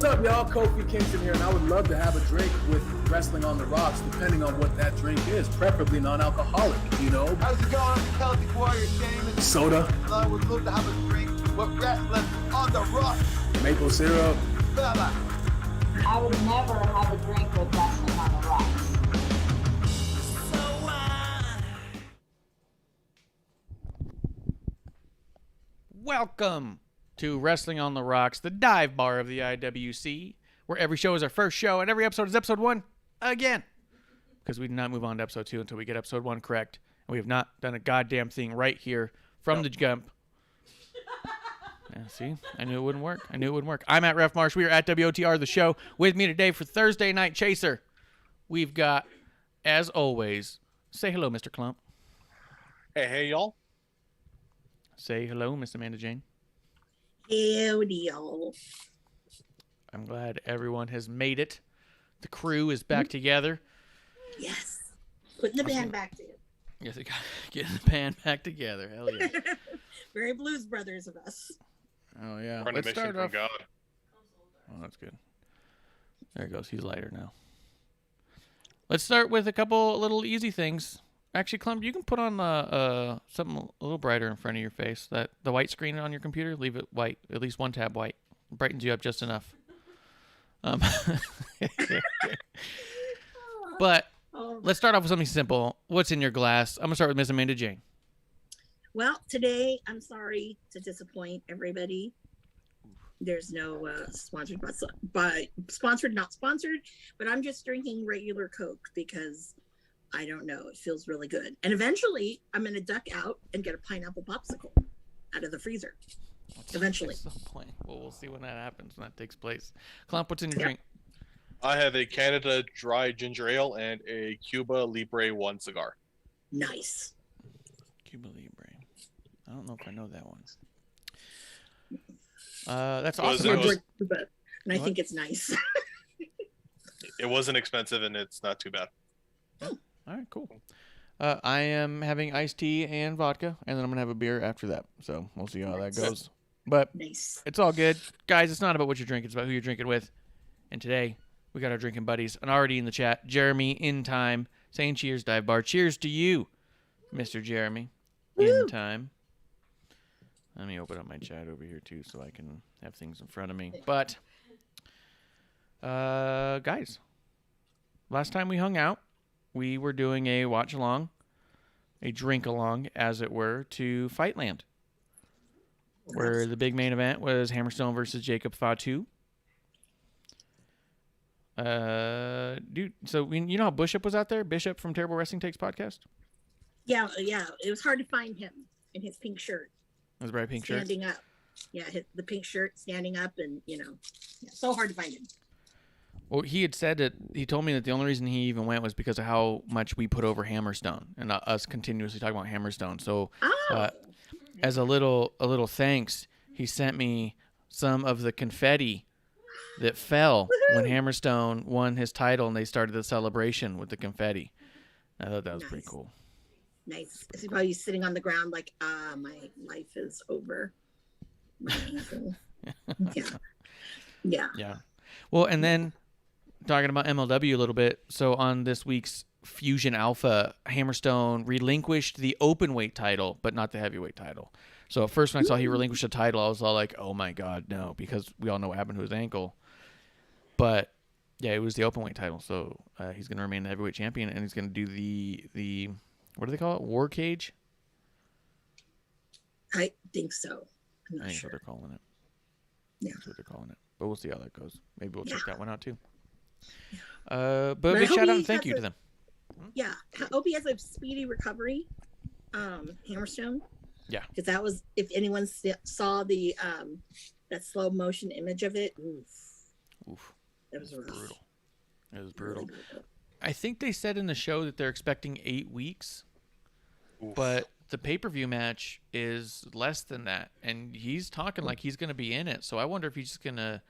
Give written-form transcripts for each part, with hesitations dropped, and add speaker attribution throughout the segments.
Speaker 1: What's up, y'all? Kofi Kingston here, and I would love to have a drink with Wrestling on the Rocks, depending on what that drink is, preferably non-alcoholic, you know?
Speaker 2: How's it going? I'm Celtic Warrior Shane.
Speaker 1: Soda.
Speaker 2: I would love to have a drink with Wrestling on the Rocks.
Speaker 1: Maple syrup.
Speaker 2: Fella.
Speaker 3: I would never have a drink with Wrestling on the Rocks.
Speaker 4: Welcome to Wrestling on the Rocks, the dive bar of the IWC, where every show is our first show and every episode is episode 1 again. Because we do not move on to episode 2 until we get episode 1 correct. And we have not done a goddamn thing right here from the jump. Yeah, see? I knew it wouldn't work. I'm at Ref Marsh. We are at WOTR, the show. With me today for Thursday Night Chaser, we've got, as always, say hello, Mr. Klump.
Speaker 5: Hey, y'all.
Speaker 4: Say hello, Miss Amanda Jane.
Speaker 6: Howdy, y'all.
Speaker 4: I'm glad everyone has made it. The crew is back together.
Speaker 6: Yes. Putting the band back together.
Speaker 4: Yes, they got getting the band back together. Hell yeah.
Speaker 6: Very Blues Brothers of us.
Speaker 4: Oh yeah.
Speaker 5: We're on a
Speaker 4: Let's
Speaker 5: mission
Speaker 4: start
Speaker 5: from
Speaker 4: off.
Speaker 5: God.
Speaker 4: Oh, that's good. There he goes. He's lighter now. Let's start with a couple little easy things. Actually, Klump, you can put on something a little brighter in front of your face. That the white screen on your computer, leave it white, at least one tab white. Brightens you up just enough. But let's start off with something simple. What's in your glass? I'm gonna start with Miss Amanda Jane.
Speaker 6: Well, today, I'm sorry to disappoint everybody. There's no sponsored, not sponsored, but I'm just drinking regular Coke because I don't know. It feels really good. And eventually, I'm going to duck out and get a pineapple popsicle out of the freezer. Eventually.
Speaker 4: At some point. Well, we'll see when that happens, when that takes place. Klump, what's in your drink?
Speaker 5: I have a Canada Dry Ginger Ale and a Cuba Libre 1 cigar.
Speaker 6: Nice.
Speaker 4: Cuba Libre. I don't know if I know that one. That's awesome.
Speaker 6: And I think it's nice.
Speaker 5: It wasn't expensive and it's not too bad.
Speaker 4: All right, cool. I am having iced tea and vodka, and then I'm going to have a beer after that. So we'll see how that goes. But
Speaker 6: nice.
Speaker 4: It's all good. Guys, it's not about what you're drinking. It's about who you're drinking with. And today, we got our drinking buddies. And already in the chat, Jeremy in time saying cheers, dive bar. Cheers to you, Mr. Jeremy.
Speaker 6: Woo.
Speaker 4: In time. Let me open up my chat over here, too, so I can have things in front of me. But, guys, last time we hung out, we were doing a watch-along, a drink-along, as it were, to Fightland, where the big main event was Hammerstone versus Jacob Fatu. Dude, so you know how Bishop was out there? Bishop from Terrible Wrestling Takes podcast?
Speaker 6: Yeah. It was hard to find him in his pink shirt.
Speaker 4: It was a bright pink shirt?
Speaker 6: Standing up. Yeah, the pink shirt, standing up, and, so hard to find him.
Speaker 4: Well, he had said that he told me that the only reason he even went was because of how much we put over Hammerstone and us continuously talking about Hammerstone. So, as a little thanks, he sent me some of the confetti that fell when Hammerstone won his title and they started the celebration with the confetti. I thought that was pretty cool.
Speaker 6: Nice. He's probably sitting on the ground like, my life is over. Yeah.
Speaker 4: Well, and then talking about MLW a little bit. So on this week's Fusion Alpha, Hammerstone relinquished the openweight title, but not the heavyweight title. So at first when I saw he relinquished the title, I was all like, oh my God, no, because we all know what happened to his ankle. But yeah, it was the openweight title. So he's going to remain the heavyweight champion, and he's going to do the what do they call it? War cage?
Speaker 6: I think so. I'm not
Speaker 4: I think
Speaker 6: sure.
Speaker 4: what they're calling it.
Speaker 6: Yeah.
Speaker 4: That's what they're calling it. But we'll see how that goes. Maybe we'll check that one out too.
Speaker 6: Yeah.
Speaker 4: But big shout out and thank you to them.
Speaker 6: Yeah. I hope he has a speedy recovery, Hammerstone.
Speaker 4: Yeah.
Speaker 6: Because that was, if anyone saw the that slow motion image of it, oof. That was rough.
Speaker 4: Brutal. It was brutal. I think they said in the show that they're expecting 8 weeks, but the pay-per-view match is less than that, and he's talking like he's going to be in it. So I wonder if he's just going to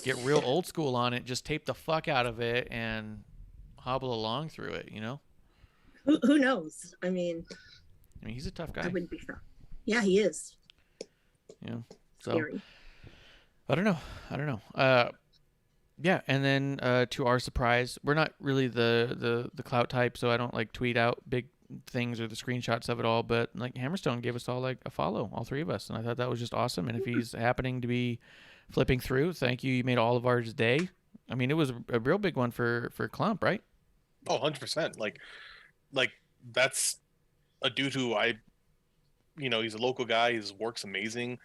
Speaker 4: get real old school on it, just tape the fuck out of it, and hobble along through it, you know?
Speaker 6: Who knows? I mean,
Speaker 4: he's a tough guy.
Speaker 6: I wouldn't be shocked. Yeah, he is.
Speaker 4: Yeah. So
Speaker 6: Scary.
Speaker 4: I don't know. Yeah, and then to our surprise, we're not really the clout type, so I don't like tweet out big things or the screenshots of it all. But like Hammerstone gave us all like a follow, all three of us, and I thought that was just awesome. And if he's happening to be flipping through, thank you. You made all of ours day. I mean, it was a real big one for Klump, right?
Speaker 5: Oh, 100%. Like that's a dude who he's a local guy. His work's amazing.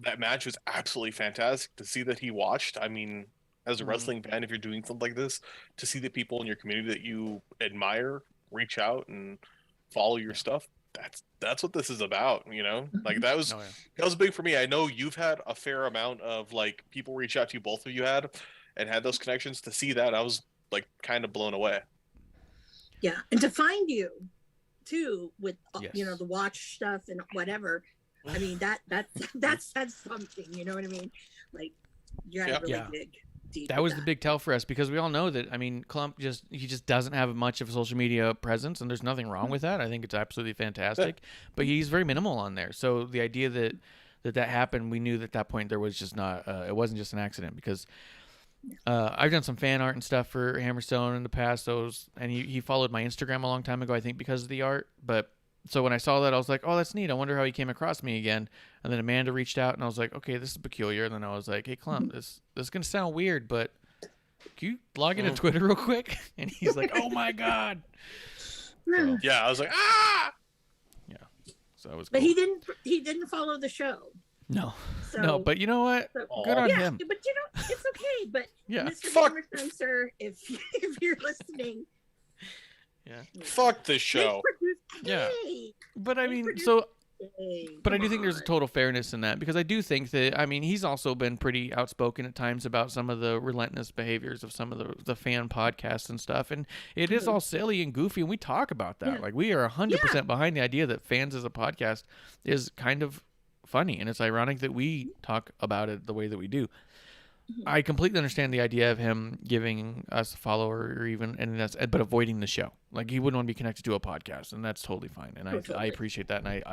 Speaker 5: That match was absolutely fantastic to see that he watched. I mean, as a wrestling fan, if you're doing something like this, to see the people in your community that you admire reach out and follow your stuff, that's what this is about, Like that was big for me. I know you've had a fair amount of like people reach out to you, both of you had those connections. To see that, I was like kind of blown away.
Speaker 6: Yeah, and to find you too with
Speaker 4: Yes.
Speaker 6: The watch stuff and whatever. I mean that's something. You know what I mean? Like you had to really dig deep.
Speaker 4: That was the big tell for us, because we all know that. I mean, Klump just doesn't have much of a social media presence, and there's nothing wrong with that. I think it's absolutely fantastic, but he's very minimal on there. So the idea that happened, we knew that at that point there was just not. It wasn't just an accident, because I've done some fan art and stuff for Hammerstone in the past. And he followed my Instagram a long time ago, I think, because of the art. But so when I saw that, I was like, oh, that's neat. I wonder how he came across me again. And then Amanda reached out, and I was like, okay, this is peculiar. And then I was like, hey, Klump, this is going to sound weird, but can you log into Twitter real quick? And he's like, oh, my God. So,
Speaker 5: Yeah, I was like, ah!
Speaker 4: Yeah. So it was
Speaker 6: But
Speaker 4: cool.
Speaker 6: he didn't follow the show.
Speaker 4: No.
Speaker 6: So,
Speaker 4: No, but you know what? Good on him.
Speaker 6: But it's okay. But
Speaker 4: Yeah.
Speaker 6: Mr.
Speaker 5: Fuck.
Speaker 6: Hammerstone, sir, if you're listening,
Speaker 4: Yeah.
Speaker 5: Fuck this show.
Speaker 4: Yeah.
Speaker 6: Hey,
Speaker 4: But I
Speaker 6: They
Speaker 4: mean,
Speaker 6: produced-
Speaker 4: so...
Speaker 6: hey,
Speaker 4: But I
Speaker 6: come
Speaker 4: do think there's a
Speaker 6: on.
Speaker 4: total fairness in that, because I do think that, I mean, he's also been pretty outspoken at times about some of the relentless behaviors of some of the fan podcasts and stuff. And it is all silly and goofy, and we talk about that.
Speaker 6: Yeah.
Speaker 4: Like, we are 100% behind the idea that fans as a podcast is kind of funny. And it's ironic that we talk about it the way that we do. I completely understand the idea of him giving us a follower or even, but avoiding the show. Like, he wouldn't want to be connected to a podcast, and that's totally fine. And I
Speaker 6: Totally.
Speaker 4: appreciate that. And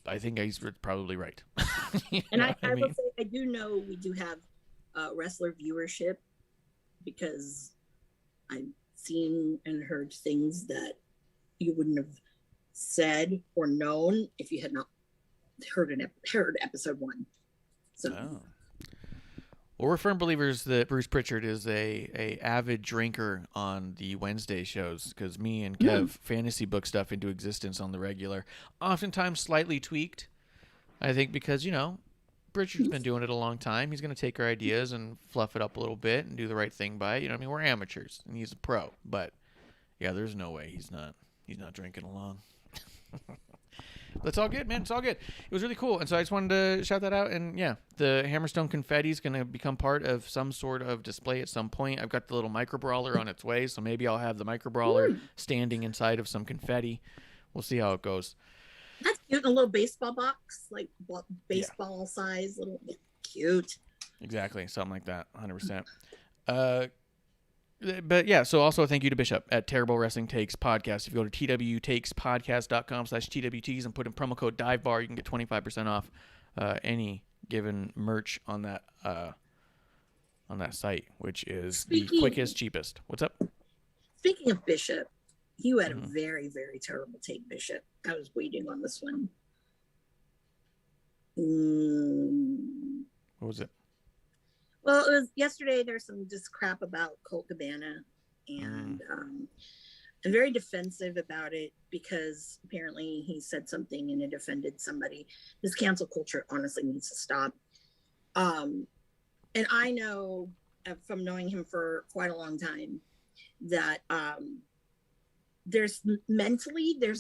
Speaker 4: I think he's probably right. You
Speaker 6: And
Speaker 4: know
Speaker 6: I
Speaker 4: what
Speaker 6: will say, I do know we do have wrestler viewership, because I've seen and heard things that you wouldn't have said or known if you had not heard episode 1. So
Speaker 4: Oh. Well, we're firm believers that Bruce Pritchard is a avid drinker on the Wednesday shows, because me and Kev fantasy book stuff into existence on the regular, oftentimes slightly tweaked. I think because, Pritchard's been doing it a long time. He's going to take our ideas and fluff it up a little bit and do the right thing by it. I mean, we're amateurs, and he's a pro. But, yeah, there's no way he's not drinking along. That's all good, man. It's all good. It was really cool. And so I just wanted to shout that out. And yeah, the Hammerstone confetti is going to become part of some sort of display at some point. I've got the little micro brawler on its way, so maybe I'll have the micro brawler standing inside of some confetti. We'll see how it goes.
Speaker 6: that's cute. In a little baseball box, like baseball size, little cute.
Speaker 4: Exactly. Something like that. 100%. But yeah, so also thank you to Bishop at Terrible Wrestling Takes Podcast. If you go to twtakespodcast.com/TWTs and put in promo code DIVEBAR, you can get 25% off any given merch on that site, which is the quickest, cheapest. What's up?
Speaker 6: Speaking of Bishop, you had a very, very terrible take, Bishop. I was waiting on this one.
Speaker 4: What was it?
Speaker 6: Well, it was yesterday. There's some just crap about Colt Cabana, and I'm very defensive about it, because apparently he said something and it offended somebody. This cancel culture honestly needs to stop. And I know from knowing him for quite a long time that there's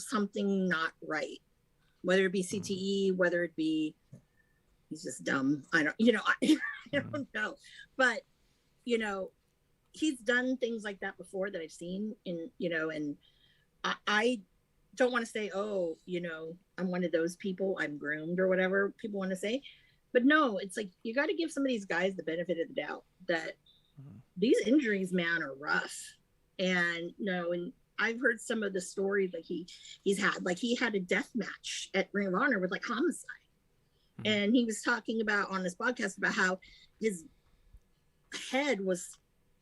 Speaker 6: something not right, whether it be CTE, whether it be he's just dumb. I don't know. But, he's done things like that before that I've seen and I don't want to say, oh, I'm one of those people, I'm groomed or whatever people want to say. But no, it's like, you got to give some of these guys the benefit of the doubt that these injuries, man, are rough. And and I've heard some of the stories that he's had. Like, he had a death match at Ring of Honor with like Homicide. And he was talking about on this podcast about how head was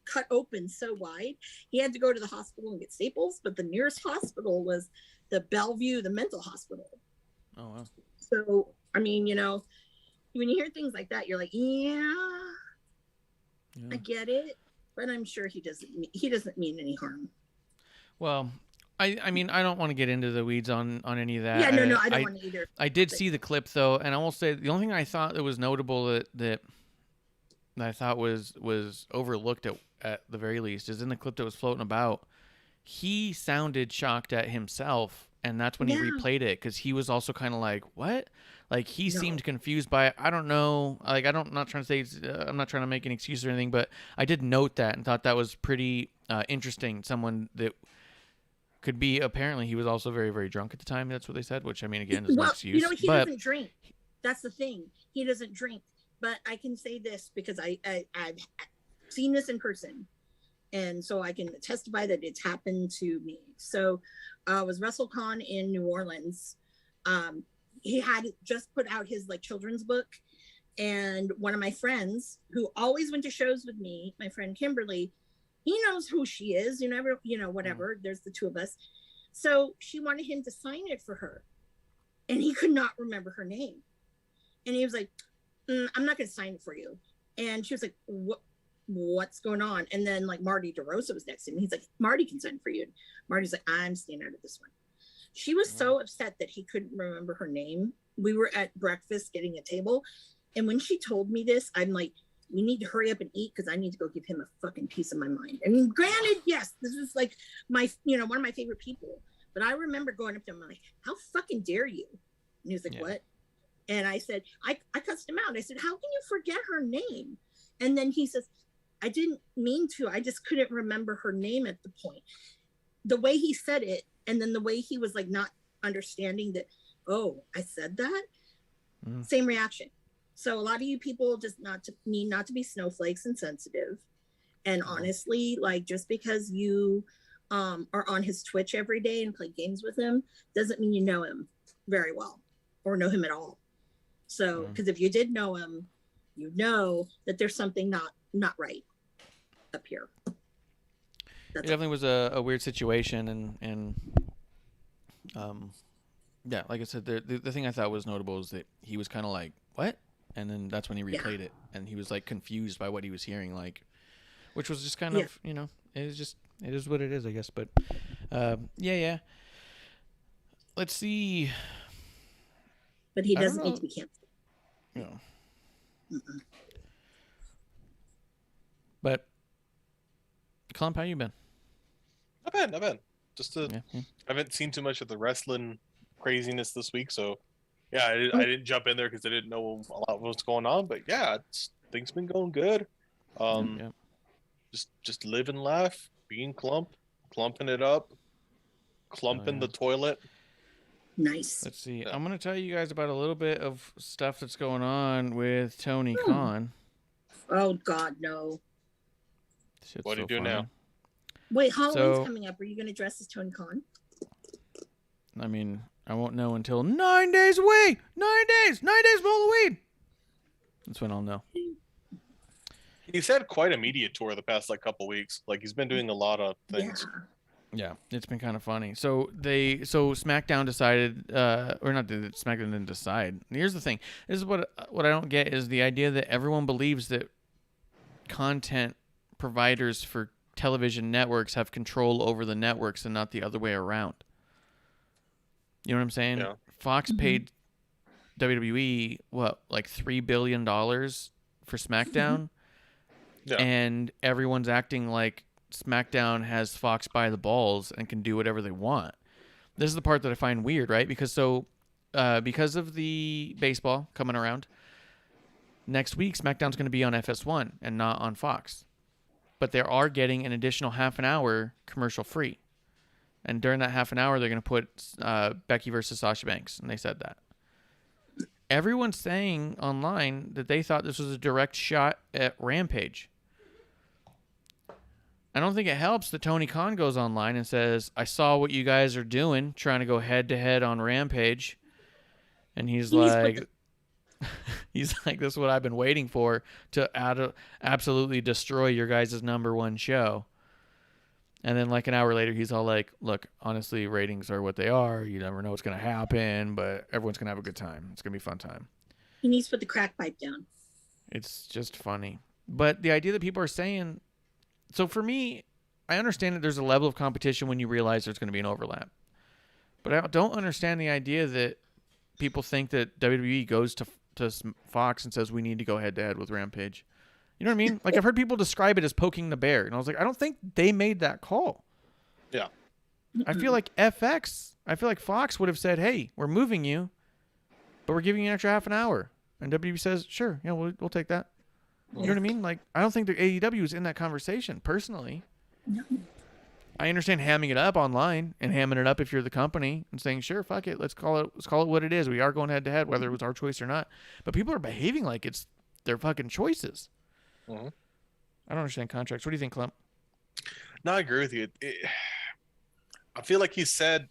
Speaker 6: cut open so wide. He had to go to the hospital and get staples, but the nearest hospital was the Bellevue, the mental hospital.
Speaker 4: Oh, wow.
Speaker 6: So, I mean, you know, when you hear things like that, you're like, yeah. I get it, but I'm sure he doesn't mean any harm.
Speaker 4: Well, I mean, I don't want to get into the weeds on any of that.
Speaker 6: Yeah, no, I don't want to either.
Speaker 4: I did see the clip though, and I will say the only thing I thought that was notable that I thought was overlooked at the very least is in the clip that was floating about. He sounded shocked at himself, and that's when he replayed it, because he was also kind of like, "What?" Like he seemed confused by it. I don't know. Like I'm not trying to say I'm not trying to make an excuse or anything, but I did note that and thought that was pretty interesting. Someone that could be, apparently he was also very, very drunk at the time. That's what they said, which I mean, again, is no excuse.
Speaker 6: You know, he doesn't drink. That's the thing. He doesn't drink. But I can say this because I've seen this in person. And so I can testify that it's happened to me. So it was WrestleCon in New Orleans. He had just put out his like children's book. And one of my friends who always went to shows with me, my friend Kimberly, he knows who she is, whatever. There's the two of us. So she wanted him to sign it for her. And he could not remember her name. And he was like, I'm not going to sign it for you. And she was like, what's going on? And then like Marty DeRosa was next to him. He's like, Marty can sign for you. And Marty's like, I'm staying out of this one. She was so upset that he couldn't remember her name. We were at breakfast getting a table. And when she told me this, I'm like, we need to hurry up and eat because I need to go give him a fucking piece of my mind. I mean, granted, yes, this is like my, one of my favorite people. But I remember going up to him, I'm like, how fucking dare you? And he was like, what? And I said, I cussed him out. I said, how can you forget her name? And then he says, I didn't mean to. I just couldn't remember her name at the point. The way he said it, and then the way he was like not understanding that, oh, I said that? Same reaction. So a lot of you people just need not to be snowflakes and sensitive. And honestly, like just because you are on his Twitch every day and play games with him doesn't mean you know him very well or know him at all. So, because if you did know him, you know that there's something not right up here.
Speaker 4: It definitely was a weird situation, and yeah, like I said, the thing I thought was notable is that he was kind of like, what? And then that's when he replayed it, and he was like confused by what he was hearing, like, which was just kind of, it is what it is, I guess. But yeah. Let's see.
Speaker 6: But he doesn't need to be canceled.
Speaker 4: Yeah. But Klump, how you been?
Speaker 5: Not bad. Just I haven't seen too much of the wrestling craziness this week, so yeah, I didn't jump in there because I didn't know a lot of what's going on. But yeah, things been going good. Just live and laugh, being clumping it up, clumping the toilet.
Speaker 6: Nice.
Speaker 4: Let's see. I'm going to tell you guys about a little bit of stuff that's going on with Tony Khan.
Speaker 6: Oh, God, no.
Speaker 5: What do you do now?
Speaker 6: Wait, Halloween's coming up. Are you going to dress as Tony Khan?
Speaker 4: I mean, I won't know until 9 days away. 9 days. 9 days of Halloween. That's when I'll know.
Speaker 5: He's had quite a media tour the past couple weeks. Like he's been doing a lot of things.
Speaker 4: Yeah, it's been kind of funny. So SmackDown decided, SmackDown didn't decide. Here's the thing. This is what I don't get is the idea that everyone believes that content providers for television networks have control over the networks and not the other way around. You know what I'm saying?
Speaker 5: Yeah.
Speaker 4: Fox paid WWE like $3 billion for SmackDown, and everyone's acting like SmackDown has Fox by the balls and can do whatever they want. This is the part that I find weird, right? Because of the baseball coming around, next week SmackDown's going to be on FS1 and not on Fox. But they are getting an additional half an hour commercial free. And during that half an hour, they're going to put Becky versus Sasha Banks, and they said that. Everyone's saying online that they thought this was a direct shot at Rampage. I don't think it helps that Tony Khan goes online and says, I saw what you guys are doing, trying to go head-to-head on Rampage. And he's like... He's like, this is what I've been waiting for to absolutely destroy your guys' #1 show. And then like an hour later, he's all like, look, honestly, ratings are what they are. You never know what's going to happen, but everyone's going to have a good time. It's going to be a fun time.
Speaker 6: He needs to put the crack pipe down.
Speaker 4: It's just funny. But the idea that people are saying, so for me, I understand that there's a level of competition when you realize there's going to be an overlap. But I don't understand the idea that people think that WWE goes to Fox and says we need to go head to head with Rampage. You know what I mean? Like I've heard people describe it as poking the bear, and I was like, I don't think they made that call.
Speaker 5: Yeah.
Speaker 4: I feel like Fox would have said, "Hey, we're moving you, but we're giving you an extra half an hour." And WWE says, "Sure, yeah, we'll take that." You know what I mean? Like I don't think the AEW is in that conversation personally.
Speaker 6: No.
Speaker 4: I understand hamming it up online and hamming it up if you're the company and saying, sure, fuck it. Let's call it what it is. We are going head to head, whether it was our choice or not. But people are behaving like it's their fucking choices.
Speaker 5: Mm-hmm.
Speaker 4: I don't understand contracts. What do you think, Klump?
Speaker 5: No, I agree with you. I feel like he said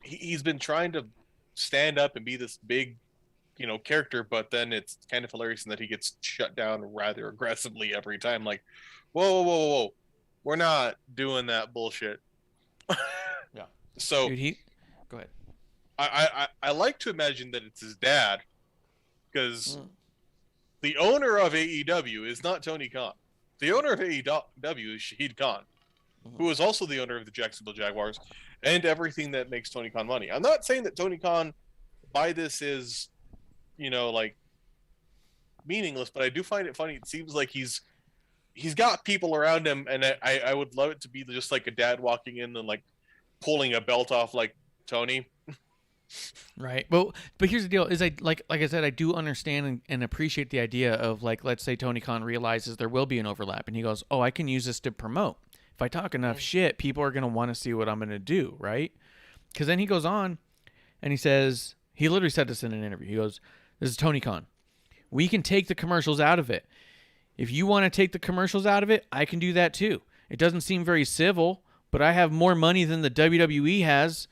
Speaker 5: he's been trying to stand up and be this big, character, but then it's kind of hilarious in that he gets shut down rather aggressively every time. Like, whoa. We're not doing that bullshit.
Speaker 4: Yeah.
Speaker 5: So
Speaker 4: Dude, go ahead.
Speaker 5: I like to imagine that it's his dad, because the owner of AEW is not Tony Khan. The owner of AEW is Shahid Khan, who is also the owner of the Jacksonville Jaguars and everything that makes Tony Khan money. I'm not saying that Tony Khan by this is, like meaningless, but I do find it funny. It seems like he's got people around him, and I would love it to be just like a dad walking in and like pulling a belt off like Tony.
Speaker 4: Right. Well, but here's the deal: is like I said, I do understand and appreciate the idea of like, let's say Tony Khan realizes there will be an overlap, and he goes, "Oh, I can use this to promote. If I talk enough shit, people are gonna want to see what I'm gonna do." Right? Because then he goes on, and he says, he literally said this in an interview. He goes, "This is Tony Khan. We can take the commercials out of it. If you want to take the commercials out of it, I can do that too. It doesn't seem very civil, but I have more money than the WWE has,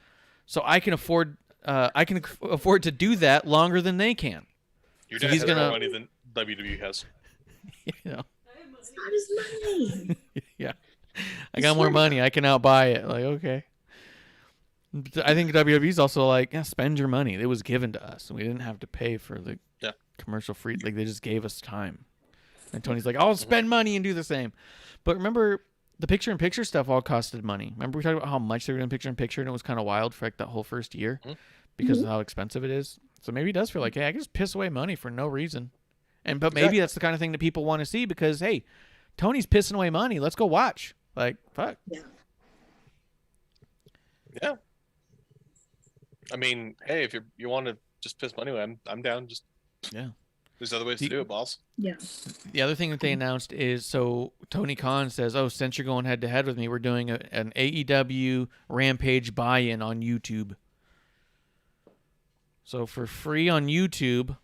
Speaker 4: so I can afford to do that longer than they can."
Speaker 5: Your
Speaker 4: So
Speaker 5: dad
Speaker 4: he's
Speaker 5: has more
Speaker 4: gonna-
Speaker 5: money than WWE has.
Speaker 4: You know?
Speaker 6: It's not his money.
Speaker 4: Yeah. I got more money. I can outbuy it. Like, okay. But I think WWE's also like, yeah, spend your money. It was given to us, and we didn't have to pay for the commercial free. Like, they just gave us time. And Tony's like, I'll spend money and do the same. But remember, the picture-in-picture stuff all costed money. Remember we talked about how much they were doing picture-in-picture, and it was kind of wild for like that whole first year because of how expensive it is. So maybe he does feel like, hey, I can just piss away money for no reason. But maybe that's the kind of thing that people want to see because, hey, Tony's pissing away money. Let's go watch. Like, fuck.
Speaker 5: Yeah. I mean, hey, if you want to just piss money away, I'm down. Just there's other ways to do it, boss.
Speaker 6: Yeah.
Speaker 4: The other thing that they announced is, so Tony Khan says, oh, since you're going head to head with me, we're doing an AEW Rampage buy-in on YouTube. So for free on YouTube.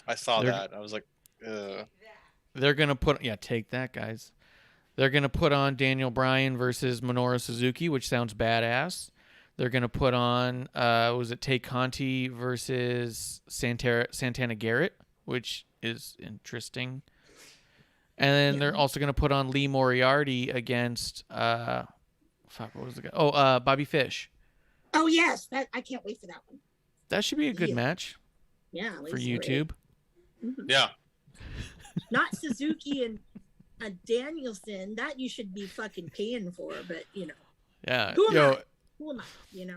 Speaker 5: I saw that. I was like,
Speaker 4: they're going to put, take that, guys. They're going to put on Daniel Bryan versus Minoru Suzuki, which sounds badass. They're going to put on, was it Tay Conti versus Santana Garrett, which is interesting. And then they're also going to put on Lee Moriarty against, what was the guy? Oh, Bobby Fish.
Speaker 6: Oh, yes. I can't wait for that one.
Speaker 4: That should be a good match.
Speaker 6: Yeah.
Speaker 4: For YouTube.
Speaker 5: Yeah.
Speaker 6: Not Suzuki and Danielson. That you should be fucking paying for, but,
Speaker 4: Yeah.
Speaker 6: Who am I?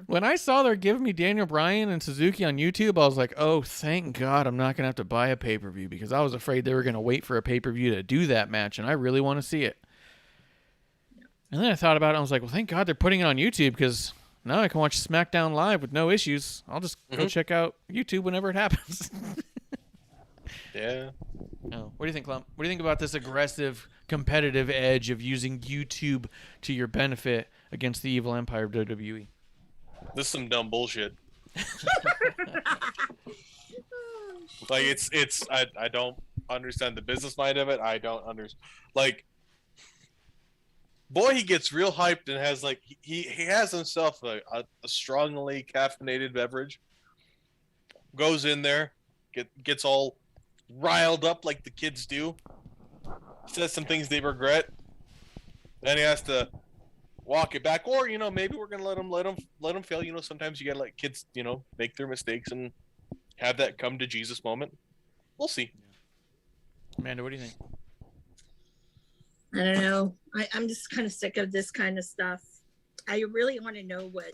Speaker 4: When I saw they're giving me Daniel Bryan and Suzuki on YouTube, I was like, oh, thank God I'm not going to have to buy a pay-per-view because I was afraid they were going to wait for a pay-per-view to do that match, and I really want to see it. And then I thought about it, and I was like, well, thank God they're putting it on YouTube because now I can watch SmackDown Live with no issues. I'll just go check out YouTube whenever it happens.
Speaker 5: Yeah.
Speaker 4: Oh, what do you think, Klump? What do you think about this aggressive, competitive edge of using YouTube to your benefit against the evil empire of WWE?
Speaker 5: This is some dumb bullshit. Like I don't understand the business mind of it. I don't understand. Like, boy, he gets real hyped and has like he has himself a strongly caffeinated beverage. Goes in there, gets all riled up like the kids do, says some things they regret, then he has to walk it back. Or maybe we're gonna let him fail. Sometimes you gotta let kids make their mistakes and have that come to Jesus moment. We'll see.
Speaker 4: Amanda, what do you think?
Speaker 6: I don't know. I'm just kind of sick of this kind of stuff. I really want to know what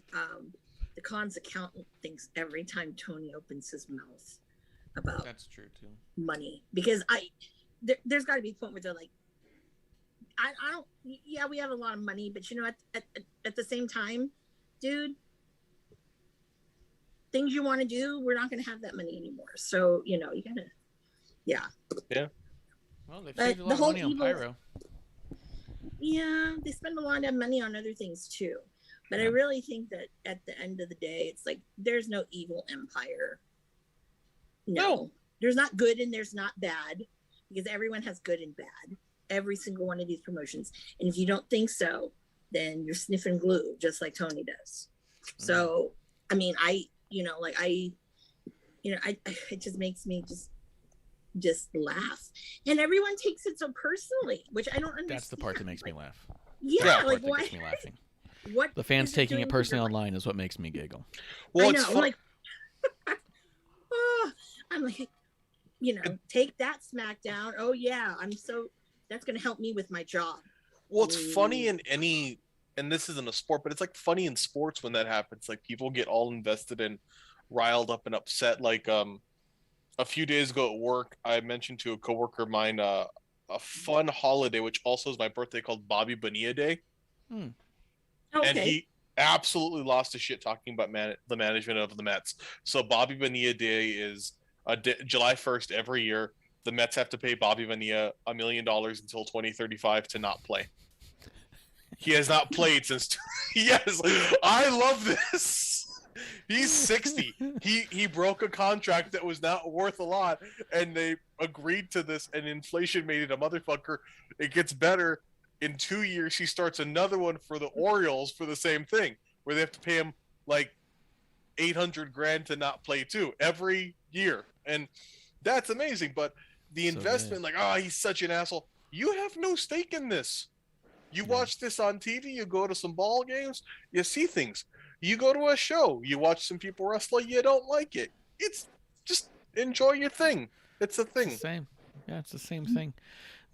Speaker 6: the Khan's accountant thinks every time Tony opens his mouth about
Speaker 4: That's true too.
Speaker 6: money, because there's got to be a point where they're like, I don't. Yeah, we have a lot of money, but at the same time, dude, things you want to do, we're not going to have that money anymore. So you gotta, yeah.
Speaker 4: Well, they've saved a lot of money on pyro.
Speaker 6: Yeah, they spend a lot of money on other things too. But I really think that at the end of the day, it's like there's no evil empire. No. There's not good and there's not bad, because everyone has good and bad. Every single one of these promotions. And if you don't think so, then you're sniffing glue, just like Tony does. So, I mean, it just makes me just laugh, and everyone takes it so personally, which I don't understand.
Speaker 4: That's the part that makes me laugh.
Speaker 6: Yeah, like
Speaker 4: why?
Speaker 6: gets
Speaker 4: me laughing.
Speaker 6: What
Speaker 4: the fans taking it personally online is what makes me giggle.
Speaker 5: Well,
Speaker 6: I know, I'm like, oh, I'm like, take that SmackDown. Oh yeah, that's gonna help me with my job.
Speaker 5: Well, it's funny in any, and this isn't a sport, but it's like funny in sports when that happens. Like people get all invested and riled up and upset. Like a few days ago at work, I mentioned to a coworker of mine a fun holiday, which also is my birthday, called Bobby Bonilla Day.
Speaker 6: Okay.
Speaker 5: And he absolutely lost his shit talking about the management of the Mets. So Bobby Bonilla Day is July 1st every year. The Mets have to pay Bobby Bonilla $1 million until 2035 to not play. He has not played since. Yes, I love this. He's 60. He broke a contract that was not worth a lot, and they agreed to this, and inflation made it a motherfucker. It gets better. In 2 years, he starts another one for the Orioles for the same thing, where they have to pay him like $800,000 to not play too every year. And that's amazing. But the investment, he's such an asshole. You have no stake in this. You watch this on TV, you go to some ball games, you see things. You go to a show, you watch some people wrestle, you don't like it. It's just enjoy your thing. It's a thing.
Speaker 4: It's the same. Yeah, it's the same thing.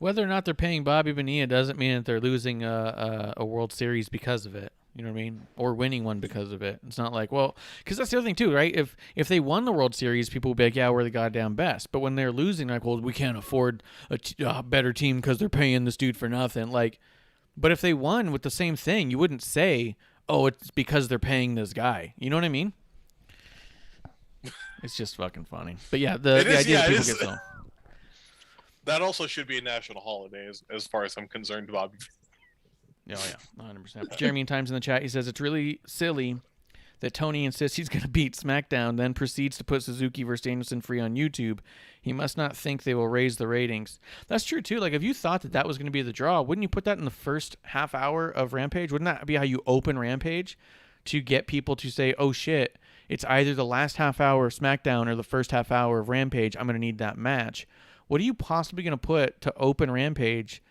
Speaker 4: Whether or not they're paying Bobby Bonilla doesn't mean that they're losing a World Series because of it. You know what I mean? Or winning one because of it. It's not like, well, because that's the other thing too, right? If they won the World Series, people would be like, yeah, we're the goddamn best. But when they're losing, like, well, we can't afford a better team because they're paying this dude for nothing. Like, but if they won with the same thing, you wouldn't say, oh, it's because they're paying this guy. You know what I mean? It's just fucking funny. But yeah, the idea that people get so.
Speaker 5: That also should be a national holiday, as far as I'm concerned, Bobby.
Speaker 4: Oh, yeah, 100%. Jeremy in Times in the chat, he says, it's really silly that Tony insists he's going to beat SmackDown, then proceeds to put Suzuki versus Danielson free on YouTube. He must not think they will raise the ratings. That's true, too. Like, if you thought that was going to be the draw, wouldn't you put that in the first half hour of Rampage? Wouldn't that be how you open Rampage to get people to say, oh, shit, it's either the last half hour of SmackDown or the first half hour of Rampage. I'm going to need that match. What are you possibly going to put to open Rampage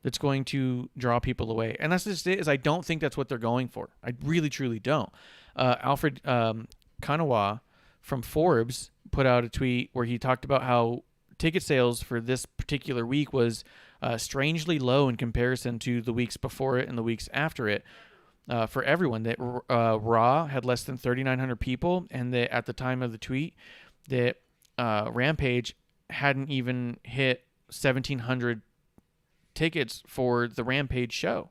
Speaker 4: that's going to draw people away? And that's just it, is I don't think that's what they're going for. I really, truly don't. Alfred Kanawa from Forbes put out a tweet where he talked about how ticket sales for this particular week was strangely low in comparison to the weeks before it and the weeks after it. For everyone, that Raw had less than 3,900 people, and that at the time of the tweet, that Rampage hadn't even hit 1,700 tickets for the Rampage show.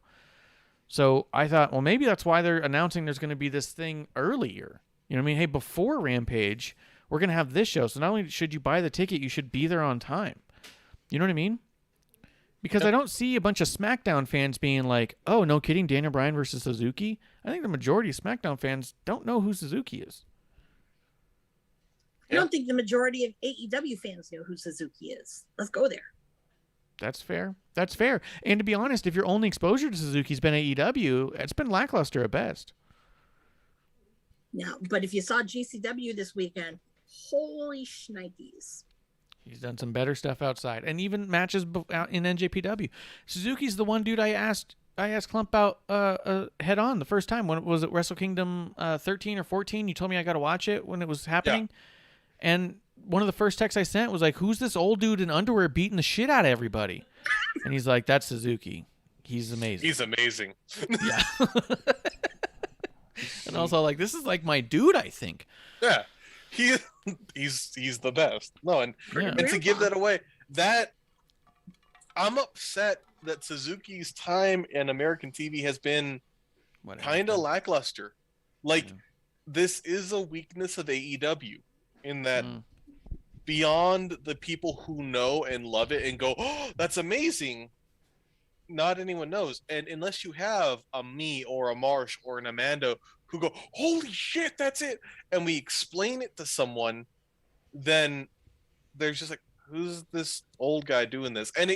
Speaker 4: So I thought, well, maybe that's why they're announcing there's going to be this thing earlier. You know what I mean? Hey, before Rampage, we're going to have this show. So not only should you buy the ticket, you should be there on time. You know what I mean? Because I don't see a bunch of SmackDown fans being like, oh, no kidding, Daniel Bryan versus Suzuki. I think the majority of SmackDown fans don't know who Suzuki is.
Speaker 6: I don't think the majority of AEW fans know who Suzuki is. Let's go there.
Speaker 4: That's fair. That's fair. And to be honest, if your only exposure to Suzuki's been AEW, it's been lackluster at best.
Speaker 6: Yeah, but if you saw GCW this weekend, holy shnikes.
Speaker 4: He's done some better stuff outside, and even matches out in NJPW. Suzuki's the one dude I asked Klump out head on the first time. When was it, Wrestle Kingdom 13 or 14? You told me I got to watch it when it was happening. Yeah. And one of the first texts I sent was like, "Who's this old dude in underwear beating the shit out of everybody?" And he's like, "That's Suzuki. He's amazing."
Speaker 5: He's amazing.
Speaker 4: Yeah. And also, like, this is like my dude, I think.
Speaker 5: Yeah. He's the best. No, and to give that away, that I'm upset that Suzuki's time in American TV has been kind of lackluster. Like, this is a weakness of AEW in that beyond the people who know and love it and go, "Oh, that's amazing," not anyone knows. And unless you have a me or a Marsh or an Amanda who go, "Holy shit, that's it," and we explain it to someone, then there's just like, who's this old guy doing this? And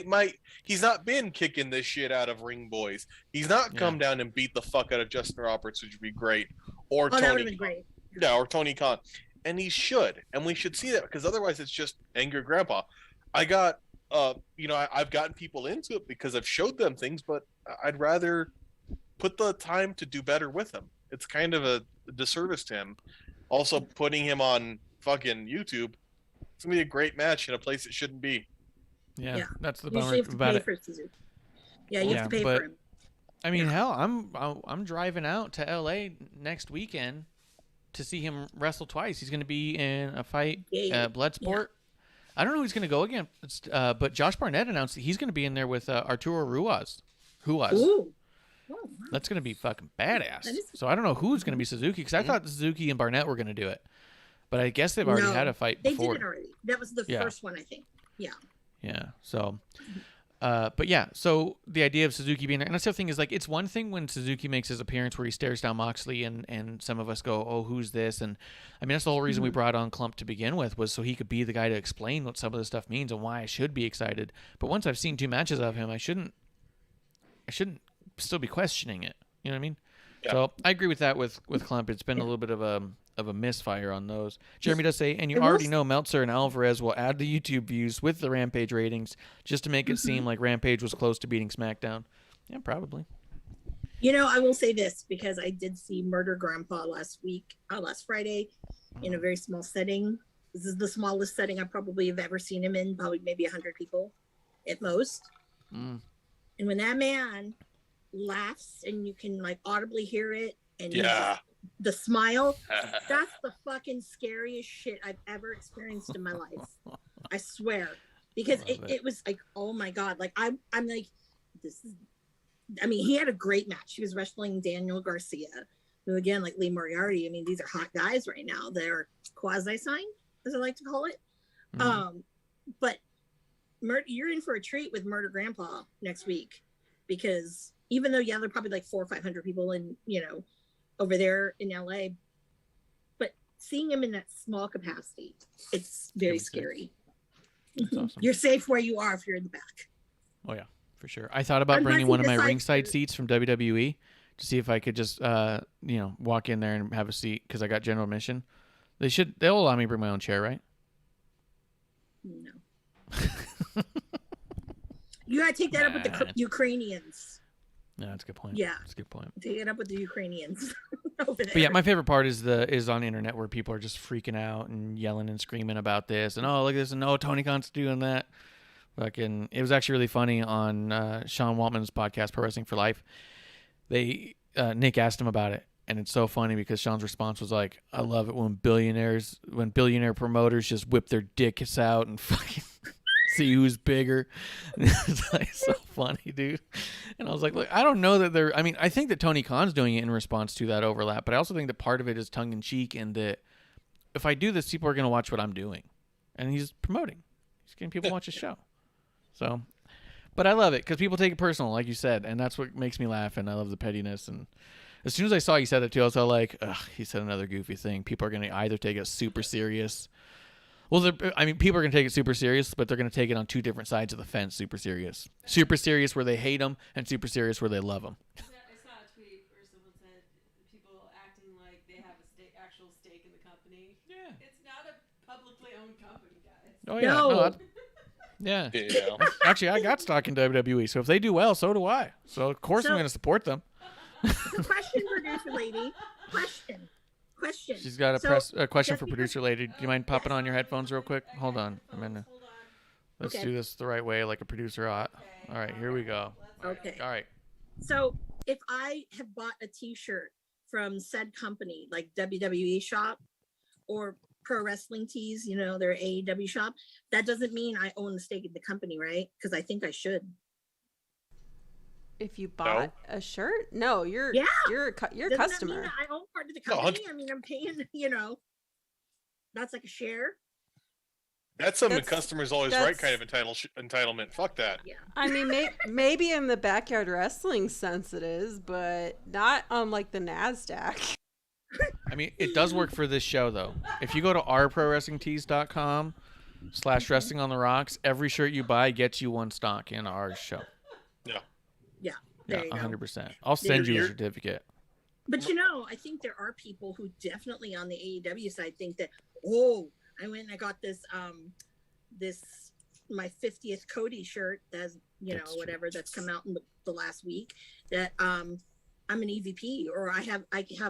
Speaker 5: he's not been kicking this shit out of ring boys. He's not come down and beat the fuck out of Justin Roberts, which would be great. Or
Speaker 6: that would have been great.
Speaker 5: Yeah, or Tony Khan. And he should. And we should see that, because otherwise it's just angry grandpa. I got, I've gotten people into it because I've showed them things, but I'd rather put the time to do better with him. It's kind of a disservice to him. Also, putting him on fucking YouTube, it's gonna be a great match in a place it shouldn't be.
Speaker 4: Yeah. That's the
Speaker 6: You
Speaker 4: bummer
Speaker 6: have to
Speaker 4: about
Speaker 6: pay
Speaker 4: it.
Speaker 6: for Suzuki. Yeah, you have to pay for him.
Speaker 4: I mean, hell, I'm driving out to LA next weekend to see him wrestle twice. He's going to be in a fight, Bloodsport. Yeah. I don't know who he's going to go against, but Josh Barnett announced that he's going to be in there with Arturo Ruiz.
Speaker 6: Ooh. Oh, wow.
Speaker 4: That's going to be fucking badass. So I don't know who's going to be Suzuki, because I thought Suzuki and Barnett were going to do it. But I guess they've already had a fight before.
Speaker 6: They did it already. That was the first one, I think. Yeah.
Speaker 4: Yeah. So, but yeah, so the idea of Suzuki being there, and that's the other thing is, like, it's one thing when Suzuki makes his appearance where he stares down Moxley and some of us go, "Oh, who's this?" And I mean, that's the whole reason we brought on Klump to begin with, was so he could be the guy to explain what some of this stuff means and why I should be excited. But once I've seen 2 matches of him, I shouldn't still be questioning it. You know what I mean? Yeah. So I agree with that with Klump. It's been a little bit of a misfire on those. Jeremy does say, and you already know Meltzer and Alvarez will add the YouTube views with the Rampage ratings just to make it seem like Rampage was close to beating SmackDown. Yeah, probably.
Speaker 6: I will say this, because I did see Murder Grandpa last Friday, in a very small setting. This is the smallest setting I probably have ever seen him in, probably maybe 100 people at most. And when that man laughs and you can like audibly hear it, and the smile, that's the fucking scariest shit I've ever experienced in my life. I swear. Because it was like, oh my God. Like I'm like, he had a great match. He was wrestling Daniel Garcia, who, again, like Lee Moriarty, I mean, these are hot guys right now. They're quasi-signed, as I like to call it. But you're in for a treat with Murder Grandpa next week, because even though, there are probably like 400 or 500 people in, over there in LA, but seeing him in that small capacity, it's very scary. Awesome. You're safe where you are if you're in the back.
Speaker 4: Oh yeah, for sure. I thought about bringing one of my ringside seats from WWE to see if I could just, walk in there and have a seat, because I got general admission. They'll allow me to bring my own chair, right?
Speaker 6: No. You gotta take that up with the Ukrainians.
Speaker 4: No, that's a good point.
Speaker 6: Yeah,
Speaker 4: that's a good point.
Speaker 6: Take it up with the Ukrainians over there.
Speaker 4: But yeah, my favorite part is on the internet where people are just freaking out and yelling and screaming about this, and oh, look at this, and oh, Tony Khan's doing that. Fucking, it was actually really funny on Sean Waltman's podcast, Pro Wrestling for Life. Nick asked him about it, and it's so funny because Sean's response was like, "I love it when billionaire promoters just whip their dicks out and fucking see who's bigger." It's like so funny, dude. And I was like, look, I don't know that I think that Tony Khan's doing it in response to that overlap, but I also think that part of it is tongue in cheek, and that if I do this, people are going to watch what I'm doing, and he's promoting. He's getting people to watch his show. So, but I love it because people take it personal, like you said, and that's what makes me laugh, and I love the pettiness. And as soon as I saw you said it too, I was all like, ugh, he said another goofy thing. People are going to either take it super serious. Well, people are going to take it super serious, but they're going to take it on 2 different sides of the fence. Super serious where they hate him, and super serious where they love him.
Speaker 7: I saw a tweet where someone said people acting like they have actual stake in the company.
Speaker 4: Yeah.
Speaker 7: It's not publicly owned company, guys.
Speaker 4: Oh yeah,
Speaker 6: No.
Speaker 4: yeah.
Speaker 5: Yeah.
Speaker 4: Actually, I got stock in WWE, so if they do well, so do I. So of course I'm
Speaker 6: So-
Speaker 4: going to support them.
Speaker 6: So question, producer lady. Question.
Speaker 4: She's got a question
Speaker 6: just
Speaker 4: for
Speaker 6: because-
Speaker 4: producer lady. Do you mind popping on your headphones real quick? Hold on.
Speaker 7: Hold on.
Speaker 4: Let's
Speaker 6: Okay.
Speaker 4: do this the right way, like a producer ought. All right, here we go.
Speaker 6: Okay.
Speaker 4: All right.
Speaker 6: So if I have bought a T-shirt from said company, like WWE shop or Pro Wrestling Tees, their AEW shop, that doesn't mean I own the stake in the company, right? Because I think I should.
Speaker 8: If you bought a shirt, no, you're
Speaker 6: Yeah.
Speaker 8: you're a
Speaker 6: Doesn't
Speaker 8: customer.
Speaker 6: that mean that I own part of the
Speaker 5: No,
Speaker 6: company? I mean, I'm paying, that's like a share.
Speaker 5: That's some
Speaker 8: That's-
Speaker 5: customers always right kind of entitlement. Fuck that.
Speaker 6: Yeah.
Speaker 8: I mean, maybe in the backyard wrestling sense it is, but not on like the NASDAQ.
Speaker 4: I mean, it does work for this show, though. If you go to ourprowrestlingtees.com/wrestling on the rocks, every shirt you buy gets you one stock in our show.
Speaker 5: Yeah.
Speaker 6: Yeah.
Speaker 4: Yeah,
Speaker 6: There you go.
Speaker 4: 100%. I'll send you a
Speaker 5: You're-
Speaker 4: certificate.
Speaker 6: But I think there are people who definitely on the AEW side think that, oh, I went and I got this my 50th Cody shirt that's
Speaker 4: That's true.
Speaker 6: whatever that's come out in the last week, that I'm an EVP or I have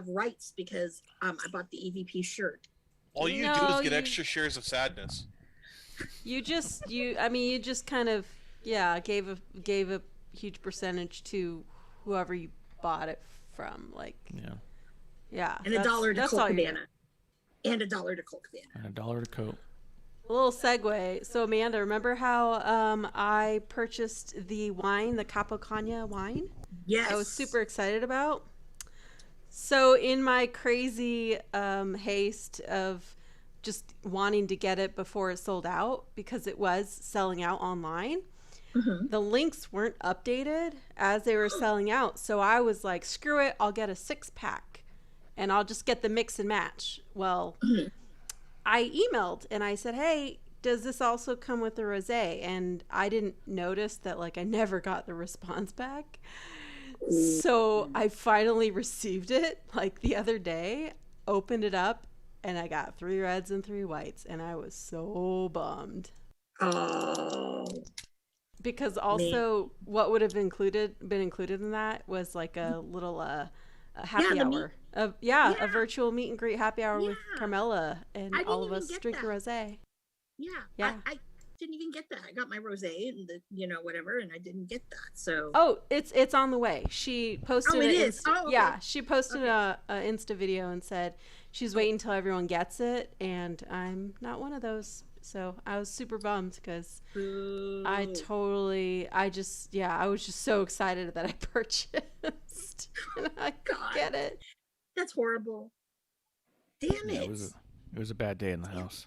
Speaker 6: rights because I bought the EVP shirt.
Speaker 5: All you do
Speaker 8: No,
Speaker 5: is get
Speaker 8: you-
Speaker 5: extra shares of sadness.
Speaker 8: You just kind of gave a huge percentage to whoever you bought it from, like
Speaker 4: Yeah.
Speaker 6: And $1 to
Speaker 8: that's
Speaker 6: Colt
Speaker 8: all you
Speaker 6: Cabana. And $1 to Colt Cabana.
Speaker 4: And $1 to coat.
Speaker 8: A little segue. So Amanda, remember how I purchased the wine, the Capocana wine?
Speaker 6: Yes.
Speaker 8: I was super excited about. So in my crazy haste of just wanting to get it before it sold out because it was selling out online, the links weren't updated as they were selling out. So I was like, screw it, I'll get a 6-pack and I'll just get the mix and match. Well, I emailed and I said, hey, does this also come with the rosé? And I didn't notice that, like, I never got the response back. So I finally received it like the other day, opened it up, and I got 3 reds and 3 whites, and I was so bummed.
Speaker 6: Oh.
Speaker 8: Because also what would have been included in that was like a little a happy
Speaker 6: the meet-
Speaker 8: hour. A virtual meet and greet happy hour with
Speaker 6: Yeah.
Speaker 8: Carmella and
Speaker 6: I didn't
Speaker 8: all of
Speaker 6: even
Speaker 8: us
Speaker 6: get
Speaker 8: drinking
Speaker 6: that.
Speaker 8: rosé.
Speaker 6: Yeah.
Speaker 8: Yeah.
Speaker 6: I didn't even get that. I got my rosé and the whatever, and I didn't get that. So
Speaker 8: Oh, it's on the way. She posted
Speaker 6: it
Speaker 8: an
Speaker 6: is? Oh, okay.
Speaker 8: Yeah, she posted a Insta video and said she's waiting until everyone gets it, and I'm not one of those. So I was super bummed because I was just so excited that I purchased and I could
Speaker 6: God.
Speaker 8: get it.
Speaker 6: That's horrible. Damn
Speaker 4: Yeah,
Speaker 6: it.
Speaker 4: it was a bad day in the house.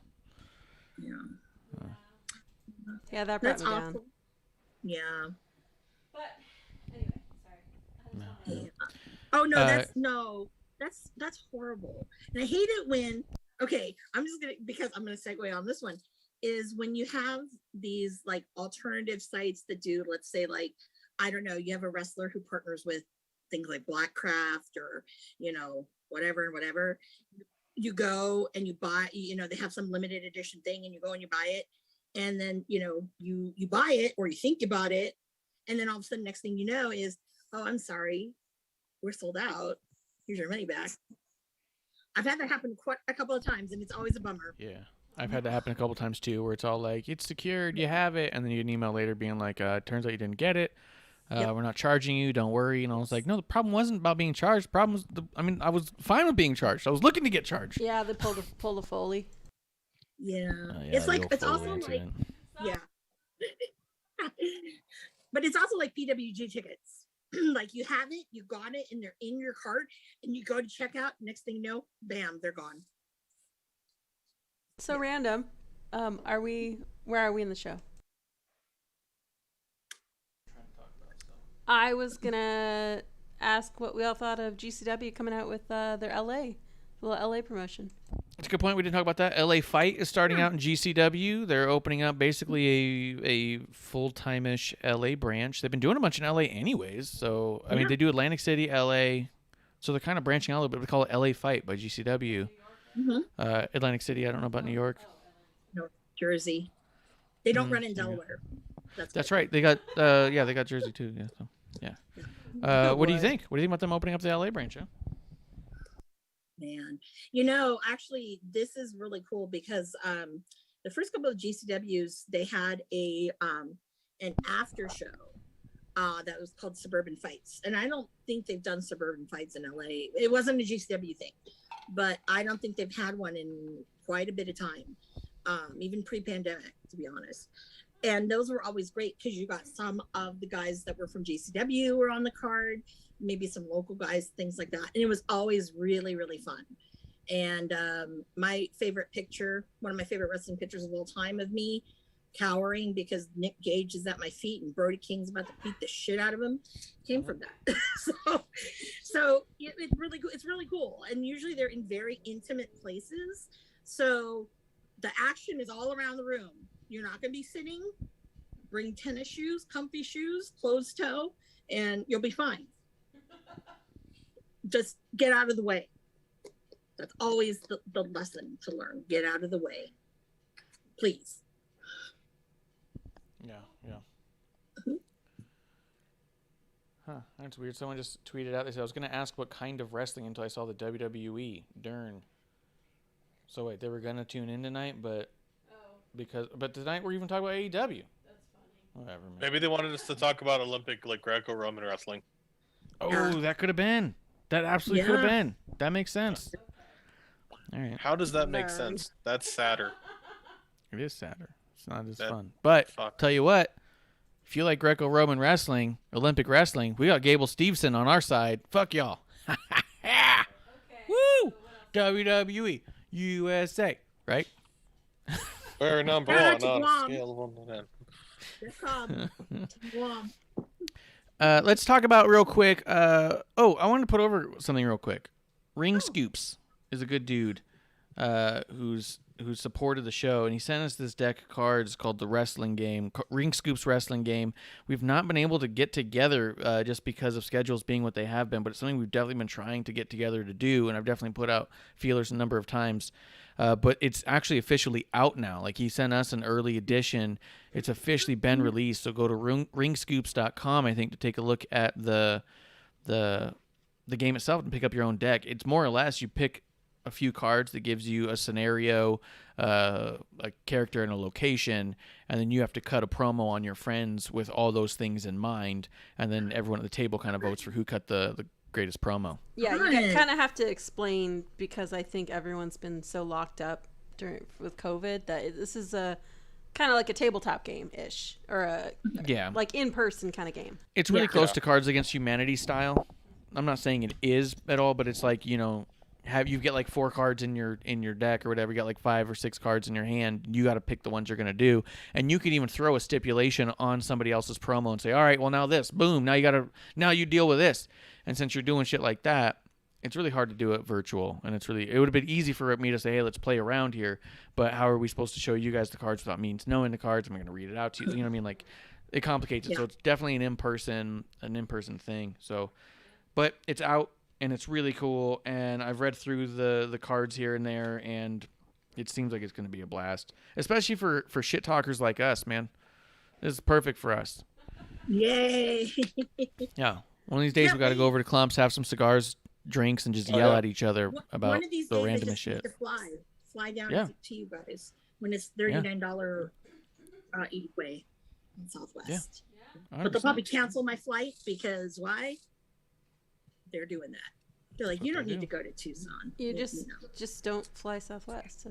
Speaker 6: Yeah.
Speaker 8: Yeah, that brought
Speaker 6: That's
Speaker 8: me down.
Speaker 6: awful. Yeah.
Speaker 7: But anyway, sorry.
Speaker 6: Yeah. Oh no,
Speaker 4: Uh,
Speaker 6: that's horrible. And I hate it when I'm gonna segue on this one, is when you have these like alternative sites that do, let's say, like, I don't know, you have a wrestler who partners with things like Blackcraft or whatever. You go and you buy, they have some limited edition thing and you go and you buy it, and then you buy it or you think you bought it, and then all of a sudden next thing you know is, oh, I'm sorry, we're sold out, here's your money back. I've had that happen quite a couple of times and it's always a bummer.
Speaker 4: Yeah. I've had that happen a couple times too, where it's all like, it's secured, you have it, and then you get an email later being like, turns out you didn't get it.
Speaker 6: Yep.
Speaker 4: We're not charging you, don't worry. And I was like, no, the problem wasn't about being charged. The problem was, I was fine with being charged. I was looking to get charged.
Speaker 8: Yeah, they pulled the Foley.
Speaker 6: Yeah.
Speaker 4: Yeah,
Speaker 6: It's
Speaker 4: the
Speaker 6: like,
Speaker 4: old
Speaker 6: it's also
Speaker 4: Foley
Speaker 6: like,
Speaker 4: incident.
Speaker 6: yeah. But it's also like PWG tickets. Like, you have it, you got it, and they're in your cart, and you go to check out, next thing you know, bam, they're gone.
Speaker 8: So random. Where are we in the show? I was gonna ask what we all thought of GCW coming out with their little LA promotion.
Speaker 4: That's a good point. We didn't talk about that. LA Fight is starting out in GCW. They're opening up basically a full-time-ish LA branch. They've been doing a bunch in LA anyways. So, I mean, they do Atlantic City, LA. So they're kind of branching out a little bit. We call it LA Fight by GCW.
Speaker 6: Mhm.
Speaker 4: Atlantic City, I don't know about New York.
Speaker 6: North Jersey. They don't run in Delaware.
Speaker 4: That's right. They got they got Jersey too. Yeah. So yeah. What do you think? What do you think about them opening up the LA branch? Huh?
Speaker 6: Man, actually, this is really cool because the first couple of GCWs, they had an after show that was called Suburban Fights, and I don't think they've done Suburban Fights in LA. It wasn't a GCW thing, but I don't think they've had one in quite a bit of time, even pre-pandemic, to be honest. And those were always great because you got some of the guys that were from GCW were on the card, maybe some local guys, things like that. And it was always really, really fun. And my favorite picture, one of my favorite wrestling pictures of all time of me cowering because Nick Gage is at my feet and Brody King's about to beat the shit out of him, came from that. so it's really cool. And usually they're in very intimate places. So the action is all around the room. You're not going to be sitting. Bring tennis shoes, comfy shoes, closed toe, and you'll be fine. Just get out of the way. That's always the lesson to learn. Get out of the way. Please.
Speaker 4: Yeah. Huh, that's weird. Someone just tweeted out, they said, I was going to ask what kind of wrestling until I saw the WWE. Darn. So wait, they were going to tune in tonight, but tonight we're even talking about AEW.
Speaker 7: That's funny.
Speaker 4: Whatever, man.
Speaker 5: Maybe they wanted us to talk about Olympic, like Greco-Roman wrestling.
Speaker 4: Oh, that could have been. That absolutely could have been. That makes sense. All right.
Speaker 5: How does that make sense? That's sadder.
Speaker 4: It is sadder. It's not as fun. But tell you what, if you like Greco-Roman wrestling, Olympic wrestling, we got Gable Steveson on our side. Fuck y'all.
Speaker 7: Okay.
Speaker 4: Woo! WWE, USA, right?
Speaker 5: We're number one on a scale of 1 to 10.
Speaker 4: Let's talk about real quick. I want to put over something real quick. Ring Scoops is a good dude who's supported the show, and he sent us this deck of cards called the Wrestling Game, Ring Scoops Wrestling Game. We've not been able to get together just because of schedules being what they have been, but it's something we've definitely been trying to get together to do, and I've definitely put out feelers a number of times. But it's actually officially out now. Like, he sent us an early edition. It's officially been released. So go to ringscoops.com, I think, to take a look at the game itself and pick up your own deck. It's more or less you pick a few cards that gives you a scenario, a character and a location, and then you have to cut a promo on your friends with all those things in mind, and then everyone at the table kind of votes for who cut the greatest promo.
Speaker 8: Yeah, you kind of have to explain, because I think everyone's been so locked up with COVID that this is a kind of like a tabletop game-ish, or a like in-person kind of game.
Speaker 4: It's really close to Cards Against Humanity style. I'm not saying it is at all, but it's like, you get like 4 cards in your deck or whatever. You got like 5 or 6 cards in your hand. You got to pick the ones you're going to do, and you could even throw a stipulation on somebody else's promo and say, all right, well, now this, boom, now you deal with this. And since you're doing shit like that, it's really hard to do it virtual, and it would have been easy for me to say, hey, let's play around here, but how are we supposed to show you guys the cards without me knowing the cards? I'm going to read it out to you. You know what I mean? Like, it complicates it. So it's definitely an in-person thing. So, but it's out. And it's really cool, and I've read through the cards here and there, and it seems like it's going to be a blast, especially for shit talkers like us, man. This is perfect for us.
Speaker 6: Yay!
Speaker 4: Yeah, one of these days we got to go over to Klump's, have some cigars, drinks, and just yell at each other about
Speaker 6: one of these
Speaker 4: the
Speaker 6: days
Speaker 4: randomest
Speaker 6: I just
Speaker 4: shit.
Speaker 6: need to fly down to you guys when it's $39 each way in Southwest.
Speaker 4: Yeah.
Speaker 6: But they'll probably cancel my flight because why? They're doing that. They're like, you don't need to go to Tucson.
Speaker 8: You just don't fly Southwest.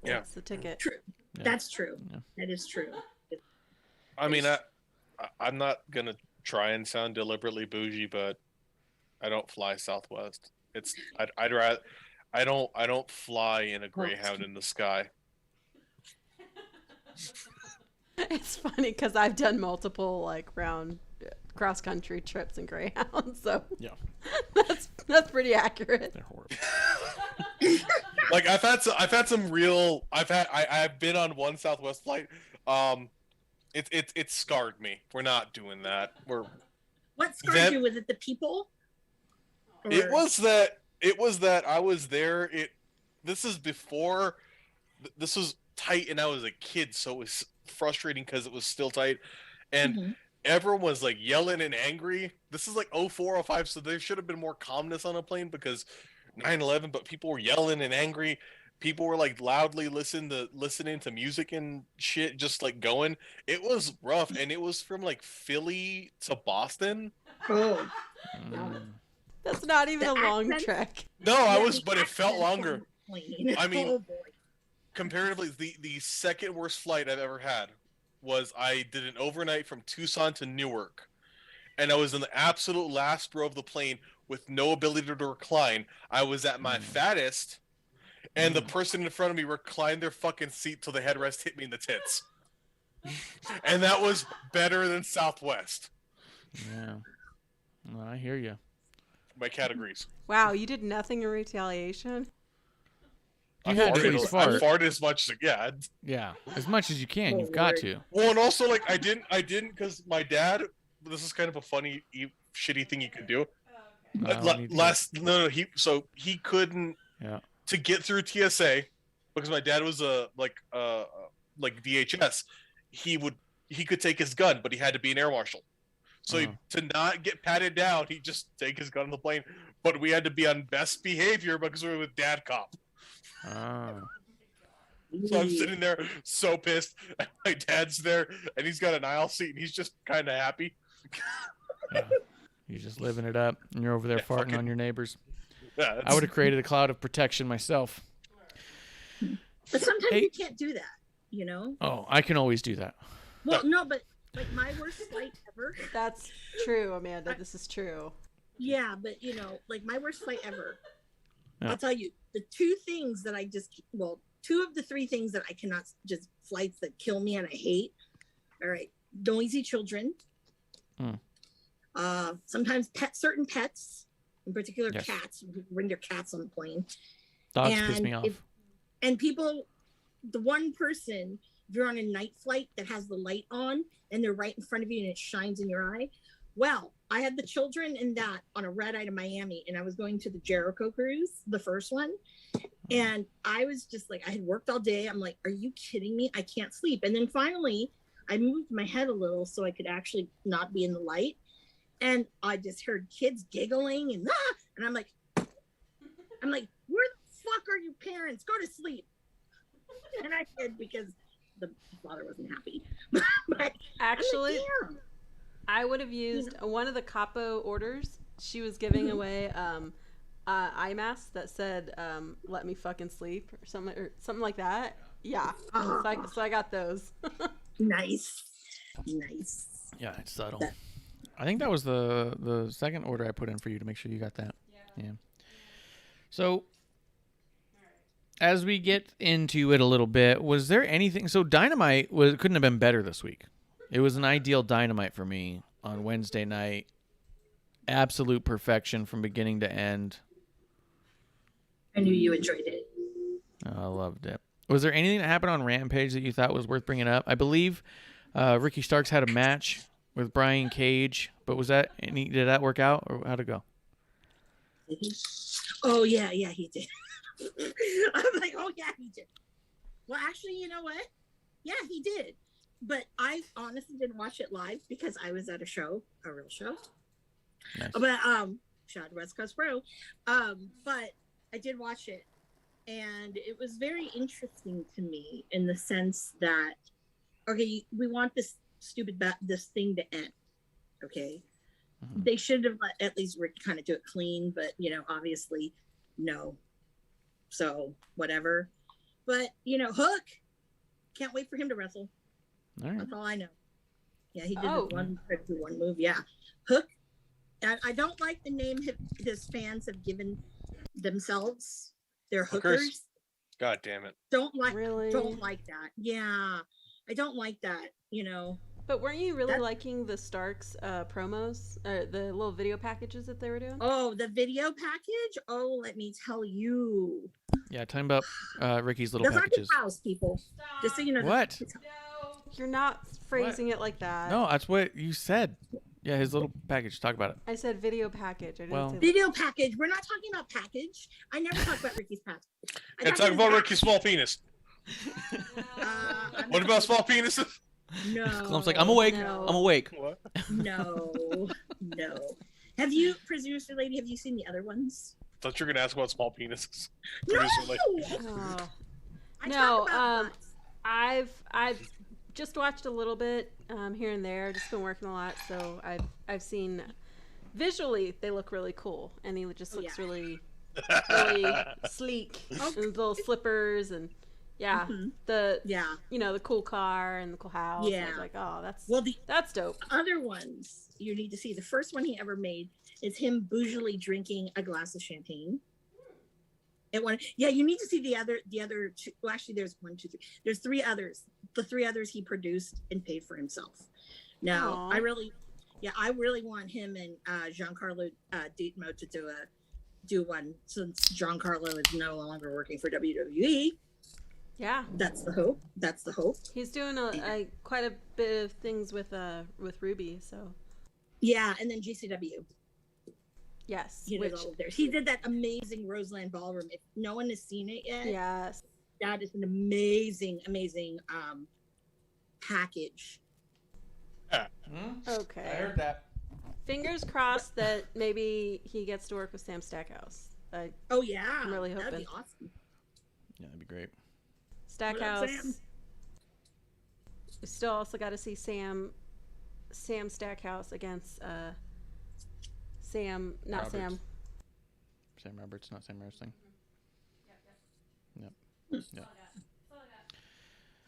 Speaker 8: That's the ticket.
Speaker 6: True. Yeah. That's true. Yeah. That is true.
Speaker 5: I mean, I'm not gonna try and sound deliberately bougie, but I don't fly Southwest. I'd rather I don't fly in a Greyhound in the sky.
Speaker 8: It's funny because I've done multiple round cross country trips in Greyhound, so that's pretty accurate.
Speaker 4: They're horrible.
Speaker 5: Like I've been on one Southwest flight. It scarred me. We're not doing that.
Speaker 6: What scarred you? Was it the people? Or...
Speaker 5: It was that I was there. This is before. This was tight, and I was a kid, so it was frustrating because it was still tight, and
Speaker 6: Mhm.
Speaker 5: everyone was like yelling and angry. This is like 04, 05, so there should have been more calmness on a plane because 9/11, but people were yelling and angry. People were like loudly listening to music and shit, just like going. It was rough, and it was from like Philly to Boston.
Speaker 6: Oh,
Speaker 8: That's not even
Speaker 6: The
Speaker 8: a long
Speaker 6: accent?
Speaker 8: trek.
Speaker 5: No,
Speaker 6: yeah,
Speaker 5: but it felt longer. I
Speaker 6: I
Speaker 5: mean-
Speaker 6: oh boy.
Speaker 5: Comparatively, the second worst flight I've ever had was I did an overnight from Tucson to Newark, and I was in the absolute last row of the plane with no ability to recline. I was at my fattest, and the person in front of me reclined their fucking seat till the headrest hit me in the tits. And that was better than Southwest.
Speaker 4: Yeah. Well, I hear you.
Speaker 5: My categories.
Speaker 8: Wow, you did nothing in retaliation?
Speaker 4: You had to at
Speaker 5: farted-
Speaker 4: least
Speaker 5: I
Speaker 4: fart.
Speaker 5: farted as much as
Speaker 4: Yeah, as much as you can.
Speaker 6: Oh,
Speaker 4: You've got
Speaker 6: Lord.
Speaker 4: to.
Speaker 5: Well, and also like I didn't because my dad. This is kind of a funny, shitty thing you could do. He couldn't
Speaker 4: Yeah.
Speaker 5: to get through TSA because my dad was like DHS. He could take his gun, but he had to be an air marshal. So to not get patted down, he just take his gun on the plane. But we had to be on best behavior because we were with dad cop.
Speaker 4: Oh.
Speaker 5: So I'm sitting there so pissed. And my dad's there, and he's got an aisle seat, and he's just kind of happy.
Speaker 4: Yeah. You're just living it up, and you're over there
Speaker 5: Yeah,
Speaker 4: farting
Speaker 5: fucking-
Speaker 4: on your neighbors.
Speaker 5: Yeah,
Speaker 4: I would have created a cloud of protection myself.
Speaker 6: But sometimes
Speaker 4: Hey.
Speaker 6: you can't do that, you know?
Speaker 4: Oh, I can always do that.
Speaker 6: Well, no, but like my worst flight ever.
Speaker 8: That's true, Amanda. This is true.
Speaker 6: Yeah, but you know, like my worst flight ever.
Speaker 4: Yeah.
Speaker 6: I'll tell you the two things that two of the three things that I cannot just flights that kill me and I hate. All right, noisy children. Sometimes certain pets, in particular
Speaker 4: Yes.
Speaker 6: cats. Bring your cats on the plane.
Speaker 4: Dogs piss
Speaker 6: And
Speaker 4: me off.
Speaker 6: And people, the one person, if you're on a night flight that has the light on and they're right in front of you and it shines in your eye. Well, I had the children in that on a red eye to Miami, and I was going to the Jericho cruise, the first one. And I was just like, I had worked all day. I'm like, are you kidding me? I can't sleep. And then finally, I moved my head a little so I could actually not be in the light. And I just heard kids giggling and I'm like, where the fuck are your parents? Go to sleep. And I did because the father wasn't happy. But
Speaker 8: Actually,
Speaker 6: I'm like, damn.
Speaker 8: I would have used one of the capo orders. She was giving away eye masks that said "Let me fucking sleep" or something like that. Yeah, so I got those.
Speaker 6: Nice.
Speaker 4: Yeah, it's subtle. I think that was the second order I put in for you to make sure you got that. Yeah. So, as we get into it a little bit, was there anything? So Dynamite couldn't have been better this week. It was an ideal Dynamite for me on Wednesday night. Absolute perfection from beginning to end.
Speaker 6: I knew you enjoyed it.
Speaker 4: I loved it. Was there anything that happened on Rampage that you thought was worth bringing up? I believe Ricky Starks had a match with Brian Cage, but did that work out, or how'd it go?
Speaker 6: Oh yeah, he did. I'm like, oh yeah, he did. Well, actually, you know what? Yeah, he did. But I honestly didn't watch it live because I was at a real show.
Speaker 4: Nice.
Speaker 6: But shout out to West Coast Pro. But I did watch it, and it was very interesting to me in the sense that, okay, we want this this thing to end. Okay, they should have at least kind of do it clean, but obviously, no. So whatever. But Hook, can't wait for him to wrestle.
Speaker 4: All right.
Speaker 6: That's all I know. Yeah, he did one move. Yeah, Hook. I don't like the name his fans have given themselves. They're hookers.
Speaker 5: God damn it.
Speaker 6: Don't like that. Yeah, I don't like that.
Speaker 8: But weren't you really liking the Starks promos, the little video packages that they were doing?
Speaker 6: Oh, the video package. Oh, let me tell you.
Speaker 4: Yeah, tell me about Ricky's little
Speaker 6: Those aren't
Speaker 4: packages.
Speaker 6: his house, people. Just so you know.
Speaker 4: What?
Speaker 8: You're not phrasing it like that.
Speaker 4: No, that's what you said. Yeah, his little package. Talk about it.
Speaker 8: I said video package. I didn't
Speaker 4: Well-
Speaker 8: say
Speaker 6: Video package. We're not talking about package. I never talk about Ricky's package.
Speaker 5: And talk about Ricky's small penis. What about small penises?
Speaker 6: No.
Speaker 4: Klump's like, I'm awake.
Speaker 8: No.
Speaker 4: I'm awake.
Speaker 5: What?
Speaker 6: No. Have you, producer lady? Have you seen the other ones?
Speaker 5: Thought you were gonna ask about small penises.
Speaker 6: No.
Speaker 5: Producer lady.
Speaker 8: Oh.
Speaker 6: I
Speaker 8: No,
Speaker 6: talk about butts.
Speaker 8: I've just watched a little bit here and there. Just been working a lot, so I've seen visually they look really cool, and he just looks
Speaker 6: Yeah.
Speaker 8: really sleek.
Speaker 6: Oh.
Speaker 8: And little slippers and
Speaker 6: Mhm.
Speaker 8: the
Speaker 6: Yeah.
Speaker 8: the cool car and the cool house. I
Speaker 6: Yeah.
Speaker 8: was like, oh,
Speaker 6: Well, the
Speaker 8: that's dope.
Speaker 6: other ones you need to see. The first one he ever made is him bougily drinking a glass of champagne. You need to see the other two. Well, actually, there's 1, 2, 3. There's 3 others. The 3 others he produced and paid for himself. Now,
Speaker 8: Aw.
Speaker 6: I really want him and Giancarlo Ditmo to do one, since Giancarlo is no longer working for WWE.
Speaker 8: Yeah,
Speaker 6: That's the hope.
Speaker 8: he's doing quite a bit of things with Ruby. So
Speaker 6: Yeah, and then GCW.
Speaker 8: yes,
Speaker 6: He did all of theirs. He did that amazing Roseland Ballroom. If no one has seen it yet,
Speaker 8: yes.
Speaker 6: that is an amazing package.
Speaker 8: Okay.
Speaker 4: I heard that.
Speaker 8: Fingers crossed that maybe he gets to work with Sam Stackhouse.
Speaker 6: Oh yeah,
Speaker 8: I'm really
Speaker 6: that'd be
Speaker 8: hoping.
Speaker 6: awesome.
Speaker 4: Yeah, that'd be great.
Speaker 8: Stackhouse.
Speaker 6: Sam?
Speaker 8: We still also got to see Sam Stackhouse against Sam, not
Speaker 4: Roberts.
Speaker 8: Sam.
Speaker 4: Sam Roberts, not Sam Wrestling.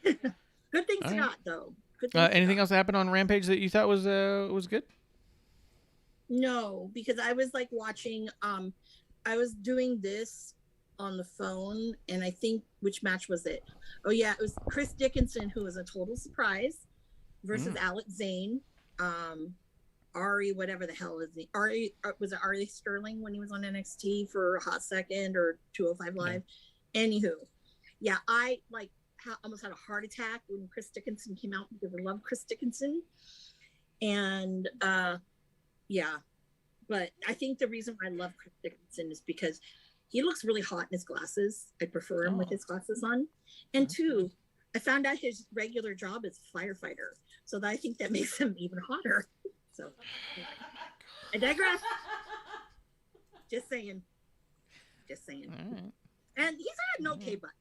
Speaker 6: Good things
Speaker 4: All
Speaker 6: to
Speaker 4: right.
Speaker 6: got though. Good things to
Speaker 4: Anything
Speaker 6: got.
Speaker 4: else that happened on Rampage that you thought was good?
Speaker 6: No, because I was like watching. I was doing this on the phone, and I think which match was it? Oh yeah, it was Chris Dickinson, who was a total surprise, versus Alex Zane. Ari, whatever the hell is he? Ari was it Ari Sterling when he was on NXT for a hot second, or 205 Live? Anywho, yeah, I like almost had a heart attack when Chris Dickinson came out because I love Chris Dickinson, and yeah, but I think the reason why I love Chris Dickinson is because he looks really hot in his glasses. I prefer him with his glasses on, and 2, I found out his regular job is firefighter, so I think that makes him even hotter. So I digress. Just saying.
Speaker 4: All right.
Speaker 6: And he's had an okay butt.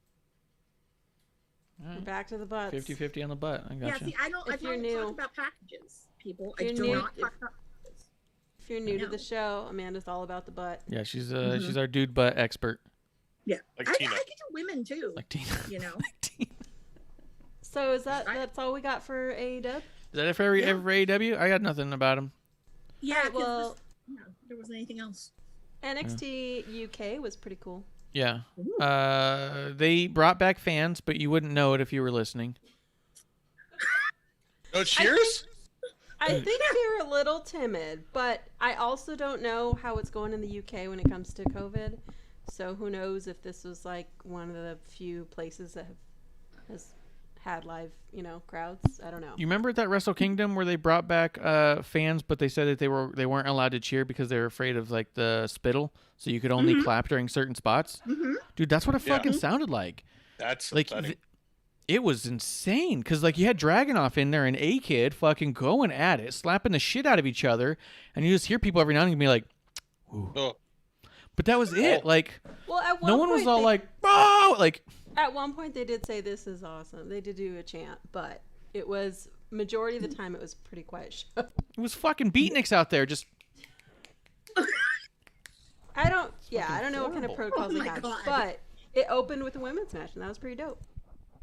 Speaker 4: All right.
Speaker 8: Back to the butts.
Speaker 4: 50-50 on the butt. I
Speaker 6: Yeah,
Speaker 4: gotcha.
Speaker 6: see, I don't
Speaker 8: If you're new-
Speaker 6: talk about packages, people.
Speaker 8: If
Speaker 6: I
Speaker 8: you're
Speaker 6: do
Speaker 8: new-
Speaker 6: not talk about packages.
Speaker 8: If you're new to
Speaker 6: No.
Speaker 8: the show, Amanda's all about the butt.
Speaker 4: Yeah, she's our dude butt expert.
Speaker 6: Yeah.
Speaker 5: Like
Speaker 6: I
Speaker 5: Tina.
Speaker 6: can do women too.
Speaker 4: Like Tina.
Speaker 6: You know?
Speaker 4: Like Tina.
Speaker 8: So is that
Speaker 6: Right.
Speaker 8: that's all we got for AEW?
Speaker 4: Is that it for every
Speaker 6: Yeah.
Speaker 4: AEW? I got nothing about him.
Speaker 6: Yeah,
Speaker 8: Alright, well,
Speaker 6: there wasn't anything else.
Speaker 8: NXT UK was pretty cool.
Speaker 4: Yeah.
Speaker 6: Ooh.
Speaker 4: They brought back fans, but you wouldn't know it if you were listening.
Speaker 5: No cheers?
Speaker 8: I think they were a little timid, but I also don't know how it's going in the UK when it comes to COVID. So who knows if this was like one of the few places that has had live, crowds. I don't know.
Speaker 4: You remember at that Wrestle Kingdom where they brought back fans, but they said that they weren't allowed to cheer because they were afraid of like the spittle, so you could only clap during certain spots.
Speaker 6: Mm-hmm.
Speaker 4: Dude, that's what it
Speaker 5: Yeah.
Speaker 4: fucking sounded like.
Speaker 5: That's
Speaker 4: Like
Speaker 5: upsetting.
Speaker 4: it was insane because like you had Dragunov in there and A-Kid fucking going at it, slapping the shit out of each other, and you just hear people every now and then be like, "Ooh."
Speaker 5: Oh,
Speaker 4: But that was it.
Speaker 5: Oh.
Speaker 4: Like
Speaker 8: Well, at one
Speaker 4: no one was
Speaker 8: point
Speaker 4: all
Speaker 8: they-
Speaker 4: like, "Oh!" Like
Speaker 8: At one point, they did say this is awesome. They did do a chant, but it was majority of the time it was a pretty quiet show.
Speaker 4: it was fucking beatniks out there just.
Speaker 8: I don't know what kind of
Speaker 4: horrible.
Speaker 8: protocols
Speaker 6: Oh
Speaker 8: they
Speaker 6: my
Speaker 8: have,
Speaker 6: God.
Speaker 8: but it opened with a women's match, and that was pretty dope.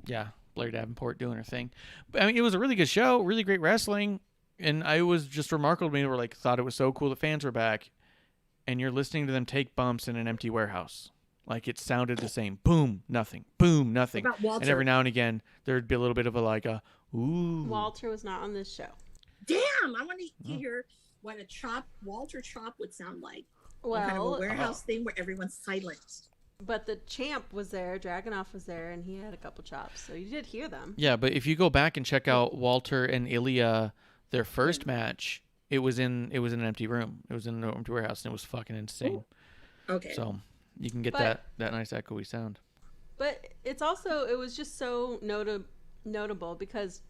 Speaker 4: Yeah, Blair Davenport doing her thing. But I mean, it was a really good show, really great wrestling, and I was just remarkable to me. Were like thought it was so cool the fans were back, and you're listening to them take bumps in an empty warehouse. Like it sounded the same. Boom, nothing. Boom, nothing.
Speaker 6: What about Walter?
Speaker 4: And every now and again, there'd be a little bit of a like a ooh.
Speaker 8: Walter was not on this show.
Speaker 6: Damn, I want to hear what a Walter chop would sound like. Kind of a
Speaker 8: Well,
Speaker 6: warehouse thing where everyone's silent.
Speaker 8: but the champ was there, Dragunov was there, and he had a couple chops, so you did hear them.
Speaker 4: Yeah, but if you go back and check out Walter and Ilya, their first match, it was in an empty room. It was in an empty warehouse, and it was fucking insane.
Speaker 6: Okay.
Speaker 4: So you can get
Speaker 8: But-
Speaker 4: that nice echoey sound.
Speaker 8: But it's also, it was just so notable because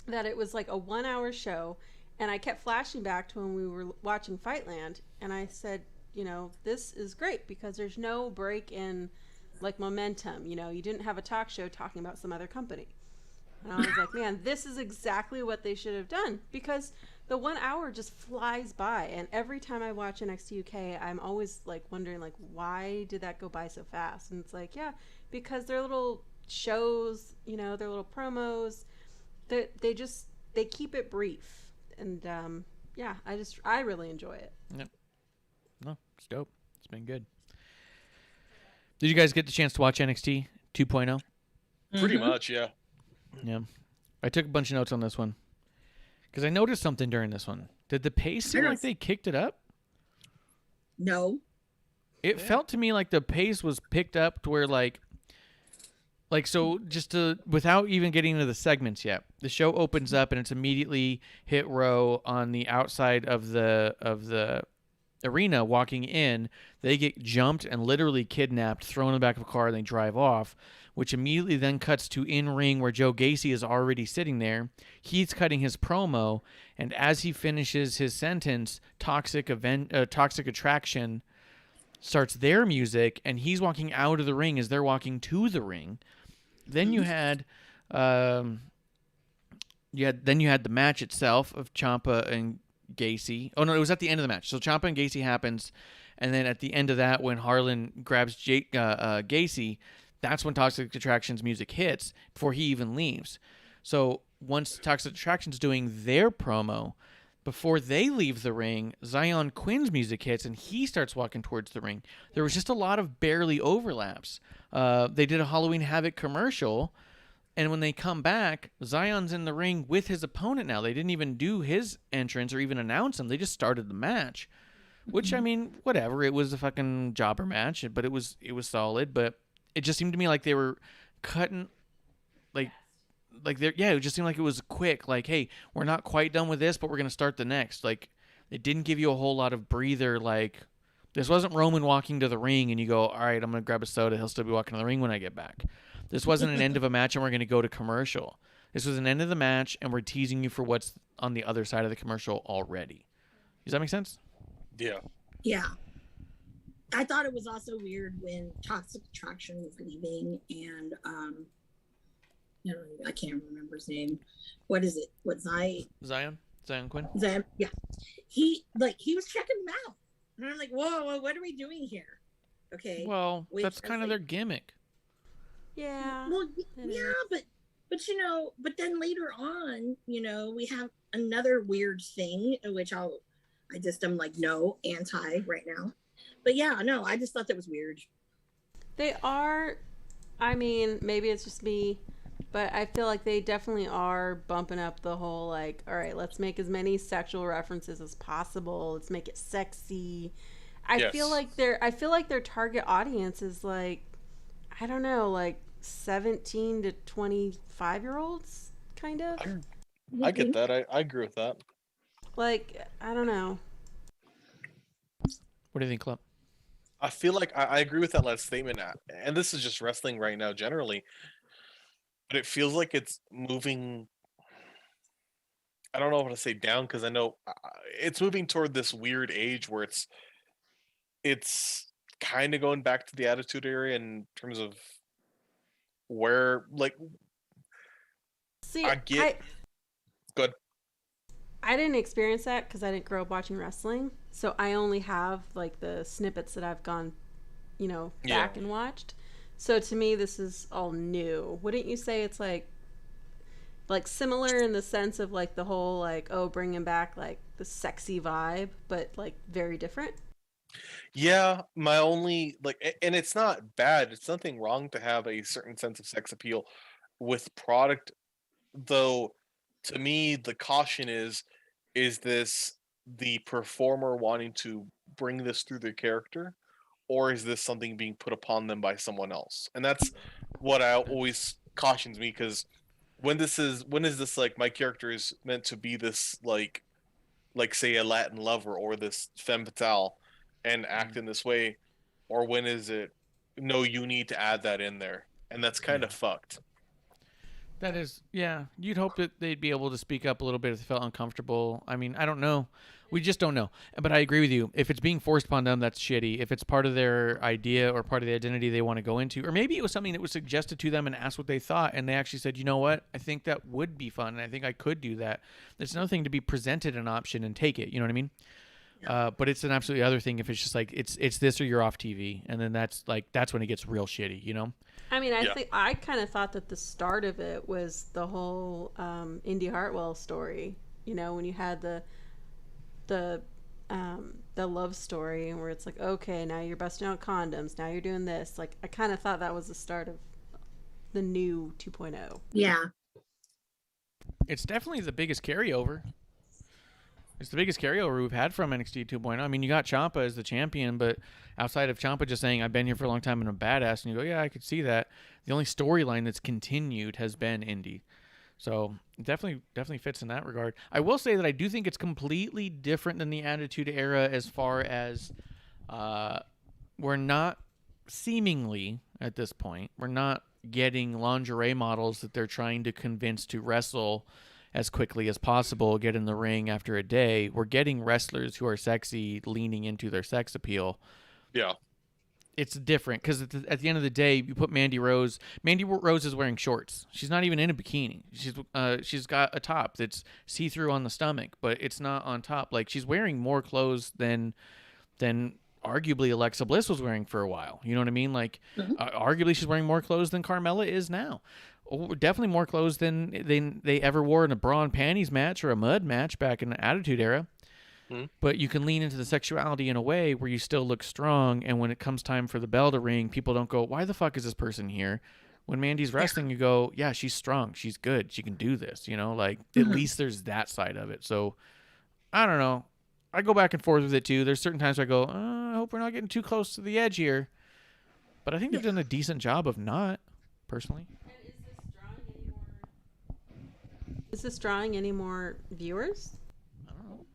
Speaker 8: that it was like a 1 hour show, and I kept flashing back to when we were watching Fightland, and I said, you know, this is great because there's no break in like momentum. You know, you didn't have a talk show talking about some other company. And I was like, man, this is exactly what they should have done, because the 1 hour just flies by. And every time I watch NXT UK, I'm always like wondering, like, why did that go by so fast? And it's like, yeah, because their little shows, you know, their little promos, they keep it brief. And yeah, I really enjoy it.
Speaker 4: Yep. No, it's dope. It's been good. Did you guys get the chance to watch NXT 2.0?
Speaker 5: Pretty much, yeah.
Speaker 4: Yeah. I took a bunch of notes on this one because I noticed something during this one. Did the pace seem like they kicked it up?
Speaker 6: No.
Speaker 4: It felt to me like the pace was picked up to where like so just to, without even getting into the segments yet, the show opens up and it's immediately Hit Row on the outside of the arena walking in. They get jumped and literally kidnapped, thrown in the back of a car, and they drive off, which immediately then cuts to in-ring where Joe Gacy is already sitting there. He's cutting his promo, and as he finishes his sentence, Toxic Attraction starts their music, and he's walking out of the ring as they're walking to the ring. Then you had the match itself of Ciampa and Gacy. Oh no, it was at the end of the match. So Ciampa and Gacy happens, and then at the end of that, when Harlan grabs Gacy, that's when Toxic Attraction's music hits before he even leaves. So once Toxic Attraction's doing their promo, before they leave the ring, Zion Quinn's music hits and he starts walking towards the ring. There was just a lot of barely overlaps. They did a Halloween Havoc commercial, and when they come back, Zion's in the ring with his opponent now. They didn't even do his entrance or even announce him. They just started the match, which, I mean, whatever. It was a fucking jobber match, but it was solid. But it just seemed to me like they were cutting, it just seemed like it was quick. Like, hey, we're not quite done with this, but we're going to start the next. Like, it didn't give you a whole lot of breather. Like, this wasn't Roman walking to the ring and you go, all right, I'm going to grab a soda. He'll still be walking to the ring when I get back. This wasn't an end of a match and we're going to go to commercial. This was an end of the match and we're teasing you for what's on the other side of the commercial already. Does that make sense?
Speaker 5: Yeah.
Speaker 6: Yeah. I thought it was also weird when Toxic Attraction was leaving and I can't remember his name. What is it?
Speaker 4: Zion Quinn?
Speaker 6: Zion, yeah. He was checking them out. And I'm like, whoa, what are we doing here? Okay.
Speaker 4: Well, that's kind of their gimmick.
Speaker 8: Yeah.
Speaker 6: Well, yeah, but but then later on, we have another weird thing, which I'm like, no, anti right now. But yeah, no, I just thought that was weird.
Speaker 8: They are, I mean, maybe it's just me, but I feel like they definitely are bumping up the whole, like, all right, let's make as many sexual references as possible. Let's make it sexy. I feel like their target audience is like, I don't know, like 17 to 25-year-olds, kind of.
Speaker 5: I get that. I agree with that.
Speaker 8: Like, I don't know.
Speaker 4: What do you think, Klump?
Speaker 5: I feel like I agree with that last statement, and this is just wrestling right now generally, but it feels like it's moving. I don't know how to say down, because I know it's moving toward this weird age where it's kind of going back to the Attitude Era in terms of where, like,
Speaker 8: See,
Speaker 5: good.
Speaker 8: I didn't experience that because I didn't grow up watching wrestling. So I only have like the snippets that I've gone, back and watched. So to me, this is all new. Wouldn't you say it's like similar in the sense of like the whole like, oh, bringing back like the sexy vibe, but like very different?
Speaker 5: Yeah, my only and it's not bad. It's nothing wrong to have a certain sense of sex appeal with product, though. To me, the caution is this the performer wanting to bring this through their character, or is this something being put upon them by someone else? And that's what I always cautions me, because when is this like my character is meant to be this like say a Latin lover or this femme fatale and act in this way, or when is it no, you need to add that in there? and that's kind of fucked.
Speaker 4: That is, yeah. You'd hope that they'd be able to speak up a little bit if they felt uncomfortable. I mean, I don't know. We just don't know. But I agree with you. If it's being forced upon them, that's shitty. If it's part of their idea or part of the identity they want to go into, or maybe it was something that was suggested to them and asked what they thought, and they actually said, you know what? I think that would be fun, and I think I could do that. It's another thing to be presented an option and take it. You know what I mean? But it's an absolutely other thing if it's just like it's this or you're off TV, and then that's when it gets real shitty. You know?
Speaker 8: I mean, I kind of thought that the start of it was the whole Indy Hartwell story. You know, when you had the love story where it's like, okay, now you're busting out condoms, now you're doing this. Like, I kind of thought that was the start of the new 2.0.
Speaker 6: Yeah.
Speaker 4: It's definitely the biggest carryover. It's the biggest carryover we've had from NXT 2.0. I mean, you got Ciampa as the champion, but outside of Ciampa just saying, I've been here for a long time and I'm a badass, and you go, yeah, I could see that. The only storyline that's continued has been Indy. So it definitely fits in that regard. I will say that I do think it's completely different than the Attitude Era as far as we're not seemingly, at this point, we're not getting lingerie models that they're trying to convince to wrestle as quickly as possible, get in the ring after a day. We're getting wrestlers who are sexy, leaning into their sex appeal.
Speaker 5: Yeah.
Speaker 4: It's different because at the end of the day, you put Mandy Rose. Mandy Rose is wearing shorts. She's not even in a bikini. She's got a top that's see-through on the stomach, but it's not on top. Like, she's wearing more clothes than arguably Alexa Bliss was wearing for a while. You know what I mean? Like, arguably she's wearing more clothes than Carmella is now. Definitely more clothes than they ever wore in a bra and panties match or a mud match back in the Attitude Era. But you can lean into the sexuality in a way where you still look strong, and when it comes time for the bell to ring, people don't go, why the fuck is this person here? When Mandy's wrestling, you go, yeah, she's strong, she's good, she can do this, you know? Like, at least there's that side of it. So, I don't know. I go back and forth with it, too. There's certain times where I go, I hope we're not getting too close to the edge here. But I think they've done a decent job of not, personally.
Speaker 8: Is this drawing any more viewers?
Speaker 4: I don't know.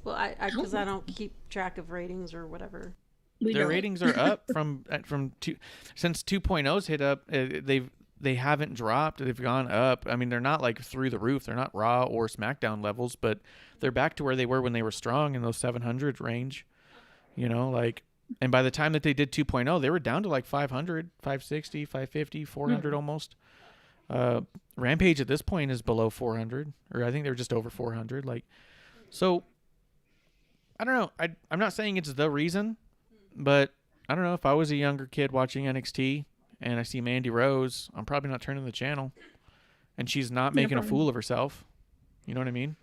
Speaker 8: Well, because I don't keep track of ratings or whatever.
Speaker 4: Their ratings are up since 2.0's hit up. They haven't dropped. They've gone up. I mean, they're not like through the roof. They're not Raw or SmackDown levels, but they're back to where they were when they were strong in those 700 range. You know, like, and by the time that they did 2.0, they were down to like 500, 560, 550, 400 almost. Rampage at this point is below 400, or I think they're just over 400. Like, so I don't know. I'm not saying it's the reason, but I don't know. If I was a younger kid watching NXT and I see Mandy Rose, I'm probably not turning the channel, and she's not making a fool of herself. You know what I mean?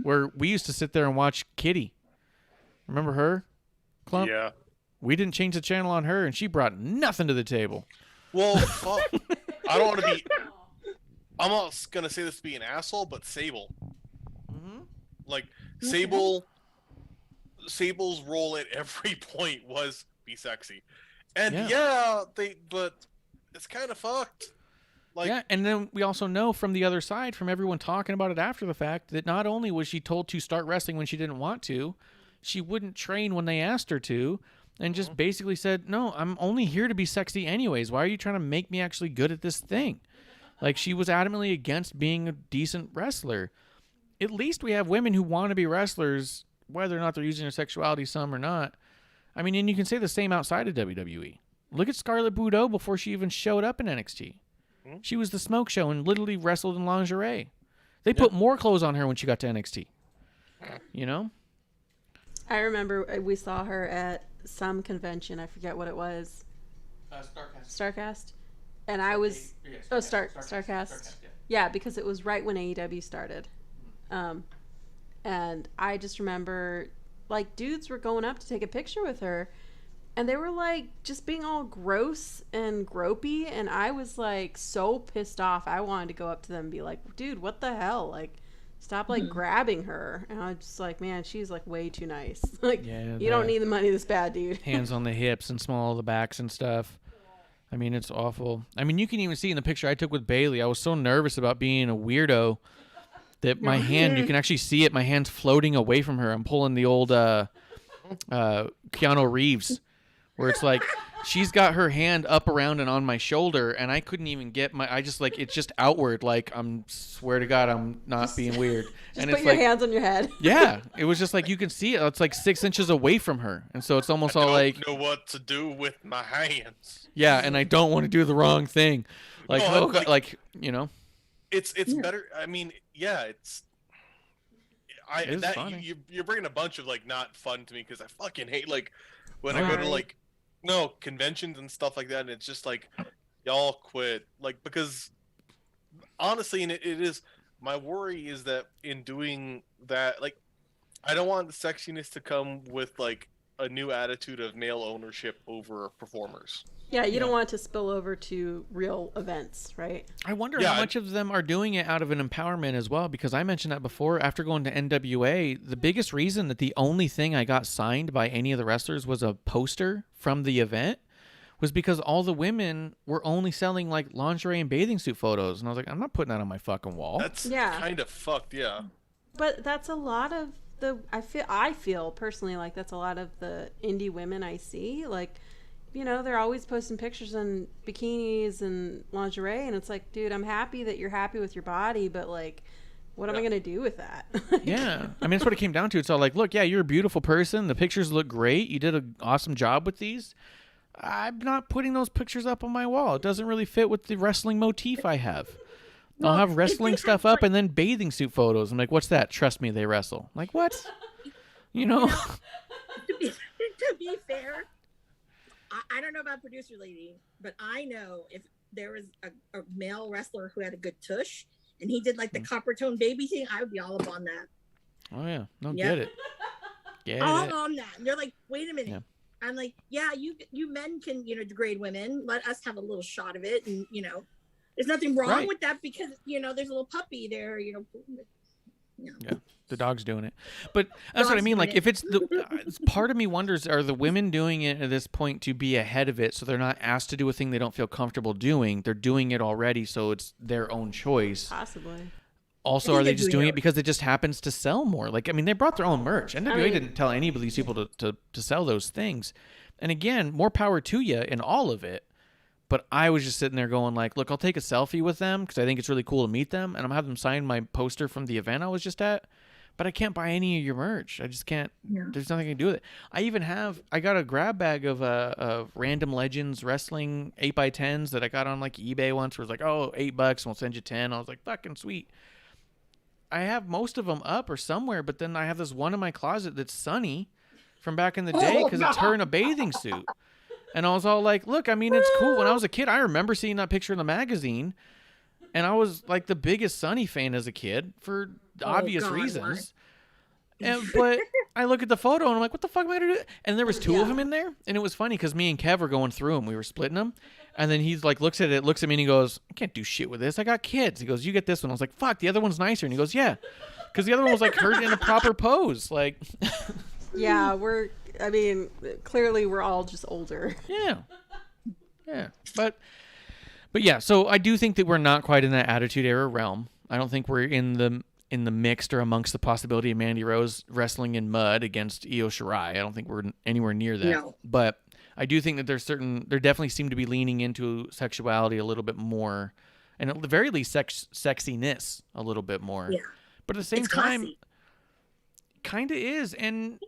Speaker 4: Where we used to sit there and watch Kitty. Remember her? Klump?
Speaker 5: Yeah.
Speaker 4: We didn't change the channel on her, and she brought nothing to the table.
Speaker 5: Well, I don't want to be. I'm not gonna say this to be an asshole, but Sable. Like Sable's role at every point was be sexy, and but it's kind of fucked. Like,
Speaker 4: yeah, and then we also know from the other side, from everyone talking about it after the fact, that not only was she told to start wrestling when she didn't want to, she wouldn't train when they asked her to, and just basically said, no, I'm only here to be sexy anyways. Why are you trying to make me actually good at this thing? Like, she was adamantly against being a decent wrestler. At least we have women who want to be wrestlers, whether or not they're using their sexuality some or not. I mean, and you can say the same outside of WWE. Look at Scarlett Bordeaux before she even showed up in NXT. She was the smoke show and literally wrestled in lingerie. They put more clothes on her when she got to NXT. You know?
Speaker 8: I remember we saw her at some convention. I forget what it was. Starcast. And I was... Starcast. Yeah, because it was right when AEW started. And I just remember, like, dudes were going up to take a picture with her, and they were, like, just being all gross and gropey, and I was, like, so pissed off. I wanted to go up to them and be like, dude, what the hell? Like, stop, like, grabbing her. And I was just like, man, she's, like, way too nice. Like, you don't need the money this bad, dude.
Speaker 4: Hands on the hips and small of the backs and stuff. I mean, it's awful. I mean, you can even see in the picture I took with Bailey, I was so nervous about being a weirdo that my hand, you can actually see it, my hand's floating away from her. I'm pulling the old Keanu Reeves, where it's like she's got her hand up around and on my shoulder, and I couldn't even get I just like, it's just outward. Like, swear to God, I'm not being weird.
Speaker 8: Just
Speaker 4: and
Speaker 8: put
Speaker 4: it's
Speaker 8: your
Speaker 4: like,
Speaker 8: hands on your head.
Speaker 4: yeah, it was just like, you can see it. It's like 6 inches away from her. And so it's almost all like,
Speaker 5: know what to do with my hands.
Speaker 4: yeah. And I don't want to do the wrong thing. Like,
Speaker 5: No,
Speaker 4: oh, God, like, you know,
Speaker 5: It's better. I mean, yeah, it's.
Speaker 4: It is funny.
Speaker 5: You're bringing a bunch of like not fun to me because I fucking hate like when I
Speaker 4: Oh,
Speaker 5: go
Speaker 4: yeah.
Speaker 5: to like conventions and stuff like that, and it's just like y'all quit, like, because honestly, and it is, my worry is that in doing that, like, I don't want the sexiness to come with like a new attitude of male ownership over performers.
Speaker 8: Yeah, you don't want it to spill over to real events, right?
Speaker 4: I wonder how much of them are doing it out of an empowerment as well, because I mentioned that before. After going to NWA, the biggest reason that the only thing I got signed by any of the wrestlers was a poster from the event was because all the women were only selling like lingerie and bathing suit photos. And I was like, I'm not putting that on my fucking wall.
Speaker 5: That's kind of fucked, yeah.
Speaker 8: But that's a lot of I feel personally like that's a lot of the indie women I see. Like, you know, they're always posting pictures in bikinis and lingerie, and it's like, dude, I'm happy that you're happy with your body, but like, what am I gonna do with that?
Speaker 4: Yeah, I mean, that's what it came down to. It's all like, look, yeah, you're a beautiful person. The pictures look great. You did an awesome job with these. I'm not putting those pictures up on my wall. It doesn't really fit with the wrestling motif I have. I'll have wrestling stuff up and then bathing suit photos. I'm like, what's that? Trust me, they wrestle. I'm like, what? You know?
Speaker 6: To be fair, I don't know about producer lady, but I know if there was a male wrestler who had a good tush and he did like the copper tone baby thing, I would be all up on that.
Speaker 4: Oh yeah, no, get it. Get
Speaker 6: all
Speaker 4: it.
Speaker 6: on that. And they're like, wait a minute.
Speaker 4: Yeah.
Speaker 6: I'm like, yeah, you men can, degrade women. Let us have a little shot of it, and there's nothing wrong with that because there's a little puppy there.
Speaker 4: Yeah, the dog's doing it, but that's what I mean. Like, if it's part of me wonders, are the women doing it at this point to be ahead of it, so they're not asked to do a thing they don't feel comfortable doing? They're doing it already, so it's their own choice.
Speaker 8: Possibly.
Speaker 4: Also, are they just doing it because it just happens to sell more? Like, I mean, they brought their own merch. NWA didn't tell any of these people to sell those things. And again, more power to you in all of it. But I was just sitting there going like, look, I'll take a selfie with them because I think it's really cool to meet them. And I'm having them sign my poster from the event I was just at. But I can't buy any of your merch. I just can't. Yeah. There's nothing I can do with it. I got a grab bag of Random Legends wrestling 8x10s that I got on like eBay once where it was like, oh, $8 and we'll send you 10. I was like, fucking sweet. I have most of them up or somewhere, but then I have this one in my closet that's Sunny from back in the day because it's her in a bathing suit. And I was all like, look, I mean, it's cool. When I was a kid, I remember seeing that picture in the magazine, and I was like the biggest Sunny fan as a kid for obvious reasons. But I look at the photo, and I'm like, what the fuck am I going to do? And there was two of them in there, and it was funny because me and Kev were going through them. We were splitting them. And then he's like, looks at me, and he goes, I can't do shit with this. I got kids. He goes, you get this one. I was like, fuck, the other one's nicer. And he goes, yeah. Because the other one was like her in a proper pose. Like,
Speaker 8: yeah, clearly we're all just older.
Speaker 4: Yeah. Yeah. But yeah, so I do think that we're not quite in that Attitude Era realm. I don't think we're in the mixed or amongst the possibility of Mandy Rose wrestling in mud against Io Shirai. I don't think we're anywhere near that. No. But I do think that there definitely seem to be leaning into sexuality a little bit more, and at the very least sexiness a little bit more. Yeah. But at the same time, kind of is. And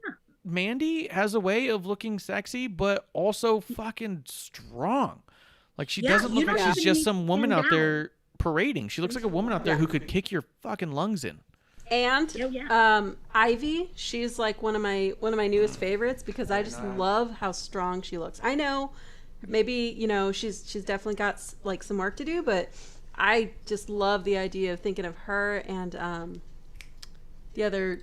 Speaker 4: Mandy has a way of looking sexy, but also fucking strong. Like, she doesn't look like she's just some woman out there parading. She looks like a woman out there who could kick your fucking lungs in.
Speaker 8: And Ivy, she's like one of my newest favorites because I just love how strong she looks. I know maybe, she's definitely got like some work to do, but I just love the idea of thinking of her and the other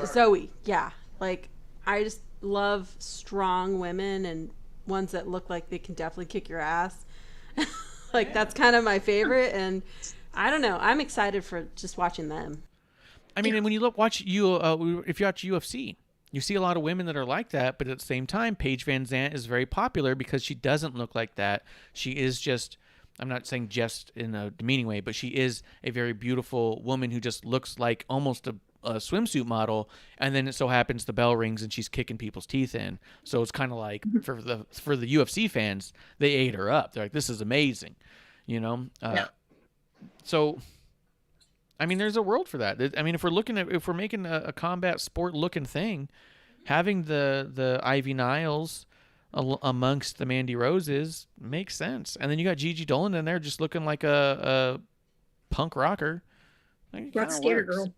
Speaker 8: Zoe. Yeah. Like, I just love strong women and ones that look like they can definitely kick your ass. That's kind of my favorite, and I don't know. I'm excited for just watching them.
Speaker 4: I mean, and when you if you watch UFC, you see a lot of women that are like that, but at the same time, Paige Van Zandt is very popular because she doesn't look like that. She is just, I'm not saying just in a demeaning way, but she is a very beautiful woman who just looks like almost swimsuit model, and then it so happens the bell rings and she's kicking people's teeth in. So it's kind of like for the UFC fans, they ate her up. They're like, this is amazing,
Speaker 6: Yeah.
Speaker 4: So, I mean, there's a world for that. I mean, if we're making a combat sport looking thing, having the Ivy Niles amongst the Mandy Roses makes sense. And then you got Gigi Dolan in there just looking like a punk rocker. Like,
Speaker 6: Rock skater
Speaker 4: works.
Speaker 6: girl.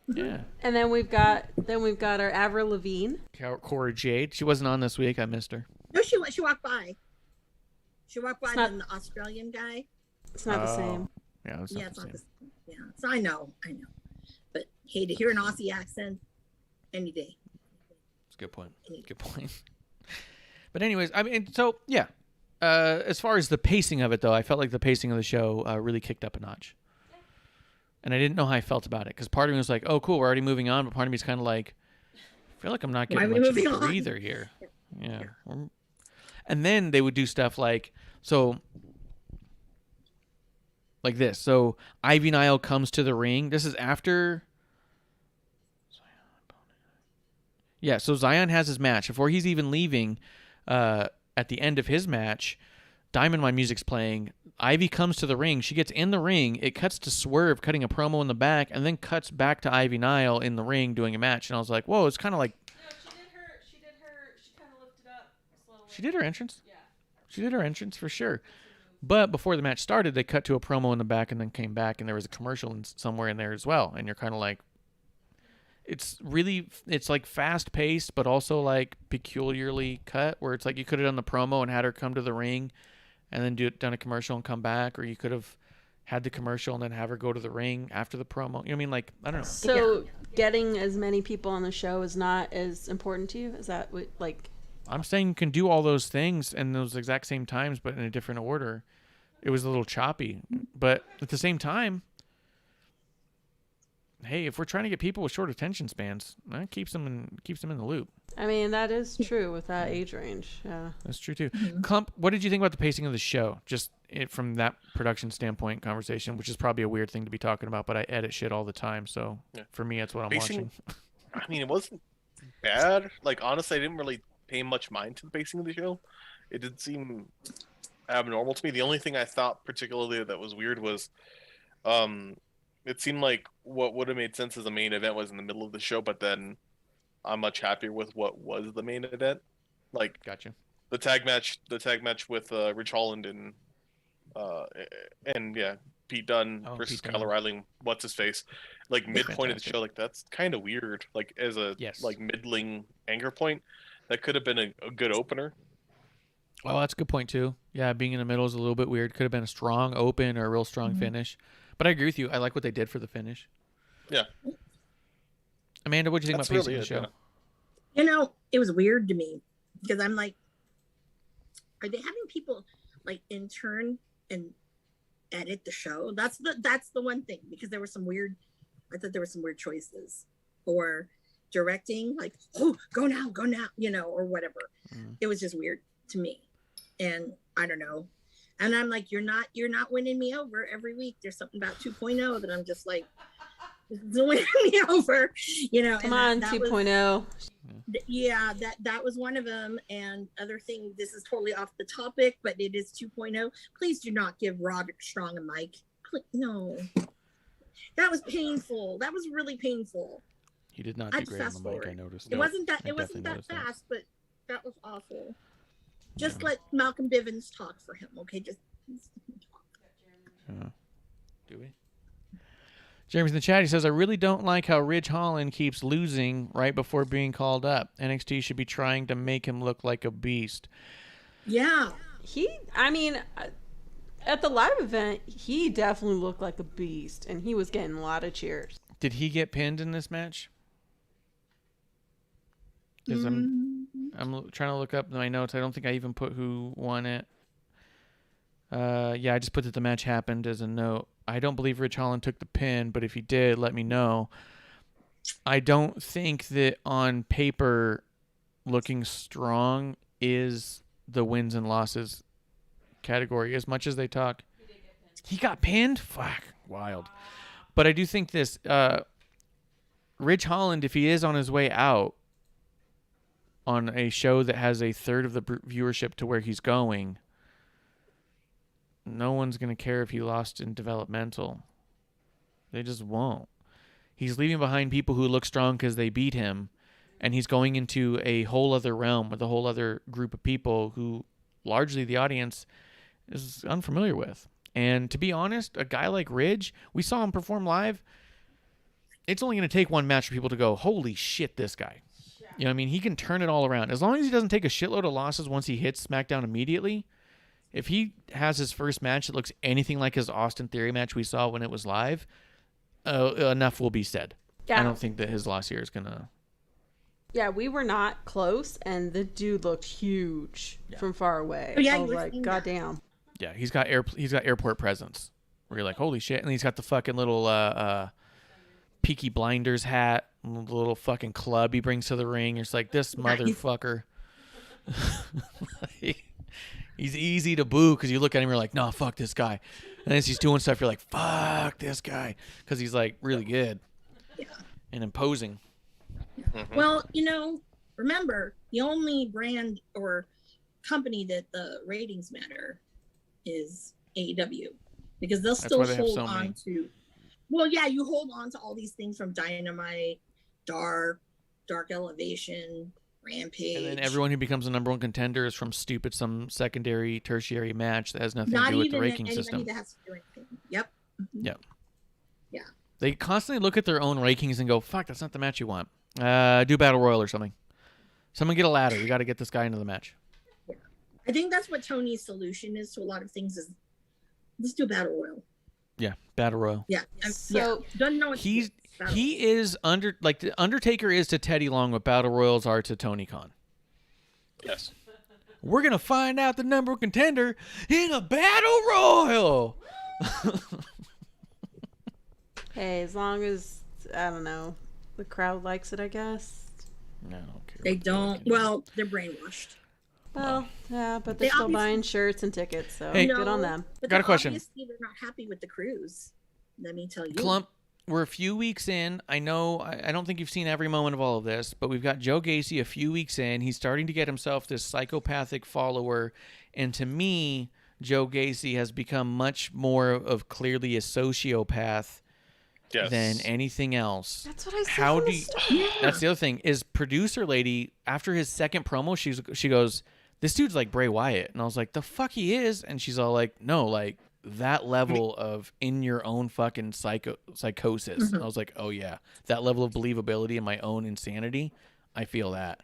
Speaker 4: Yeah.
Speaker 8: And then we've got our Avril Lavigne.
Speaker 4: Cora Jade. She wasn't on this week. I missed her.
Speaker 6: No, she walked by. She walked by,
Speaker 8: not-
Speaker 6: then the Australian guy.
Speaker 8: It's not the same.
Speaker 4: Yeah, it's not
Speaker 6: It's
Speaker 4: the
Speaker 6: not
Speaker 4: same.
Speaker 6: the same. Yeah, so I know. But hey, to hear an Aussie accent any day.
Speaker 4: It's a good point. Good point. But anyways, I mean, so yeah. As far as the pacing of it, though, I felt like the pacing of the show really kicked up a notch. And I didn't know how I felt about it because part of me was like, "Oh, cool, we're already moving on," but part of me is kind of like, I feel like I'm not
Speaker 6: Why
Speaker 4: getting
Speaker 6: are we
Speaker 4: much of
Speaker 6: moving
Speaker 4: a
Speaker 6: on?
Speaker 4: breather here. Yeah. And then they would do stuff like this. So Ivy Nile comes to the ring. This is after. Yeah, so Zion has his match. Before he's even leaving, at the end of his match, Diamond Mine music's playing. Ivy comes to the ring. She gets in the ring. It cuts to Swerve cutting a promo in the back, and then cuts back to Ivy Nile in the ring doing a match. And I was like, whoa, it's kind of like.
Speaker 8: She kind of lifted up slowly.
Speaker 4: She did her entrance.
Speaker 8: Yeah.
Speaker 4: She did her entrance for sure. But before the match started, they cut to a promo in the back and then came back, and there was a commercial somewhere in there as well. And you're kind of like, it's like fast paced, but also like peculiarly cut, where it's like you could have done the promo and had her come to the ring and then done a commercial and come back, or you could have had the commercial and then have her go to the ring after the promo. You know what I mean? Like, I don't know.
Speaker 8: So getting as many people on the show is not as important to you? Is that what, like?
Speaker 4: I'm saying you can do all those things in those exact same times, but in a different order. It was a little choppy, but at the same time, hey, if we're trying to get people with short attention spans, that keeps them in the loop.
Speaker 8: I mean, that is true with that age range. Yeah.
Speaker 4: That's true too. Klump, what did you think about the pacing of the show? Just from that production standpoint conversation, which is probably a weird thing to be talking about, but I edit shit all the time, so for me, that's what I'm watching.
Speaker 5: I mean, it wasn't bad. Like, honestly, I didn't really pay much mind to the pacing of the show. It did seem abnormal to me. The only thing I thought particularly that was weird was it seemed like what would have made sense as a main event was in the middle of the show, but then I'm much happier with what was the main event. Like,
Speaker 4: Gotcha.
Speaker 5: the tag match with Rich Holland and Pete Dunne versus
Speaker 4: Pete
Speaker 5: Kyle
Speaker 4: Dunne.
Speaker 5: O'Reilly. What's his face? Like midpoint of the
Speaker 4: fantastic.
Speaker 5: show, like that's kind of weird. Like as a like middling anchor point, that could have been a good opener.
Speaker 4: Oh, that's a good point too. Yeah, being in the middle is a little bit weird. Could have been a strong open or a real strong finish. But I agree with you. I like what they did for the finish.
Speaker 5: Yeah.
Speaker 4: Amanda, what do you think
Speaker 5: That's
Speaker 4: about pacing
Speaker 5: really
Speaker 4: of the show?
Speaker 5: yeah.
Speaker 6: You know, it was weird to me because I'm like, are they having people like intern and edit the show? That's the one thing, because there were some weird. I thought there were some weird choices, or directing, like, oh, go now, or whatever. It was just weird to me, and I don't know. And I'm like, you're not winning me over every week. There's something about 2.0 that I'm just like, this is winning me over,
Speaker 8: Come on,
Speaker 6: that
Speaker 8: 2.0.
Speaker 6: Yeah, that was one of them. And other thing, this is totally off the topic, but it is 2.0. Please do not give Roderick Strong a mic. No, that was painful. That was really painful.
Speaker 4: He did not
Speaker 6: I
Speaker 4: do
Speaker 6: just
Speaker 4: great on
Speaker 6: fast
Speaker 4: the mic, I
Speaker 6: forward.
Speaker 4: noticed.
Speaker 6: It wasn't that fast, but that was awful. Just let Malcolm Bivens talk for him, okay? Just
Speaker 4: talk. Do we? Jeremy's in the chat. He says, I really don't like how Ridge Holland keeps losing right before being called up. NXT should be trying to make him look like a beast.
Speaker 6: Yeah.
Speaker 8: At the live event, he definitely looked like a beast, and he was getting a lot of cheers.
Speaker 4: Did he get pinned in this match? Because I'm trying to look up my notes. I don't think I even put who won it. Yeah, I just put that the match happened as a note. I don't believe Rich Holland took the pin, but if he did, let me know. I don't think that on paper looking strong is the wins and losses category as much as they talk. He got pinned? Fuck, wild. But I do think this Ridge Holland, if he is on his way out on a show that has a third of the viewership to where he's going, no one's going to care if he lost in developmental. They just won't. He's leaving behind people who look strong because they beat him, and he's going into a whole other realm with a whole other group of people who largely the audience is unfamiliar with. And to be honest, a guy like Ridge, we saw him perform live. It's only going to take one match for people to go, holy shit, this guy. You know what I mean? He can turn it all around. As long as he doesn't take a shitload of losses once he hits SmackDown immediately, if he has his first match that looks anything like his Austin Theory match we saw when it was live, enough will be said.
Speaker 8: Yeah.
Speaker 4: I don't think that his loss here is going to...
Speaker 8: Yeah, we were not close, and the dude looked huge from far away.
Speaker 6: Oh, yeah,
Speaker 8: I
Speaker 6: you
Speaker 8: was
Speaker 6: were
Speaker 8: like,
Speaker 6: seeing
Speaker 8: goddamn.
Speaker 4: Yeah, he's got airport presence. Where you're like, holy shit. And he's got the fucking little Peaky Blinders hat, the little fucking club he brings to the ring. It's like, this motherfucker. He's easy to boo because you look at him, you're like, no, fuck this guy. And as he's doing stuff, you're like, fuck this guy. Because he's like really good and imposing.
Speaker 6: Well, remember, the only brand or company that the ratings matter is AEW, because they'll still hold on to. Well, yeah, you hold on to all these things from Dynamite, Dark Elevation, Rampage.
Speaker 4: And then everyone who becomes a number one contender is from some secondary, tertiary match that has nothing to do with the ranking system.
Speaker 6: That has to do anything. Yep.
Speaker 4: Yep.
Speaker 6: Yeah.
Speaker 4: They constantly look at their own rankings and go, fuck, that's not the match you want. Do Battle Royal or something. Someone get a ladder. We got to get this guy into the match.
Speaker 6: Yeah. I think that's what Tony's solution is to a lot of things is let's do Battle Royal.
Speaker 4: Yeah, Battle Royal.
Speaker 6: Yeah. So doesn't know what
Speaker 4: he is like the Undertaker is to Teddy Long what Battle Royals are to Tony Khan.
Speaker 5: Yes.
Speaker 4: We're gonna find out the number one contender in a Battle Royal.
Speaker 8: Hey, as long as, I don't know, the crowd likes it, I guess.
Speaker 4: No, I don't care.
Speaker 6: They don't. Well, they're brainwashed.
Speaker 8: Well, yeah, but they're still buying shirts and tickets, so
Speaker 4: Hey,
Speaker 8: good on them.
Speaker 6: But
Speaker 4: got a question.
Speaker 6: Obviously, they're not happy with the cruise. Let me tell you.
Speaker 4: Klump, we're a few weeks in. I know, I don't think you've seen every moment of all of this, but we've got Joe Gacy a few weeks in. He's starting to get himself this psychopathic follower, and to me, Joe Gacy has become much more of clearly a sociopath than anything else.
Speaker 8: That's what I said.
Speaker 4: How do you, That's the other thing is producer lady after his second promo she goes, this dude's like Bray Wyatt, and I was like, the fuck he is, and she's all like, no, like that level of in your own fucking psychosis. And I was like, oh yeah, that level of believability in my own insanity, I feel that.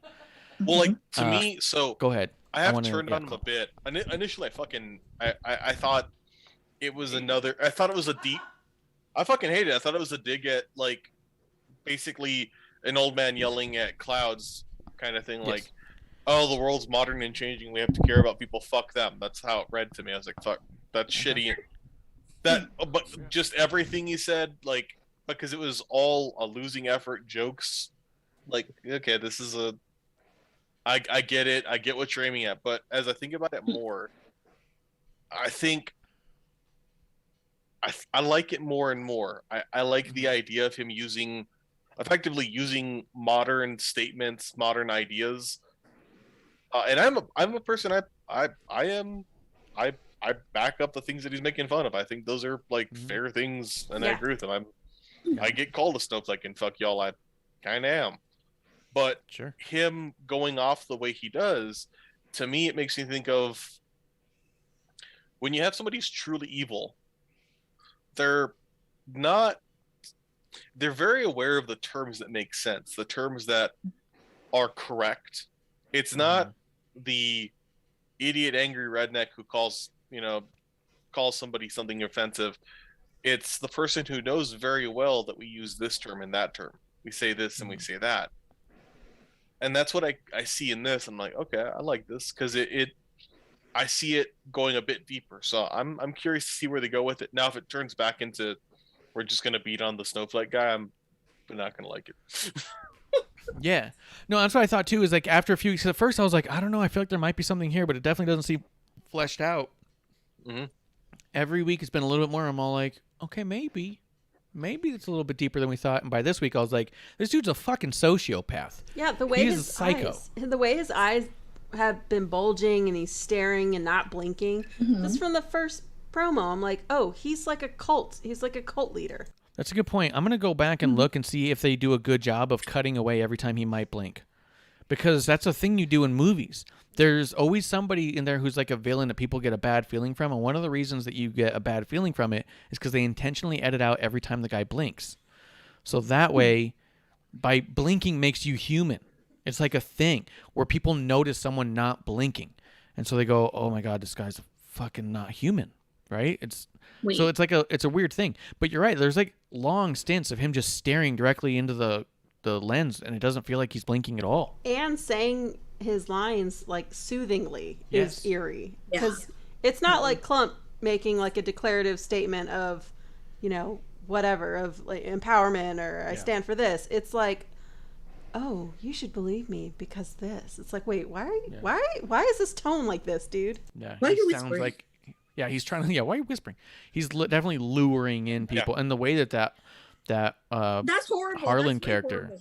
Speaker 5: Well, like to me, so
Speaker 4: go ahead.
Speaker 5: I have turned on him a bit. Initially, I thought it was another. I thought it was a deep. I fucking hated it. I thought it was a dig at like basically an old man yelling at clouds kind of thing.
Speaker 4: Yes.
Speaker 5: Like, oh, the world's modern and changing. We have to care about people. Fuck them. That's how it read to me. I was like, fuck, that's shitty. But just everything he said, like, because it was all a losing effort, jokes. Like, okay, this is I get it. I get what you're aiming at. But as I think about it more, I think I like it more and more. I like the idea of him effectively using modern statements, modern ideas. And I'm a person I back up the things that he's making fun of. I think those are like fair things, and I agree with him. I get called a snowflake and fuck y'all. I kind of am. But him going off the way he does, to me, it makes me think of when you have somebody who's truly evil. They're very aware of the terms that make sense, the terms that are correct. It's not the idiot angry redneck who calls somebody something offensive. It's the person who knows very well that we use this term and that term. We say this and we say that. And that's what I see in this. I'm like, okay, I like this because I see it going a bit deeper. So I'm curious to see where they go with it. Now, if it turns back into we're just gonna beat on the snowflake guy, I'm not gonna like it.
Speaker 4: Yeah, no, that's what I thought too. Is like after a few weeks, at first I was like, I don't know, I feel like there might be something here, but it definitely doesn't seem fleshed out. Every week it's been a little bit more. I'm all like, okay, maybe. maybe it's a little bit deeper than we thought. And by this week, I was like, this dude's a fucking sociopath.
Speaker 8: Yeah, the way
Speaker 4: He's a
Speaker 8: his
Speaker 4: psycho.
Speaker 8: eyes, the way his eyes have been bulging and he's staring and not blinking. Just from the first promo, I'm like, oh, he's like a cult. He's like a cult leader.
Speaker 4: That's a good point. I'm going to go back and look and see if they do a good job of cutting away every time he might blink. Because that's a thing you do in movies. There's always somebody in there who's like a villain that people get a bad feeling from. And one of the reasons that you get a bad feeling from it is because they intentionally edit out every time the guy blinks. So that way, by blinking makes you human. It's like a thing where people notice someone not blinking. And so they go, oh my God, this guy's fucking not human. Right? So it's like it's a weird thing. But you're right. There's like long stints of him just staring directly into the lens, and it doesn't feel like he's blinking at all.
Speaker 8: And saying his lines like soothingly is eerie.
Speaker 6: Yeah.
Speaker 8: Because it's not like Klump making like a declarative statement of, whatever, of like empowerment or I stand for this. It's like, oh, you should believe me because this. It's like, wait, why is this tone like this, dude?
Speaker 4: Yeah,
Speaker 6: Why are you
Speaker 4: sounds
Speaker 6: whispering?
Speaker 4: like, he's trying to, why are you whispering? He's definitely luring in people, and the way that
Speaker 6: That's horrible.
Speaker 4: Harlan
Speaker 6: That's
Speaker 4: character.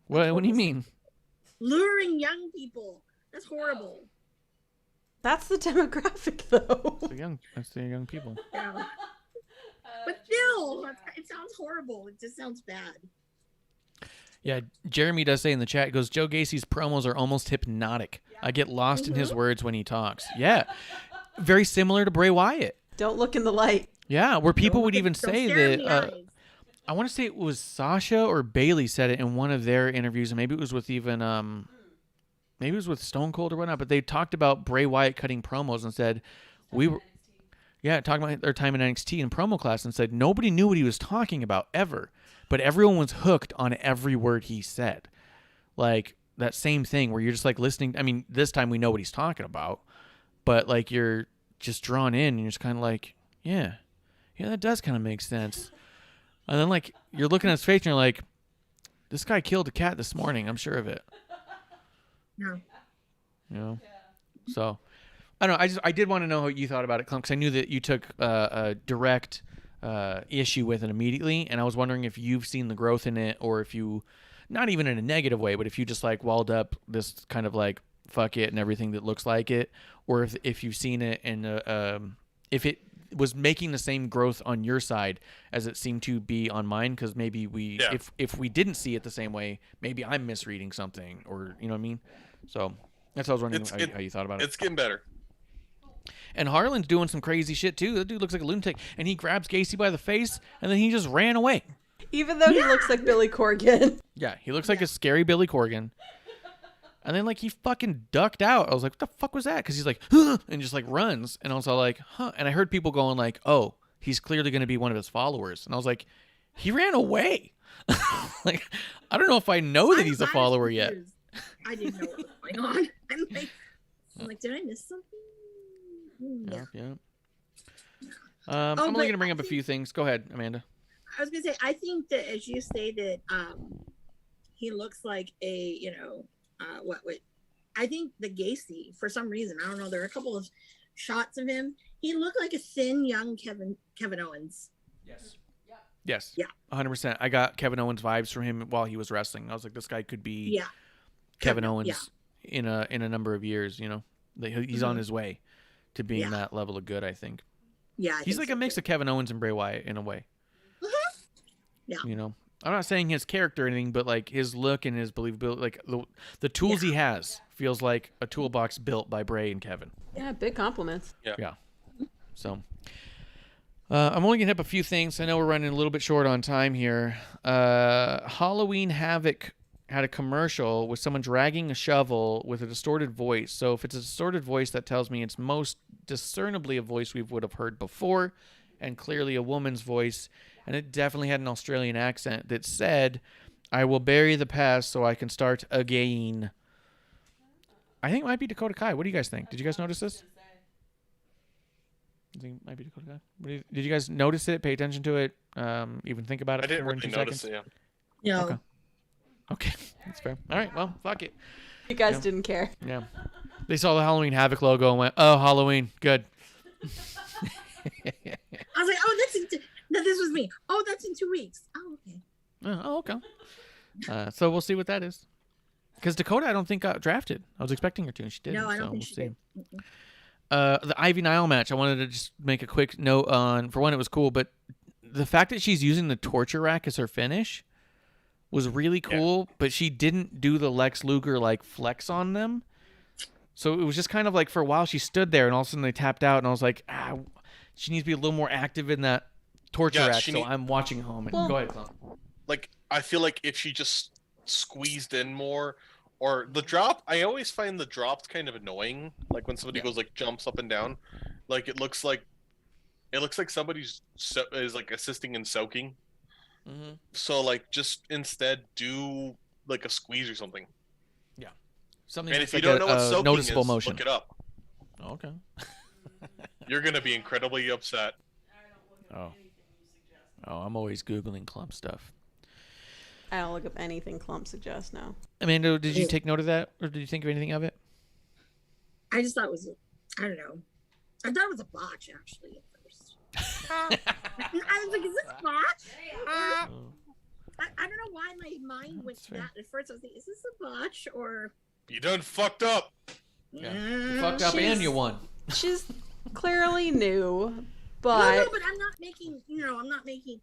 Speaker 6: horrible.
Speaker 4: What do you mean?
Speaker 6: Luring young people. That's horrible.
Speaker 8: That's the demographic, though.
Speaker 4: That's the young people.
Speaker 6: Yeah. But still, it sounds horrible. It just sounds bad.
Speaker 4: Yeah, Jeremy does say in the chat, he goes, Joe Gacy's promos are almost hypnotic. I get lost in his words when he talks. Yeah, very similar to Bray Wyatt.
Speaker 8: Don't look in the light.
Speaker 4: Yeah, where people would even
Speaker 6: Don't
Speaker 4: say
Speaker 6: stare in the
Speaker 4: that.
Speaker 6: eyes.
Speaker 4: I want to say it was Sasha or Bailey said it in one of their interviews, and maybe it was with even maybe it was with Stone Cold or whatnot. But they talked about Bray Wyatt cutting promos and said talking about their time in NXT in promo class and said nobody knew what he was talking about ever, but everyone was hooked on every word he said. Like that same thing where you're just like listening. I mean, this time we know what he's talking about, but like you're just drawn in and you're just kind of like, yeah, that does kind of make sense. And then like you're looking at his face and you're like, this guy killed a cat this morning. I'm sure of it.
Speaker 6: No.
Speaker 4: So I don't know. I did want to know what you thought about it, Klump, because I knew that you took a direct issue with it immediately, and I was wondering if you've seen the growth in it, or if you, not even in a negative way, but if you just like walled up this kind of like fuck it and everything that looks like it, or if you've seen it and if it was making the same growth on your side as it seemed to be on mine, because maybe if we didn't see it the same way, maybe I'm misreading something, or you know what I mean. So that's what I was wondering how you thought about it.
Speaker 5: It's getting better.
Speaker 4: And Harlan's doing some crazy shit too. That dude looks like a lunatic, and he grabs Gacy by the face, and then he just ran away.
Speaker 8: Even though he looks like Billy Corgan.
Speaker 4: Yeah, he looks like a scary Billy Corgan. And then like he fucking ducked out. I was like, what the fuck was that? Because he's like, huh, and just like runs. And I was all like, huh. And I heard people going like, oh, he's clearly going to be one of his followers. And I was like, he ran away. Like, I don't know if I know that he's a follower yet.
Speaker 6: I didn't know what was going on. I'm like, did I miss something?
Speaker 4: Yeah. I'm only going to bring up a few things. Go ahead, Amanda.
Speaker 6: I was going to say, I think that as you stated, he looks like a, I think the Gacy, for some reason, I don't know, there are a couple of shots of him. He looked like a thin, young Kevin Owens.
Speaker 4: Yes.
Speaker 6: Yeah.
Speaker 4: 100%. I got Kevin Owens vibes from him while he was wrestling. I was like, this guy could be Kevin Owens in a number of years, you know. He's on his way to being that level of good, I think.
Speaker 6: Yeah.
Speaker 4: He's like a mix of Kevin Owens and Bray Wyatt in a way.
Speaker 6: Yeah.
Speaker 4: You know, I'm not saying his character or anything, but like his look and his believability, like the tools he has feels like a toolbox built by Bray and Kevin.
Speaker 8: Yeah, big compliments.
Speaker 4: Yeah. So I'm only going to hit up a few things. I know we're running a little bit short on time here. Halloween Havoc had a commercial with someone dragging a shovel with a distorted voice. So if it's a distorted voice, that tells me it's most discernibly a voice we would have heard before, and clearly a woman's voice. And it definitely had an Australian accent that said, I will bury the past so I can start again. I think it might be Dakota Kai. What do you guys think? Did you guys notice this? I think it might be Dakota Kai. Did you guys notice it? Pay attention to it? Even think about it?
Speaker 5: I didn't
Speaker 4: for more
Speaker 5: really
Speaker 4: than 2
Speaker 5: notice
Speaker 4: seconds?
Speaker 5: it, yeah.
Speaker 6: No.
Speaker 4: Okay, that's fair. All right, well, fuck it.
Speaker 8: You guys didn't care.
Speaker 4: Yeah. They saw the Halloween Havoc logo and went, oh, Halloween, good.
Speaker 6: I was like, oh, that this was me. Oh, that's in 2 weeks. Oh, okay.
Speaker 4: Oh, okay. So we'll see what that is. Because Dakota, I don't think got drafted. I was expecting her to, and she didn't.
Speaker 6: No, I don't
Speaker 4: so
Speaker 6: think
Speaker 4: we'll
Speaker 6: she
Speaker 4: see.
Speaker 6: did.
Speaker 4: The Ivy Nile match, I wanted to just make a quick note on. For one, it was cool, but the fact that she's using the torture rack as her finish was really cool. But she didn't do the Lex Luger like flex on them. So it was just kind of like for a while she stood there, and all of a sudden they tapped out, and I was like, she needs to be a little more active in that torture rack. So I'm watching home. And go ahead, Klump.
Speaker 5: Like, I feel like if she just squeezed in more, or the drop, I always find the drops kind of annoying. Like when somebody goes like jumps up and down, like it looks like somebody's is like assisting in soaking.
Speaker 4: Mm-hmm.
Speaker 5: So like just instead do like a squeeze or something.
Speaker 4: Yeah, something.
Speaker 5: And if
Speaker 4: like
Speaker 5: you don't know what soaking
Speaker 4: noticeable
Speaker 5: is,
Speaker 4: motion.
Speaker 5: look it up.
Speaker 4: Okay.
Speaker 5: You're gonna be incredibly upset.
Speaker 4: Oh, I'm always Googling Klump stuff.
Speaker 8: I don't look up anything Klump suggests now.
Speaker 4: Amanda, did you take note of that, or did you think of anything of it?
Speaker 6: I just thought it was, I don't know. I thought it was a botch, actually, at first. I was like, is this a botch? I don't know why my mind went to that. At first, I was like, is this a botch? Or...
Speaker 5: You done fucked up.
Speaker 4: Yeah. You fucked up and you won.
Speaker 8: She's clearly new, but...
Speaker 6: No, but I'm not making,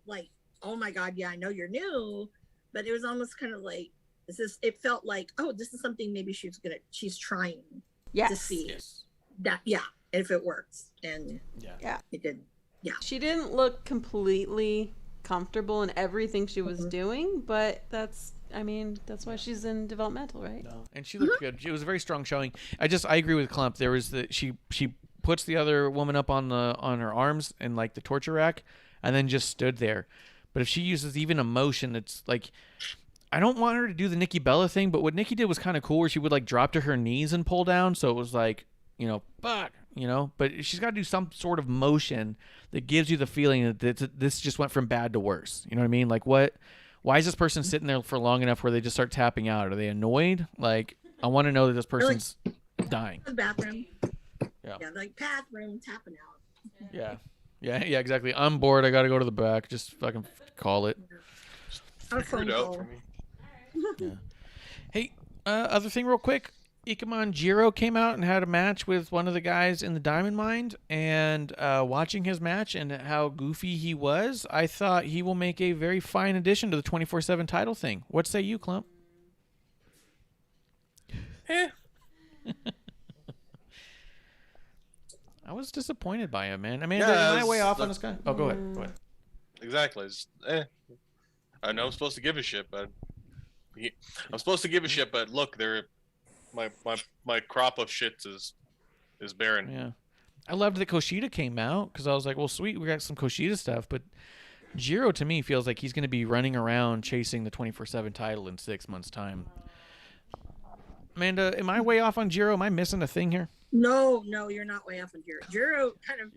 Speaker 6: like, oh my God, yeah, I know you're new, but it was almost kind of like, it felt like, oh, this is something maybe she's trying to see that, if it works. And it did. Yeah.
Speaker 8: She didn't look completely comfortable in everything she was doing, but that's why she's in developmental, right?
Speaker 4: No. And she looked good. It was a very strong showing. I agree with Klump. There was she puts the other woman up on her arms and like the torture rack, and then just stood there. But if she uses even emotion, it's like, I don't want her to do the Nikki Bella thing, but what Nikki did was kind of cool, where she would like drop to her knees and pull down. So it was like, fuck, but she's got to do some sort of motion that gives you the feeling that this just went from bad to worse. You know what I mean? Like why is this person sitting there for long enough where they just start tapping out? Are they annoyed? Like, I want to know that this person's dying.
Speaker 6: The bathroom.
Speaker 4: Yeah,
Speaker 6: like bathroom tapping out.
Speaker 4: Yeah, exactly. I'm bored. I got to go to the back. Just fucking call it. Yeah. Hey, other thing real quick. Ikemen Jiro came out and had a match with one of the guys in the Diamond Mine, and watching his match and how goofy he was, I thought he will make a very fine addition to the 24/7 title thing. What say you, Klump? I was disappointed by him, man. I mean, am I way off on this guy? Oh, go ahead.
Speaker 5: Exactly. I know I'm supposed to give a shit, but look, my crop of shits is barren.
Speaker 4: Yeah, I loved that Kushida came out because I was like, well, sweet, we got some Kushida stuff, but Jiro to me feels like he's going to be running around chasing the 24/7 title in 6 months' time. Amanda, am I way off on Jiro? Am I missing a thing here?
Speaker 6: No, you're not way off on Jiro. Jiro kind of,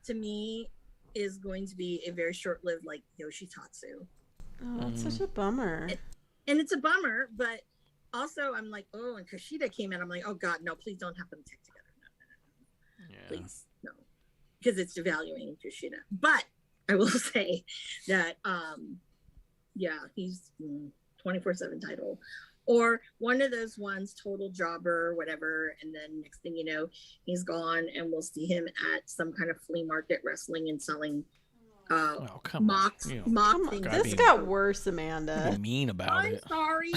Speaker 6: to me, is going to be a very short-lived, like, Yoshitatsu.
Speaker 8: Oh, that's such a bummer.
Speaker 6: And it's a bummer, but also I'm like, oh, and Kushida came in. I'm like, oh, God, no, please don't have them tag together. No. Please, no. Because it's devaluing Kushida. But I will say that, he's 24/7 title. Or one of those ones, total jobber, whatever, and then next thing you know, he's gone, and we'll see him at some kind of flea market wrestling and selling mock things.
Speaker 8: This got worse, Amanda.
Speaker 4: Be mean about it.
Speaker 6: I'm sorry.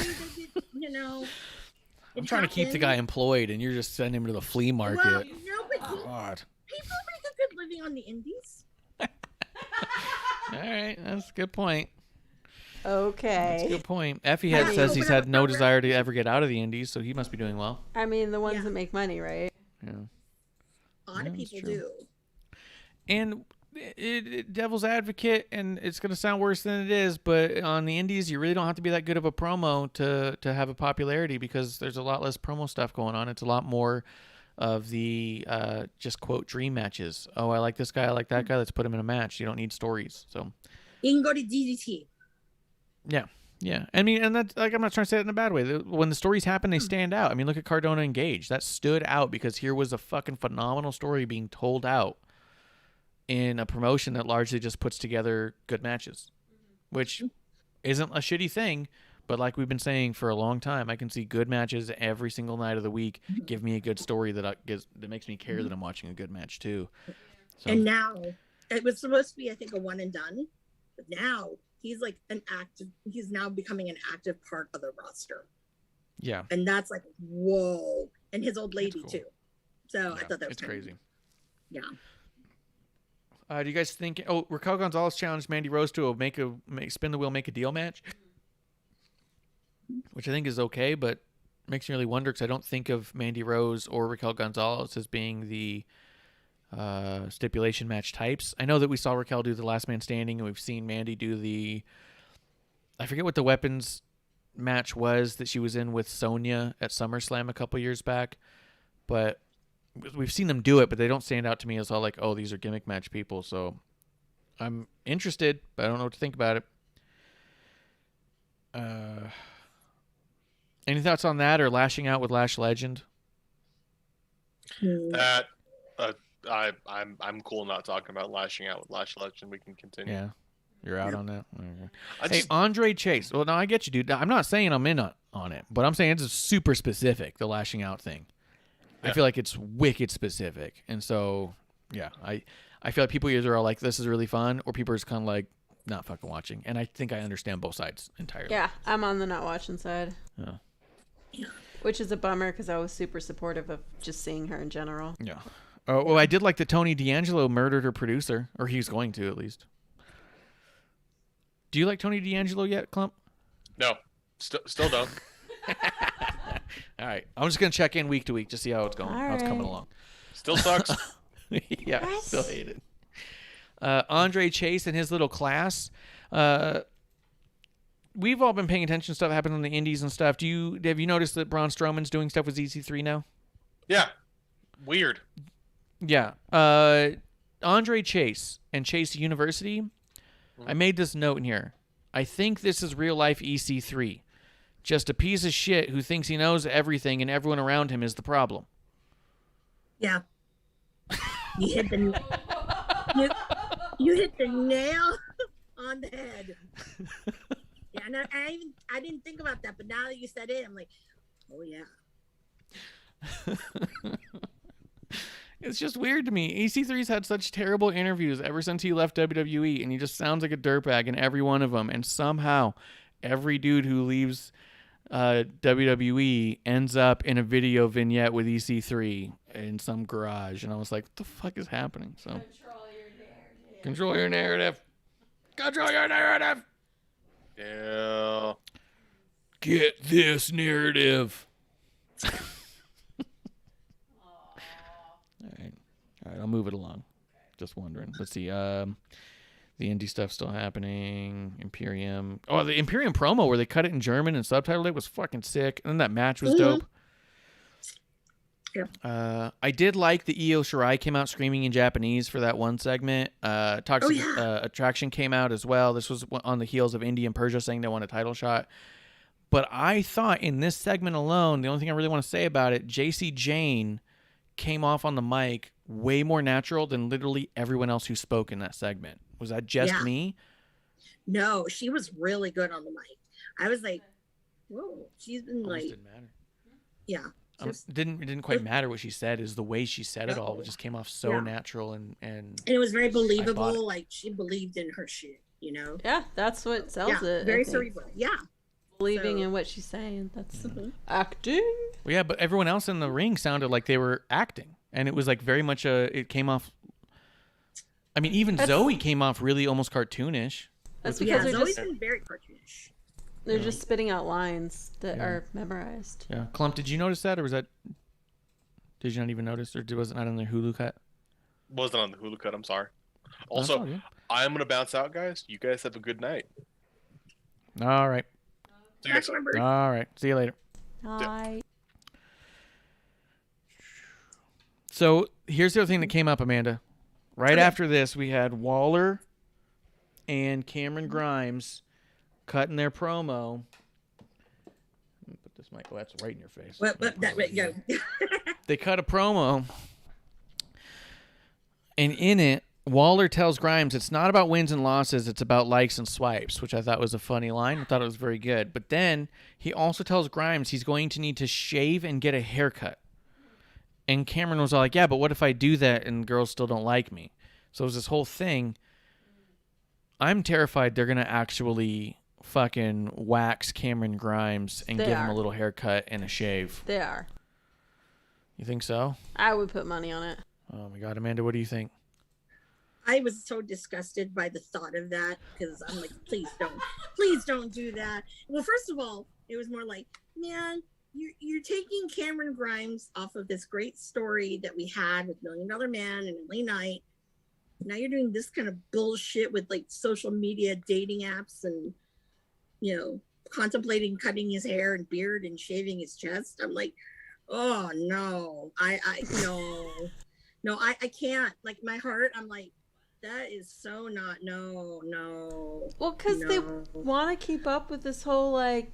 Speaker 4: I'm trying to keep the guy employed, and you're just sending him to the flea market.
Speaker 6: Well, but
Speaker 4: God.
Speaker 6: People make a good living on the indies.
Speaker 4: All right, that's a good point.
Speaker 8: Okay.
Speaker 4: That's a good point. Effie says he's had no desire to ever get out of the indies, so he must be doing well.
Speaker 8: I mean, the ones that make money, right?
Speaker 4: Yeah.
Speaker 6: A lot of people do.
Speaker 4: And devil's advocate, and it's going to sound worse than it is, but on the indies, you really don't have to be that good of a promo to have a popularity, because there's a lot less promo stuff going on. It's a lot more of the just quote dream matches. Oh, I like this guy, I like that guy, let's put him in a match. You don't need stories. So
Speaker 6: you can go to DDT.
Speaker 4: Yeah. I mean, and that's like, I'm not trying to say it in a bad way. When the stories happen, they stand out. I mean, look at Cardona and Gage. That stood out because here was a fucking phenomenal story being told out. in a promotion that largely just puts together good matches, which isn't a shitty thing. But like we've been saying for a long time, I can see good matches every single night of the week. Give me a good story that makes me care that I'm watching a good match too. So,
Speaker 6: And now it was supposed to be, I think, a one and done, but now he's like he's now becoming an active part of the roster.
Speaker 4: yeah,
Speaker 6: And that's like, whoa. And his old lady
Speaker 4: cool.
Speaker 6: too. So
Speaker 4: yeah,
Speaker 6: I thought that was
Speaker 4: it's crazy.
Speaker 6: Yeah.
Speaker 4: Do you guys think? Oh, Raquel Gonzalez challenged Mandy Rose to spin the wheel, make a deal match, which I think is okay, but makes me really wonder because I don't think of Mandy Rose or Raquel Gonzalez as being the stipulation match types. I know that we saw Raquel do the Last Man Standing, and we've seen Mandy do I forget what the weapons match was that she was in with Sonya at SummerSlam a couple years back, but we've seen them do it, but they don't stand out to me as all like, oh, these are gimmick match people. So I'm interested, but I don't know what to think about it. Any thoughts on that or lashing out with Lash Legend?
Speaker 5: That I'm cool not talking about lashing out with Lash Legend. We can continue.
Speaker 4: Yeah, you're out on that. Okay.
Speaker 5: I
Speaker 4: Hey,
Speaker 5: just,
Speaker 4: Andre Chase. Well, no, I get you, dude. I'm not saying I'm in on it, but I'm saying it's super specific, the lashing out thing. I
Speaker 5: Yeah.
Speaker 4: feel like it's wicked specific. And so, yeah, I feel like people either are like, this is really fun, or people are just kind of like, not fucking watching. And I think I understand both sides entirely.
Speaker 8: Yeah, I'm on the not watching side.
Speaker 4: Yeah.
Speaker 8: Which is a bummer because I was super supportive of just seeing her in general.
Speaker 4: Yeah. Oh, well, I did like that Tony D'Angelo murdered her producer, or he's going to at least. Do you like Tony D'Angelo yet, Klump?
Speaker 5: no, still don't.
Speaker 4: All right. I'm just going to check in week to week to see how it's going,
Speaker 8: All
Speaker 4: how it's coming
Speaker 8: right.
Speaker 4: along.
Speaker 5: Still sucks.
Speaker 4: Yeah,
Speaker 8: What?
Speaker 4: still hate it. Andre Chase and his little class. We've all been paying attention to stuff that happens on the indies and stuff. Have you noticed that Braun Strowman's doing stuff with EC3 now?
Speaker 5: Yeah, weird.
Speaker 4: Yeah. Andre Chase and Chase University. I made this note in here. I think this is real life EC3. Just a piece of shit who thinks he knows everything and everyone around him is the problem.
Speaker 6: Yeah. You hit the you hit the nail on the head. Yeah, no, I didn't think about that, but now that you said it, I'm like, oh yeah.
Speaker 4: It's just weird to me. EC3's had such terrible interviews ever since he left WWE, and he just sounds like a dirtbag in every one of them. And somehow, every dude who leaves WWE ends up in a video vignette with EC3 in some garage. And I was like, what the fuck is happening? So Control your narrative. Control your narrative.
Speaker 5: Yeah.
Speaker 4: Get this narrative. All right, I'll move it along. Just wondering. Let's see. The indie stuff's still happening. Imperium. Oh, the Imperium promo where they cut it in German and subtitled it was fucking sick. And then that match was dope.
Speaker 6: Yeah.
Speaker 4: I did like the Io Shirai came out screaming in Japanese for that one segment. Toxic Attraction came out as well. This was on the heels of Indy and Persia saying they want a title shot. But I thought in this segment alone, the only thing I really want to say about it, JC Jane came off on the mic way more natural than literally everyone else who spoke in that segment. Was that just me?
Speaker 6: No, she was really good on the mic. I was like, whoa, she's been
Speaker 4: Almost
Speaker 6: like,
Speaker 4: didn't matter.
Speaker 6: yeah.
Speaker 4: It didn't quite matter what she said. Is the way she said it all. It just came off so natural and
Speaker 6: it was very believable. Like she believed in her shit, you know?
Speaker 8: Yeah, that's what sells it.
Speaker 6: Very
Speaker 8: I think.
Speaker 6: cerebral. Yeah.
Speaker 8: Believing in what she's saying. That's acting.
Speaker 4: Well, yeah, but everyone else in the ring sounded like they were acting, and it was like very much it came off. I mean, even Zoe came off really almost cartoonish.
Speaker 8: That's because they're
Speaker 6: Zoe's
Speaker 8: just
Speaker 6: been very cartoonish.
Speaker 8: they're just spitting out lines that are memorized.
Speaker 4: Yeah, Klump, did you notice that, or was that? Did you not even notice, or was it not on the Hulu cut?
Speaker 5: Wasn't on the Hulu cut. I'm sorry.
Speaker 4: That's
Speaker 5: Also,
Speaker 4: all good.
Speaker 5: I'm gonna bounce out, guys. You guys have a good night.
Speaker 4: All right.
Speaker 5: See you guys.
Speaker 4: All right. See you later.
Speaker 8: Hi.
Speaker 4: So here's the other thing that came up, Amanda. Right after this, we had Waller and Cameron Grimes cutting their promo. Let me put this mic. Oh, that's right in your face.
Speaker 6: What that right, yeah.
Speaker 4: They cut a promo, and in it, Waller tells Grimes it's not about wins and losses, it's about likes and swipes, which I thought was a funny line. I thought it was very good. But then he also tells Grimes he's going to need to shave and get a haircut. And Cameron was all like, yeah, but what if I do that and girls still don't like me? So it was this whole thing. I'm terrified they're going to actually fucking wax Cameron Grimes and give him a little haircut and a shave.
Speaker 8: They are.
Speaker 4: You think so?
Speaker 8: I would put money on it.
Speaker 4: Oh, my God. Amanda, what do you think?
Speaker 6: I was so disgusted by the thought of that because I'm like, please don't do that. Well, first of all, it was more like, man, you're taking Cameron Grimes off of this great story that we had with $1 Million Man and LA Knight. Now you're doing this kind of bullshit with like social media dating apps and, you know, contemplating cutting his hair and beard and shaving his chest. I'm like, oh no, I can't. Like my heart, I'm like, that is so not, no.
Speaker 8: Well, because they want to keep up with this whole, like,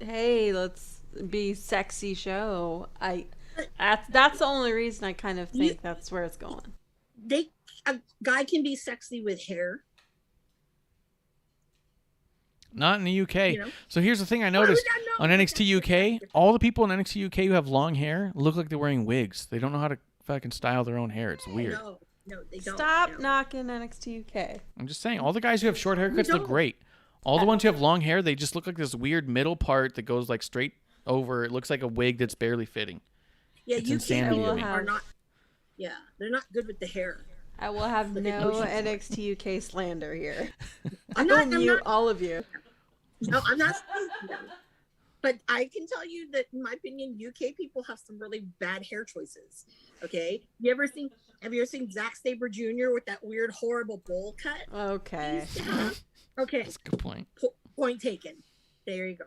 Speaker 8: hey, let's be sexy show. That's the only reason I kind of think that's where it's going.
Speaker 6: A guy can be sexy with hair.
Speaker 4: Not in the UK.
Speaker 6: You know?
Speaker 4: So here's the thing I noticed on NXT UK, all the people in NXT UK who have long hair look like they're wearing wigs. They don't know how to fucking style their own hair. It's weird.
Speaker 6: No, they don't.
Speaker 8: Stop knocking NXT UK.
Speaker 4: I'm just saying, all the guys who have short haircuts look great. All the ones who have long hair, they just look like this weird middle part that goes like straight over. It looks like a wig that's barely fitting.
Speaker 6: Yeah,
Speaker 4: it's
Speaker 6: UK
Speaker 4: insanity to me.
Speaker 6: are not. Yeah, they're not good with the hair.
Speaker 8: I will have no NXT UK slander here.
Speaker 6: I'm
Speaker 8: not all of you.
Speaker 6: No, I'm not. But I can tell you that, in my opinion, UK people have some really bad hair choices. Okay, have you ever seen Zack Sabre Jr. with that weird, horrible bowl cut?
Speaker 8: Okay.
Speaker 6: Okay.
Speaker 4: That's a good point.
Speaker 6: Point taken. There you go.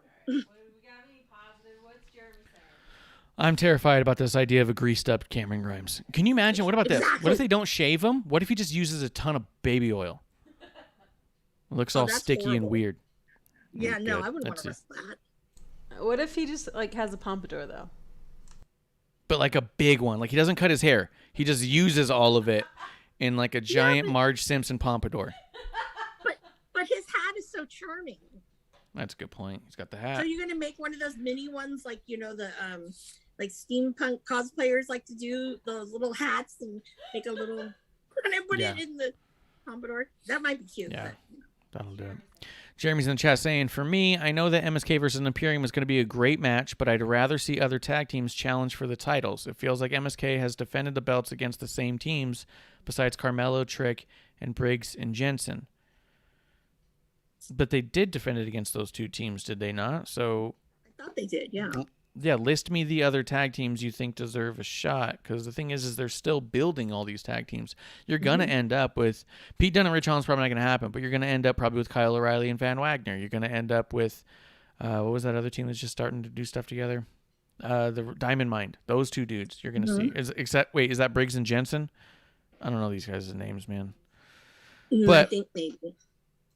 Speaker 4: I'm terrified about this idea of a greased up Cameron Grimes. Can you imagine? What about this? What if they don't shave him? What if he just uses a ton of baby oil? It looks all sticky and weird.
Speaker 6: Yeah, no, I wouldn't want to risk that.
Speaker 8: What if he just like has a pompadour though?
Speaker 4: But like a big one. Like he doesn't cut his hair. He just uses all of it in like a giant Marge Simpson pompadour.
Speaker 6: But his hat is so charming.
Speaker 4: That's a good point. He's got the hat.
Speaker 6: So you're gonna make one of those mini ones, like the like steampunk cosplayers like to do, those little hats, and make a little and put it in the pompadour. That might be cute.
Speaker 4: Yeah,
Speaker 6: but
Speaker 4: that'll do it. Jeremy's in the chat saying, for me, I know that MSK versus Imperium is going to be a great match, but I'd rather see other tag teams challenge for the titles. It feels like MSK has defended the belts against the same teams besides Carmelo, Trick, and Briggs and Jensen. But they did defend it against those two teams, did they not? So
Speaker 6: I thought they did, yeah.
Speaker 4: Yeah, list me the other tag teams you think deserve a shot. Because the thing is they're still building all these tag teams. You're going to end up with Pete Dunne and Rich Holland's probably not going to happen, but you're going to end up probably with Kyle O'Reilly and Van Wagner. You're going to end up with, what was that other team that's just starting to do stuff together? The Diamond Mine. Those two dudes you're going to see. Is that Briggs and Jensen? I don't know these guys' names, man. But
Speaker 6: I think maybe.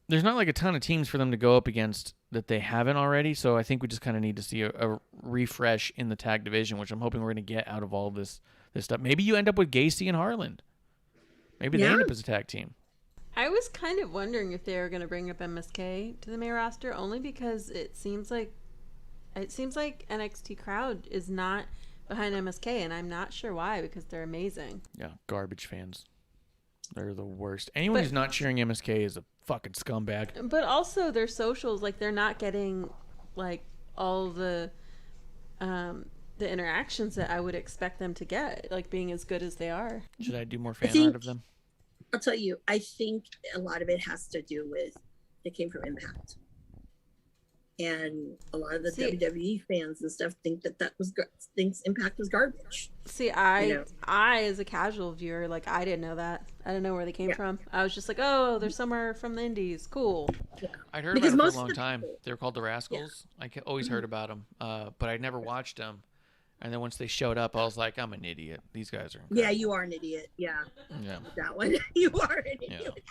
Speaker 4: There's not like a ton of teams for them to go up against that they haven't already, so I think we just kind of need to see a refresh in the tag division, which I'm hoping we're going to get out of all this stuff. Maybe you end up with Gacy and Harland. Maybe they end up as a tag team.
Speaker 8: I was kind of wondering if they were going to bring up MSK to the main roster, only because it seems like NXT crowd is not behind MSK, and I'm not sure why, because they're amazing.
Speaker 4: Yeah, garbage fans. They're the worst. Anyone who's not cheering MSK is a fucking scumbag.
Speaker 8: But also their socials, like they're not getting like all the interactions that I would expect them to get, like being as good as they are.
Speaker 4: Should I do more fan art of them?
Speaker 6: I'll tell you, I think a lot of it has to do with they came from Impact. And a lot of the WWE fans and stuff think thinks Impact was garbage.
Speaker 8: See, I as a casual viewer, like I didn't know that. I didn't know where they came from. I was just like, oh, they're somewhere from the Indies. Cool.
Speaker 6: Yeah.
Speaker 4: I'd heard about them for a long time. They were called the Rascals. Yeah. I always heard about them, but I'd never watched them. And then once they showed up, I was like, I'm an idiot. These guys are incredible.
Speaker 6: Yeah, you are an idiot. Yeah. That one. You are an idiot.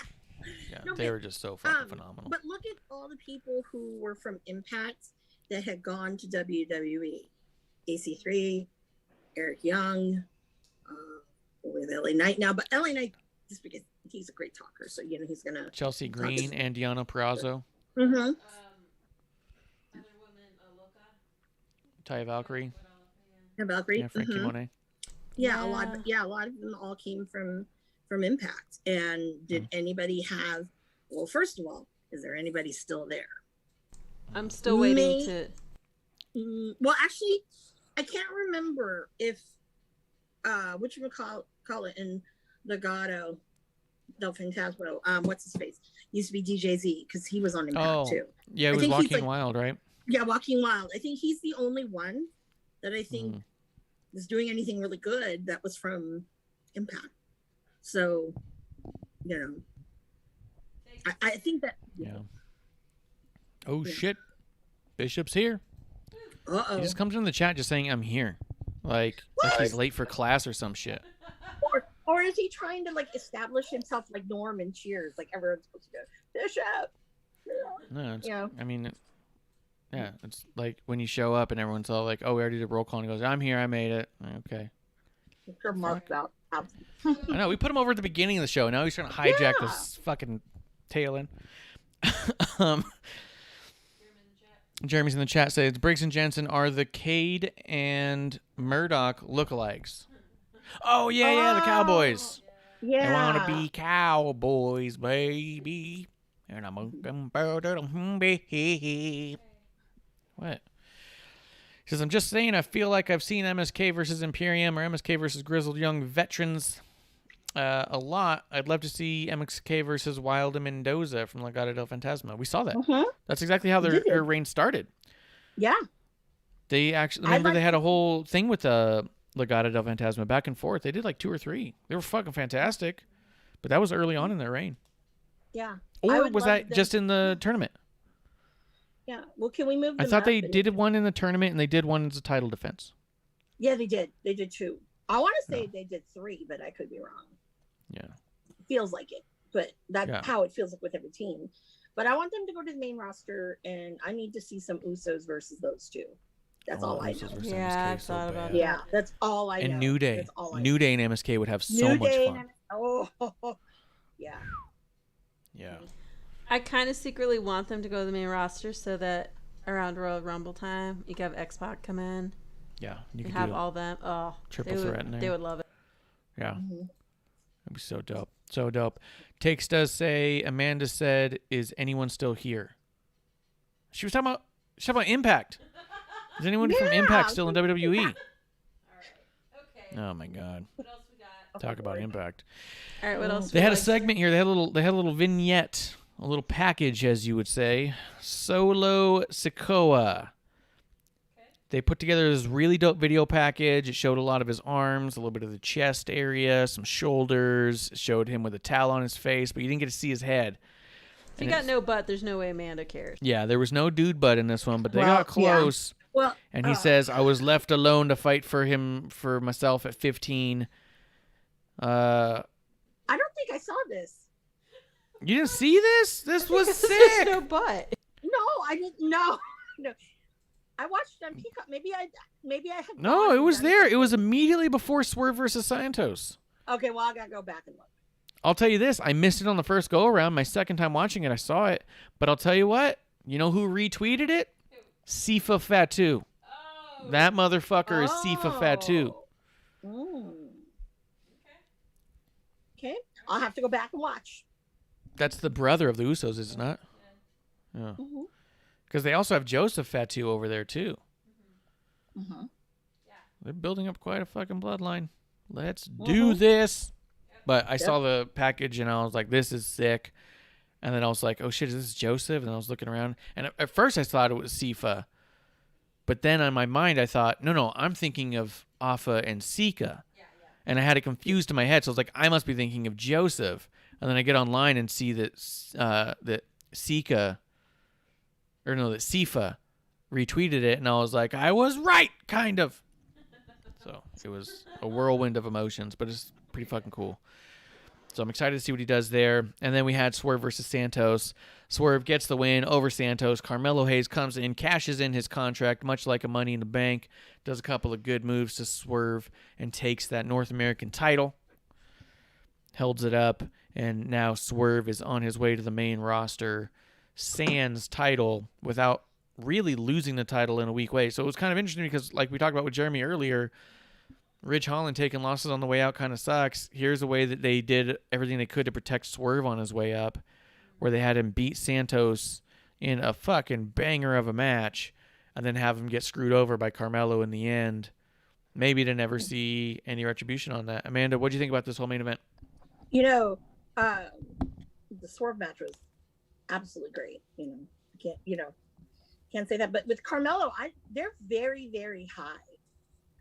Speaker 4: Yeah, they were just so fucking phenomenal.
Speaker 6: But look at all the people who were from Impact that had gone to WWE. AC3, Eric Young, with LA Knight now. But LA Knight, just because he's a great talker. So he's gonna.
Speaker 4: Chelsea Green and Deanna Purrazzo.
Speaker 6: Mm-hmm.
Speaker 8: Other woman, Aloka.
Speaker 4: Taya Valkyrie.
Speaker 6: And Valkyrie.
Speaker 4: Yeah, Frankie Monet.
Speaker 6: Yeah, a lot of them all came from Impact. And did anybody have? Well, first of all, is there anybody still there?
Speaker 8: I'm still waiting to.
Speaker 6: Well, actually, I can't remember if which you call it in Legado del Fantasma. What's his face? Used to be DJZ because he was on Impact too.
Speaker 4: Yeah, it was Joaquin Wild, right?
Speaker 6: Yeah, Joaquin Wild. I think he's the only one that I think was doing anything really good that was from Impact. So, I think that.
Speaker 4: Yeah. Oh shit, Bishop's here.
Speaker 6: Uh-oh.
Speaker 4: He just comes in the chat just saying I'm here, like he's late for class or some shit.
Speaker 6: Or is he trying to establish himself like Norm and Cheers? Like everyone's supposed to go, Bishop.
Speaker 4: No, I mean, yeah, it's like when you show up and everyone's all like, "Oh, we already did roll call," and he goes, "I'm here, I made it." Okay.
Speaker 6: Sure, marked out.
Speaker 4: I know we put him over at the beginning of the show. Now he's trying to hijack this fucking tail end. Jeremy's in the chat says Briggs and Jensen are the Cade and Murdoch lookalikes. Oh yeah, the Cowboys.
Speaker 6: Yeah.
Speaker 4: They want to be cowboys, baby. And I'm what? He says, I'm just saying, I feel like I've seen MSK versus Imperium or MSK versus Grizzled Young Veterans a lot. I'd love to see MSK versus Wild and Mendoza from Legado del Fantasma. We saw that. That's exactly how their reign started.
Speaker 6: Yeah.
Speaker 4: They actually, remember they had a whole thing with Legado del Fantasma back and forth. They did like 2 or 3. They were fucking fantastic. But that was early on in their reign.
Speaker 6: Yeah.
Speaker 4: Or was that just in the tournament?
Speaker 6: Yeah. Well, can we move?
Speaker 4: I thought they did one in the tournament and they did one as a title defense.
Speaker 6: Yeah, they did. They did 2. I want to say they did 3, but I could be wrong.
Speaker 4: Yeah.
Speaker 6: Feels like it, but that's how it feels like with every team. But I want them to go to the main roster, and I need to see some Usos versus those 2. That's all I know.
Speaker 8: Yeah, I thought about it.
Speaker 6: Yeah, that's all I know.
Speaker 4: And New Day. New Day and MSK would have so much fun.
Speaker 6: Yeah.
Speaker 4: Yeah.
Speaker 8: I kind of secretly want them to go to the main roster so that around Royal Rumble time, you can have X-Pac come in.
Speaker 4: Yeah. You
Speaker 8: can
Speaker 4: have
Speaker 8: all them. Oh,
Speaker 4: triple threat in there.
Speaker 8: They would love it.
Speaker 4: Yeah. That'd be so dope. So dope. Takes does say, Amanda said, is anyone still here? She was talking about Impact. Is anyone from Impact still in WWE?
Speaker 8: All right. Okay.
Speaker 4: Oh my God.
Speaker 8: What else we got?
Speaker 4: Talk about Impact.
Speaker 8: All right, what else?
Speaker 4: They had a segment here. They had a little vignette, a little package, as you would say. Solo Sikoa. They put together this really dope video package. It showed a lot of his arms, a little bit of the chest area, some shoulders. It showed him with a towel on his face, but you didn't get to see his head.
Speaker 8: If you got no butt, there's no way Amanda cares.
Speaker 4: Yeah, there was no dude butt in this one, but they got close.
Speaker 6: Yeah. Well,
Speaker 4: and he says, I was left alone to fight for myself at 15.
Speaker 6: I don't think I saw this.
Speaker 4: You didn't see this? This was sick.
Speaker 8: There's no butt.
Speaker 6: No, I didn't. No. I watched on Peacock. Maybe I had.
Speaker 4: No, it was there. It was immediately before Swerve versus Santos.
Speaker 6: Okay, well, I gotta go back and look.
Speaker 4: I'll tell you this. I missed it on the first go around. My second time watching it, I saw it. But I'll tell you what. You know who retweeted it? Sifa Fatu. Oh. That motherfucker is Sifa Fatu.
Speaker 6: Okay. I'll have to go back and watch.
Speaker 4: That's the brother of the Usos, is it not? Yeah. Because they also have Joseph Fatu over there, too. They're building up quite a fucking bloodline. Let's do this. But I saw the package, and I was like, this is sick. And then I was like, oh, shit, is this Joseph? And I was looking around. And at first, I thought it was Sifa. But then on my mind, I thought, no, I'm thinking of Afa and Sika. And I had it confused in my head. So I was like, I must be thinking of Joseph. And then I get online and see that Sifa retweeted it. And I was like, I was right, kind of. So it was a whirlwind of emotions, but it's pretty fucking cool. So I'm excited to see what he does there. And then we had Swerve versus Santos. Swerve gets the win over Santos. Carmelo Hayes comes in, cashes in his contract, much like a Money in the Bank. Does a couple of good moves to Swerve and takes that North American title. Holds it up. and now Swerve is on his way to the main roster, sans title, without really losing the title in a weak way. So it was kind of interesting because, like we talked about with Jeremy earlier, Ridge Holland taking losses on the way out kind of sucks. Here's a way that they did everything they could to protect Swerve on his way up, where they had him beat Santos in a fucking banger of a match and then have him get screwed over by Carmelo in the end. Maybe to never see any retribution on that. Amanda, what do you think about this whole main event?
Speaker 6: You know, the Swerve match was absolutely great. Can't say that. But with Carmelo, they're very, very high,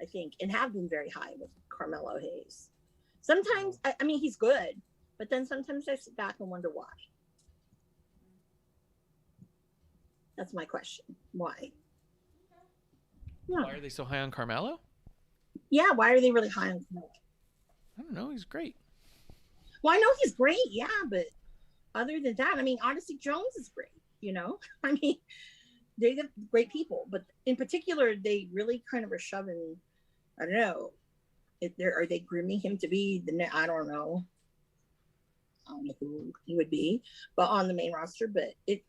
Speaker 6: I think, and have been very high with Carmelo Hayes. Sometimes, I mean, he's good, but then sometimes I sit back and wonder why. That's my question. Why? Yeah.
Speaker 4: Why are they so high on Carmelo?
Speaker 6: Yeah, why are they really high on Carmelo?
Speaker 4: I don't know. He's great.
Speaker 6: Well, I know he's great, yeah, but other than that, I mean, Odyssey Jones is great, I mean, they're great people, but in particular, they really kind of are shoving, I don't know, are they grooming him to be I don't know who he would be, but on the main roster, but I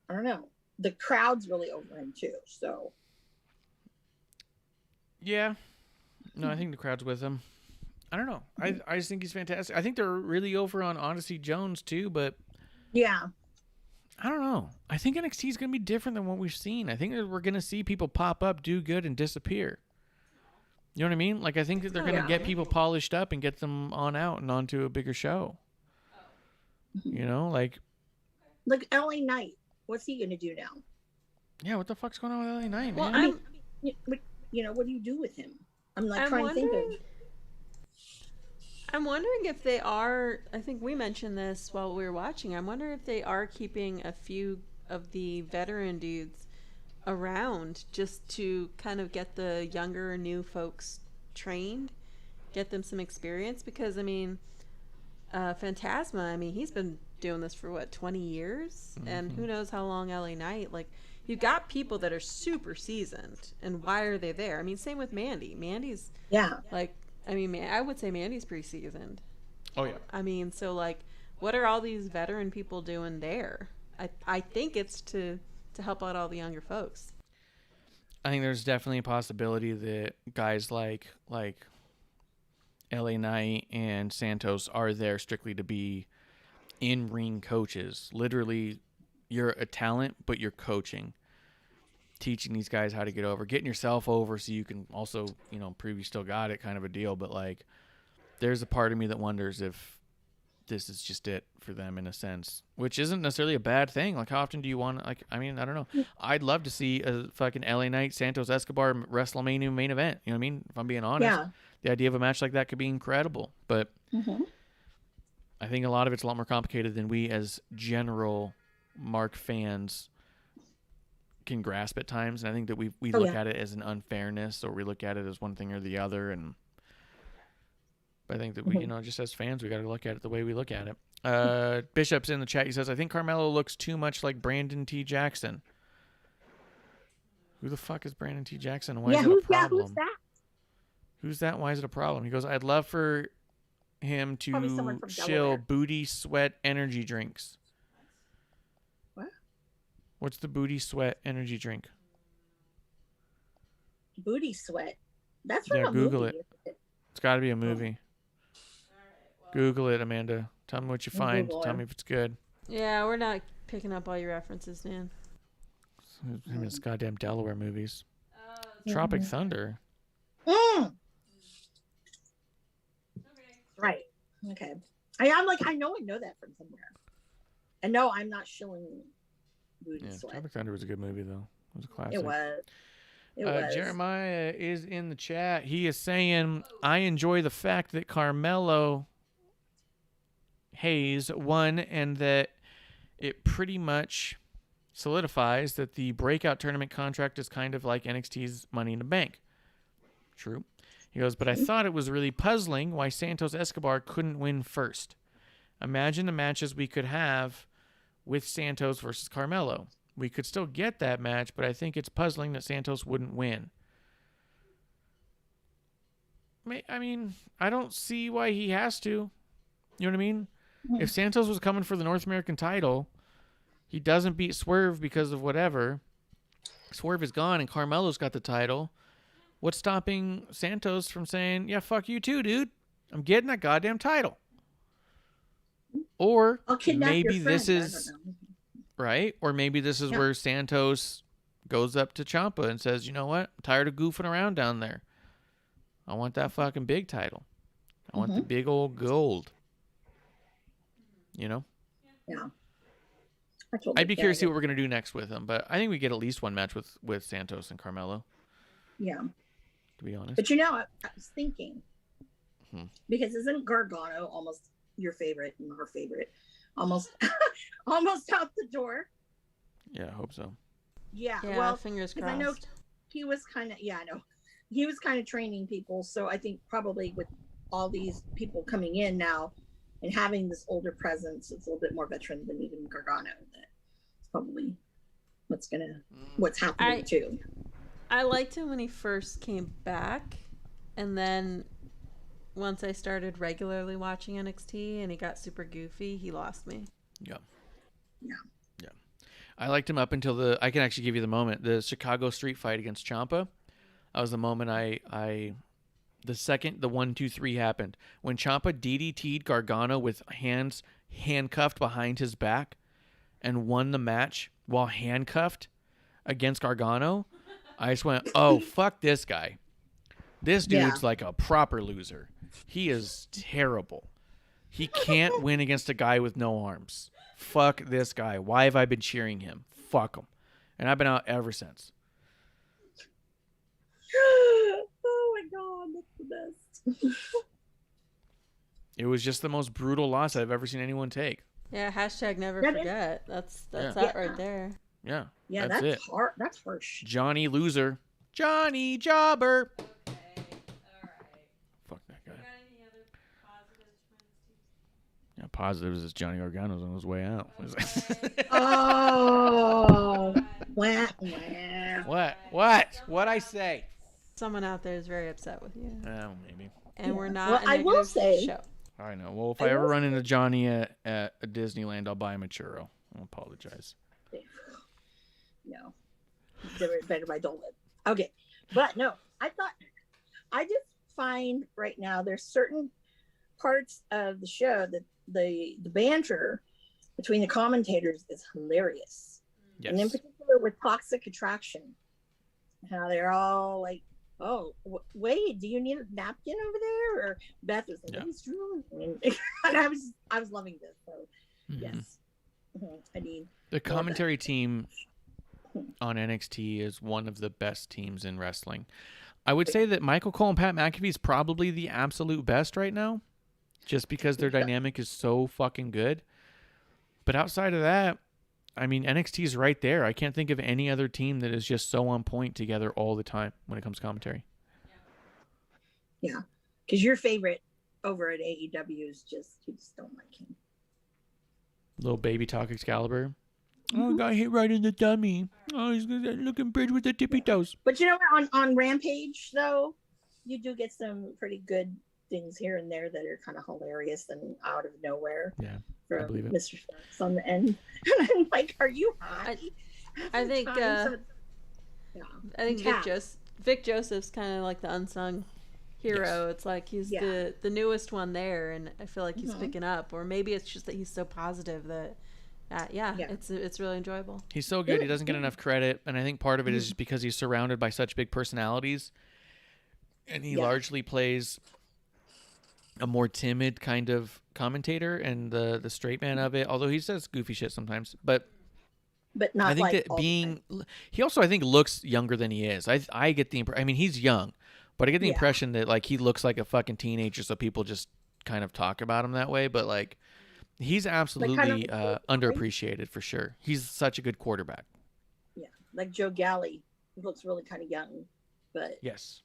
Speaker 6: don't know. The crowd's really over him too, so.
Speaker 4: Yeah. No, I think the crowd's with him. I don't know. I just think he's fantastic. I think they're really over on Odyssey Jones too, but
Speaker 6: yeah,
Speaker 4: I don't know. I think NXT is going to be different than what we've seen. I think that we're going to see people pop up, do good, and disappear. You know what I mean? Like, I think that they're going to get people polished up and get them on out and onto a bigger show. Like
Speaker 6: LA Knight. What's he going to do now?
Speaker 4: Yeah, what the fuck's going on with LA Knight,
Speaker 6: Well,
Speaker 4: man?
Speaker 6: What do you do with him? I'm trying to think of.
Speaker 8: I'm wondering if they are, I think we mentioned this while we were watching, I'm wondering if they are keeping a few of the veteran dudes around just to kind of get the younger, new folks trained, get them some experience, because, I mean, Phantasma, I mean, he's been doing this for, 20 years? Mm-hmm. And who knows how long LA Knight, you've got people that are super seasoned, and why are they there? I mean, same with Mandy. Mandy's, I would say Mandy's pretty seasoned.
Speaker 4: Oh, yeah.
Speaker 8: I mean, so, what are all these veteran people doing there? I think it's to help out all the younger folks.
Speaker 4: I think there's definitely a possibility that guys like LA Knight and Santos are there strictly to be in-ring coaches. Literally, you're a talent, but you're coaching. Teaching these guys how to get over, getting yourself over so you can also, prove you still got it, kind of a deal. But there's a part of me that wonders if this is just it for them in a sense, which isn't necessarily a bad thing. How often do you want I don't know. I'd love to see a fucking LA Knight, Santos Escobar WrestleMania main event. You know what I mean? If I'm being honest, the idea of a match like that could be incredible. But I think a lot of it's a lot more complicated than we as general Mark fans can grasp at times, and I think that we look at it as an unfairness, or we look at it as one thing or the other, but I think that we, just as fans, we got to look at it the way we look at it. Bishop's in the chat. He says, I think Carmelo looks too much like Brandon T. Jackson. Who the fuck is Brandon T. Jackson? Why is it a problem?
Speaker 6: Who's that?
Speaker 4: Who's that? Why is it a problem? He goes, I'd love for him to shill booty sweat energy drinks. What's the booty sweat energy drink?
Speaker 6: Booty sweat. That's from a
Speaker 4: Google
Speaker 6: movie.
Speaker 4: it. It's got to be a movie. Google it, Amanda. Tell me what you find. Tell me if it's good.
Speaker 8: Yeah, we're not picking up all your references, man.
Speaker 4: It's goddamn Delaware movies. Tropic Thunder.
Speaker 6: Right. Okay. I know that from somewhere. And no, I'm not shilling booty sweat.
Speaker 4: Tropic Thunder was a good movie, though. It was a classic.
Speaker 6: It was.
Speaker 4: Jeremiah is in the chat. He is saying, I enjoy the fact that Carmelo Hayes won, and that it pretty much solidifies that the breakout tournament contract is kind of like NXT's Money in the Bank. True. He goes, but I thought it was really puzzling why Santos Escobar couldn't win first. Imagine the matches we could have with Santos versus Carmelo. We could still get that match, but I think it's puzzling that Santos wouldn't win. I mean, I don't see why he has to. You know what I mean? If Santos was coming for the North American title, he doesn't beat Swerve because of whatever. Swerve is gone and Carmelo's got the title. What's stopping Santos from saying, yeah, fuck you too, dude. I'm getting that goddamn title. Or maybe this is right. Or maybe this is where Santos goes up to Ciampa and says, you know what? I'm tired of goofing around down there. I want that fucking big title. I want the big old gold. You know?
Speaker 6: Yeah.
Speaker 4: I'd be curious to see what we're going to do next with him, but I think we get at least one match with Santos and Carmelo.
Speaker 6: Yeah.
Speaker 4: To be honest.
Speaker 6: But I was thinking, because isn't Gargano almost your favorite and our favorite? Almost out the door.
Speaker 4: Yeah, I hope so.
Speaker 6: Yeah,
Speaker 8: Yeah,
Speaker 6: well,
Speaker 8: fingers crossed.
Speaker 6: I know he was kind of, I know. He was kind of training people, so I think probably with all these people coming in now and having this older presence, it's a little bit more veteran than even Gargano. That's probably what's happening too.
Speaker 8: I liked him when he first came back, and then once I started regularly watching NXT and he got super goofy, he lost me.
Speaker 4: Yeah.
Speaker 6: Yeah.
Speaker 4: Yeah. I liked him up until I can actually give you the moment, the Chicago street fight against Ciampa. That was the moment the second the 1, 2, 3 happened. When Ciampa DDT'd Gargano with hands handcuffed behind his back and won the match while handcuffed against Gargano, I just went, oh, fuck this guy. This dude's like a proper loser. He is terrible. He can't win against a guy with no arms. Fuck this guy. Why have I been cheering him? Fuck him. And I've been out ever since.
Speaker 6: Oh my God, that's the best.
Speaker 4: It was just the most brutal loss I've ever seen anyone take.
Speaker 8: Yeah, hashtag never forget. That's that right there.
Speaker 4: Yeah.
Speaker 6: Yeah, that's
Speaker 4: it.
Speaker 6: hard. That's harsh.
Speaker 4: Johnny Loser. Johnny Jobber.
Speaker 8: Okay, all right.
Speaker 4: Fuck that guy.
Speaker 8: Got any other positives from NXT?
Speaker 4: Yeah, positives is Johnny Gargano's on his way out.
Speaker 6: Oh. Wah, wah.
Speaker 4: What'd I say?
Speaker 8: Someone out there is very upset with you.
Speaker 4: Oh, maybe.
Speaker 8: And we're not
Speaker 6: Well,
Speaker 8: a
Speaker 6: I will
Speaker 8: negative
Speaker 6: say-
Speaker 8: show.
Speaker 4: I know. Well, if I ever run into Johnny at Disneyland, I'll buy him a churro. I'll apologize.
Speaker 6: No. Better by Don't Live. Okay. But no, I just find right now there's certain parts of the show that the banter between the commentators is hilarious.
Speaker 4: Yes.
Speaker 6: And in particular with Toxic Attraction. How they're all like, oh, wait, do you need a napkin over there? Or Beth was like, what is wrong? And I was loving this. So, yes. I mean,
Speaker 4: the commentary team on NXT is one of the best teams in wrestling. I would say that Michael Cole and Pat McAfee is probably the absolute best right now, just because their dynamic is so fucking good. But outside of that, I mean, NXT is right there. I can't think of any other team that is just so on point together all the time when it comes to commentary.
Speaker 6: Yeah, because your favorite over at AEW is you just don't like him.
Speaker 4: Little baby talk Excalibur. Oh, got hit right in the dummy. Oh, he's looking pretty with the tippy toes.
Speaker 6: But you know what? On Rampage, though, you do get some pretty good things here and there that are kind of hilarious and out of nowhere.
Speaker 4: Yeah, I
Speaker 6: from
Speaker 4: believe it.
Speaker 6: Mr. Starks on the end. And I'm like, are you high?
Speaker 8: I think
Speaker 6: Taps.
Speaker 8: Vic Joseph's kind of like the unsung hero.
Speaker 4: Yes.
Speaker 8: It's like he's the newest one there, and I feel like he's picking up. Or maybe it's just that he's so positive that it's really enjoyable.
Speaker 4: He's so good. He doesn't get enough credit, and I think part of it is just because he's surrounded by such big personalities, and he largely plays a more timid kind of commentator and the straight man of it. Although he says goofy shit sometimes, but
Speaker 6: not
Speaker 4: I think
Speaker 6: like
Speaker 4: that he also, I think, looks younger than he is. I get the I mean, he's young, but I get the impression that like he looks like a fucking teenager, so people just kind of talk about him that way. But like, he's absolutely underappreciated for sure. He's such a good quarterback.
Speaker 6: Yeah, like Joe Galley looks really kind of young, but
Speaker 4: yes,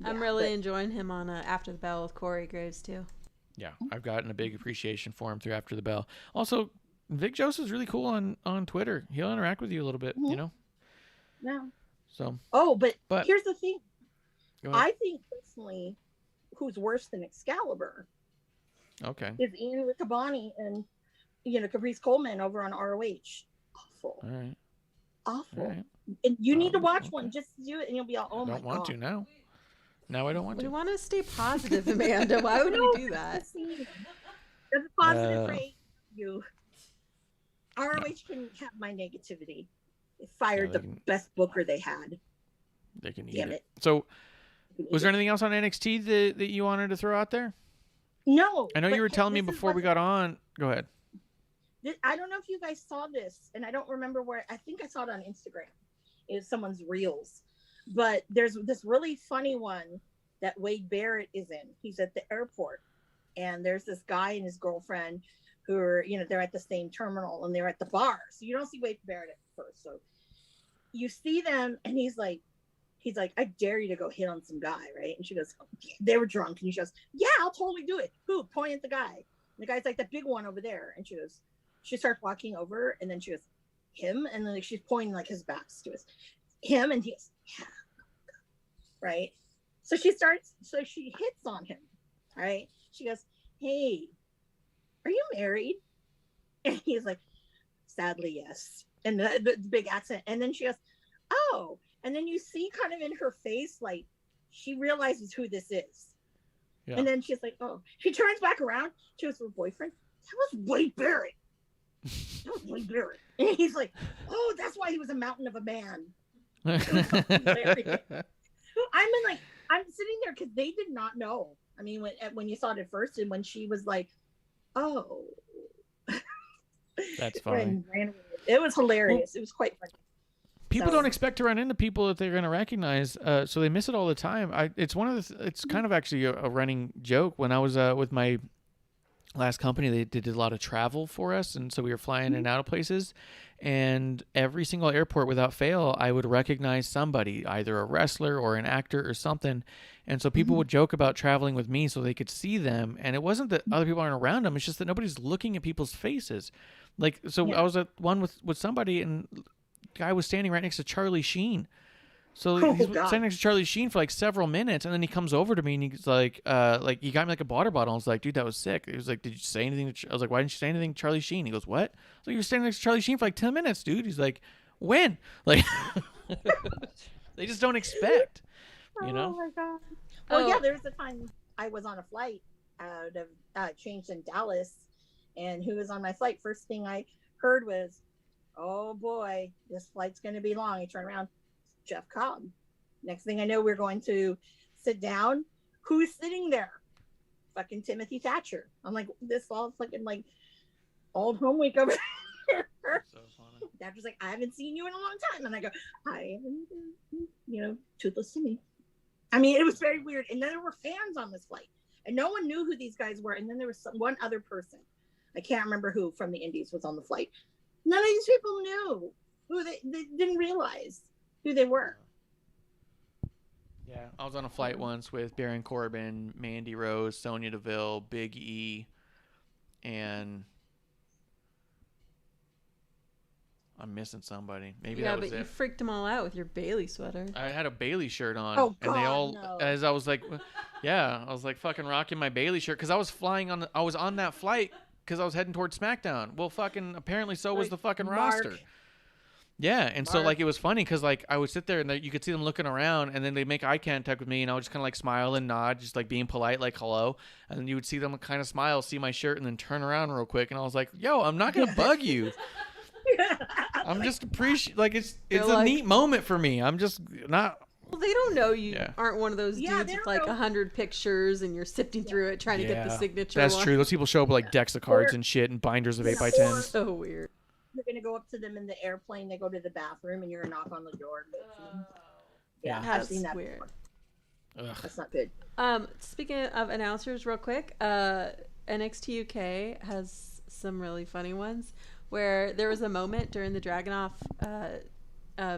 Speaker 8: I'm really enjoying him on After the Bell with Corey Graves too.
Speaker 4: Yeah, I've gotten a big appreciation for him through After the Bell. Also, Vic Joseph's really cool on Twitter. He'll interact with you a little bit, you know?
Speaker 6: Yeah.
Speaker 4: So.
Speaker 6: But here's the thing.
Speaker 4: Go ahead.
Speaker 6: I think personally, who's worse than Excalibur
Speaker 4: Okay.
Speaker 6: Is Ian Riccaboni and Caprice Coleman over on ROH. Awful.
Speaker 4: All right.
Speaker 6: Awful.
Speaker 4: All right.
Speaker 6: And you need to watch
Speaker 4: okay.
Speaker 6: one. Just do it, and you'll be all, oh my god.
Speaker 4: Don't want to now. Now I don't want
Speaker 8: We
Speaker 4: to.
Speaker 8: want to stay positive, Amanda. Why would we do that?
Speaker 6: That's a positive rate. You. ROH can have my negativity. They fired the best booker they had.
Speaker 4: They can eat
Speaker 6: Damn
Speaker 4: it.
Speaker 6: it.
Speaker 4: So, was there anything else on NXT that you wanted to throw out there?
Speaker 6: No.
Speaker 4: I know you were telling me before we got on. Go ahead.
Speaker 6: I don't know if you guys saw this, and I don't remember where. I think I saw it on Instagram. It was someone's reels. But there's this really funny one that Wade Barrett is in. He's at the airport, and there's this guy and his girlfriend who are, they're at the same terminal, and they're at the bar. So you don't see Wade Barrett at first. So you see them, and he's like, I dare you to go hit on some guy, right? And she goes, they were drunk, and she goes, yeah, I'll totally do it. Who? Point at the guy. And the guy's like, the big one over there. And she starts walking over, and then she goes, him, and then she's pointing like his back to us. Him, and he goes, yeah. Right? So she hits on him, right? She goes, hey, are you married? And he's like, sadly, yes. And the big accent. And then she goes, oh. And then you see kind of in her face, like, she realizes who this is. Yeah. And then she's like, oh. She turns back around. She was her boyfriend. That was Wade Barrett. That was Wade Barrett. And he's like, oh, that's why he was a mountain of a man. I'm sitting there because they did not know. I mean, when you saw it at first, and when she was like, "Oh,"
Speaker 4: that's funny.
Speaker 6: It was hilarious. It was quite funny.
Speaker 4: People don't expect to run into people that they're going to recognize, so they miss it all the time. It's kind of actually a running joke. When I was with my last company, they did a lot of travel for us, and so we were flying in and out of places. And every single airport, without fail, I would recognize somebody, either a wrestler or an actor or something. And so people would joke about traveling with me so they could see them. And it wasn't that other people aren't around them. It's just that nobody's looking at people's faces. Like, so I was at one with somebody, and the guy was standing right next to Charlie Sheen. So he's standing next to Charlie Sheen for like several minutes, and then he comes over to me and he's like he got me like a water bottle. I was like, dude, that was sick. He was like, did you say anything? I was like, why didn't you say anything to Charlie Sheen? He goes, what? So you were standing next to Charlie Sheen for like 10 minutes, dude. He's like, when? Like, they just don't expect, you know?
Speaker 6: Oh my god. Well, yeah, there was a time I was on a flight out of changed in Dallas, and who was on my flight? First thing I heard was, oh boy, this flight's going to be long. I turned around. Jeff Cobb. Next thing I know, we're going to sit down. Who's sitting there? Fucking Timothy Thatcher. I'm like, this all fucking like old home week over here. So funny. Thatcher's like, I haven't seen you in a long time. And I go, I haven't, toothless to me. I mean, it was very weird. And then there were fans on this flight, and no one knew who these guys were. And then there was one other person, I can't remember who, from the Indies was on the flight. None of these people knew who they didn't realize who they were.
Speaker 4: Yeah, I was on a flight once with Baron Corbin, Mandy Rose, Sonya Deville, Big E, and I'm missing somebody. Maybe that was it.
Speaker 8: Yeah, but you freaked them all out with your Bailey sweater.
Speaker 4: I had a Bailey shirt on,
Speaker 6: oh,
Speaker 4: and
Speaker 6: God,
Speaker 4: they all,
Speaker 6: no.
Speaker 4: as I was like, yeah, I was like fucking rocking my Bailey shirt because I was I was on that flight because I was heading towards SmackDown. Well, fucking apparently so was the fucking roster. Yeah, and so like it was funny because like I would sit there and you could see them looking around, and then they make eye contact with me, and I would just kind of like smile and nod, just like being polite, like hello, and then you would see them kind of smile, see my shirt, and then turn around real quick, and I was like, yo, I'm not gonna bug you. I'm just like it's a neat moment for me. I'm just not.
Speaker 8: Well, they don't know you aren't one of those dudes with like 100
Speaker 6: 100
Speaker 8: pictures and you're sifting through it trying to get the signature.
Speaker 4: That's
Speaker 8: one.
Speaker 4: true. Those people show up with like decks of cards and shit and binders of 8x10s.
Speaker 8: So weird.
Speaker 6: You're gonna go up to them in the airplane. They go to the bathroom, and you're gonna knock on the door. Yeah, I've seen that
Speaker 8: weird.
Speaker 6: Before. That's not good.
Speaker 8: Speaking of announcers, real quick, NXT UK has some really funny ones where there was a moment during the Dragunov